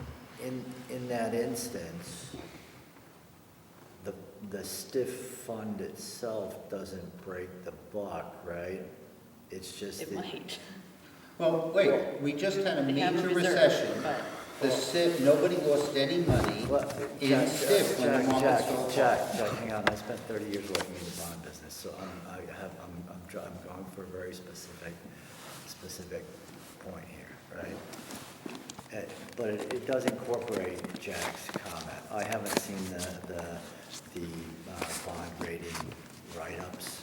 that instance, the stiff fund itself doesn't break the buck, right? It's just. It might. Well, wait, we just had a They have a major reserve, recession. but- The SIF, nobody lost any money in SIF when the market fell. Jack, hang on, I spent 30 years working in the bond business, so I'm going for a very specific point here, right? But it does incorporate Jack's comment. I haven't seen the bond rating write-ups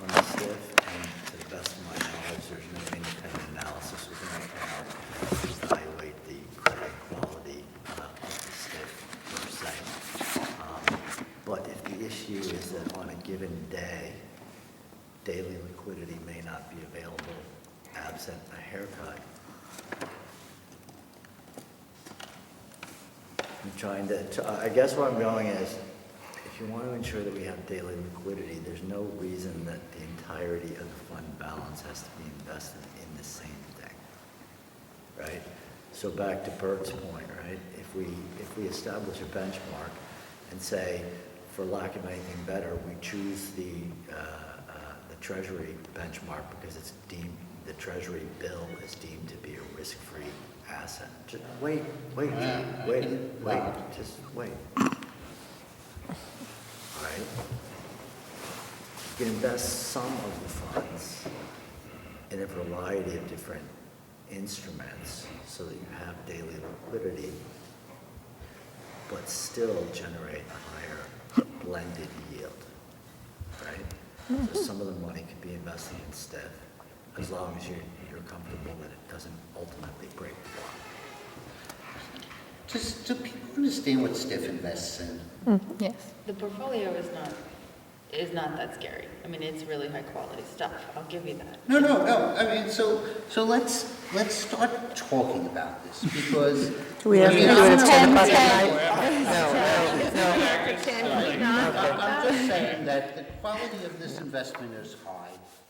on the SIF, and to the best of my knowledge, there's no independent analysis within the panel to evaluate the credit quality of the SIF per se. But if the issue is that on a given day, daily liquidity may not be available absent a haircut, I'm trying to, I guess where I'm going is, if you want to ensure that we have daily liquidity, there's no reason that the entirety of the fund balance has to be invested in the same thing, right? So back to Bert's point, right? If we establish a benchmark and say, for lack of anything better, we choose the Treasury benchmark because it's deemed, the Treasury bill is deemed to be a risk-free asset. Just wait, just wait. All right? You can invest some of the funds in a variety of different instruments so that you have daily liquidity, but still generate a higher blended yield, right? So some of the money can be invested in STIF as long as you're comfortable that it doesn't ultimately break the law. Just, do people understand what STIF invests in? Yes. The portfolio is not that scary. I mean, it's really high quality stuff. I'll give you that. No. I mean, so let's start talking about this because. Do we have to do it at 10 o'clock at night? I'm just saying that the quality of this investment is high.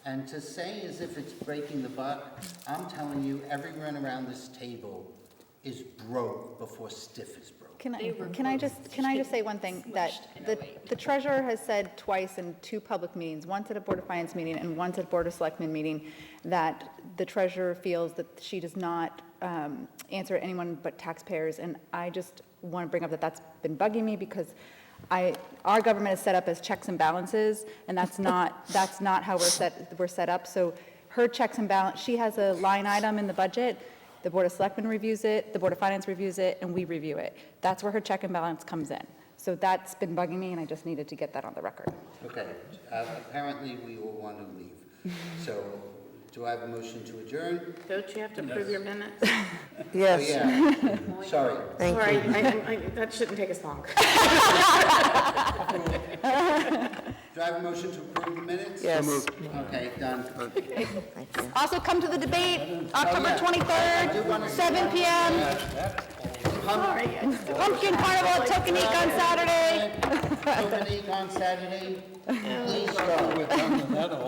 And to say as if it's breaking the buck, I'm telling you, everyone around this table is broke before STIF is broke. Can I just say one thing, that the treasurer has said twice in two public meetings, once at a Board of Finance meeting and once at a Board of Selectmen meeting, that the treasurer feels that she does not answer anyone but taxpayers, and I just want to bring up that that's been bugging me because our government is set up as checks and balances, and that's not how we're set up. So her checks and balance, she has a line item in the budget. The Board of Selectmen reviews it, the Board of Finance reviews it, and we review it. That's where her check and balance comes in. So that's been bugging me, and I just needed to get that on the record. Okay, apparently we all want to leave. So do I have a motion to adjourn? Don't you have to approve your minutes? Yes. Oh, yeah. Sorry. Thank Sorry, you. that shouldn't take us long. Do I have a motion to approve the minutes? Yes. Okay, done. Also, come to the debate, October 23rd, 7 p.m. Pumpkin Carnival at Tokenique on Saturday. Tokenique on Saturday. Please go.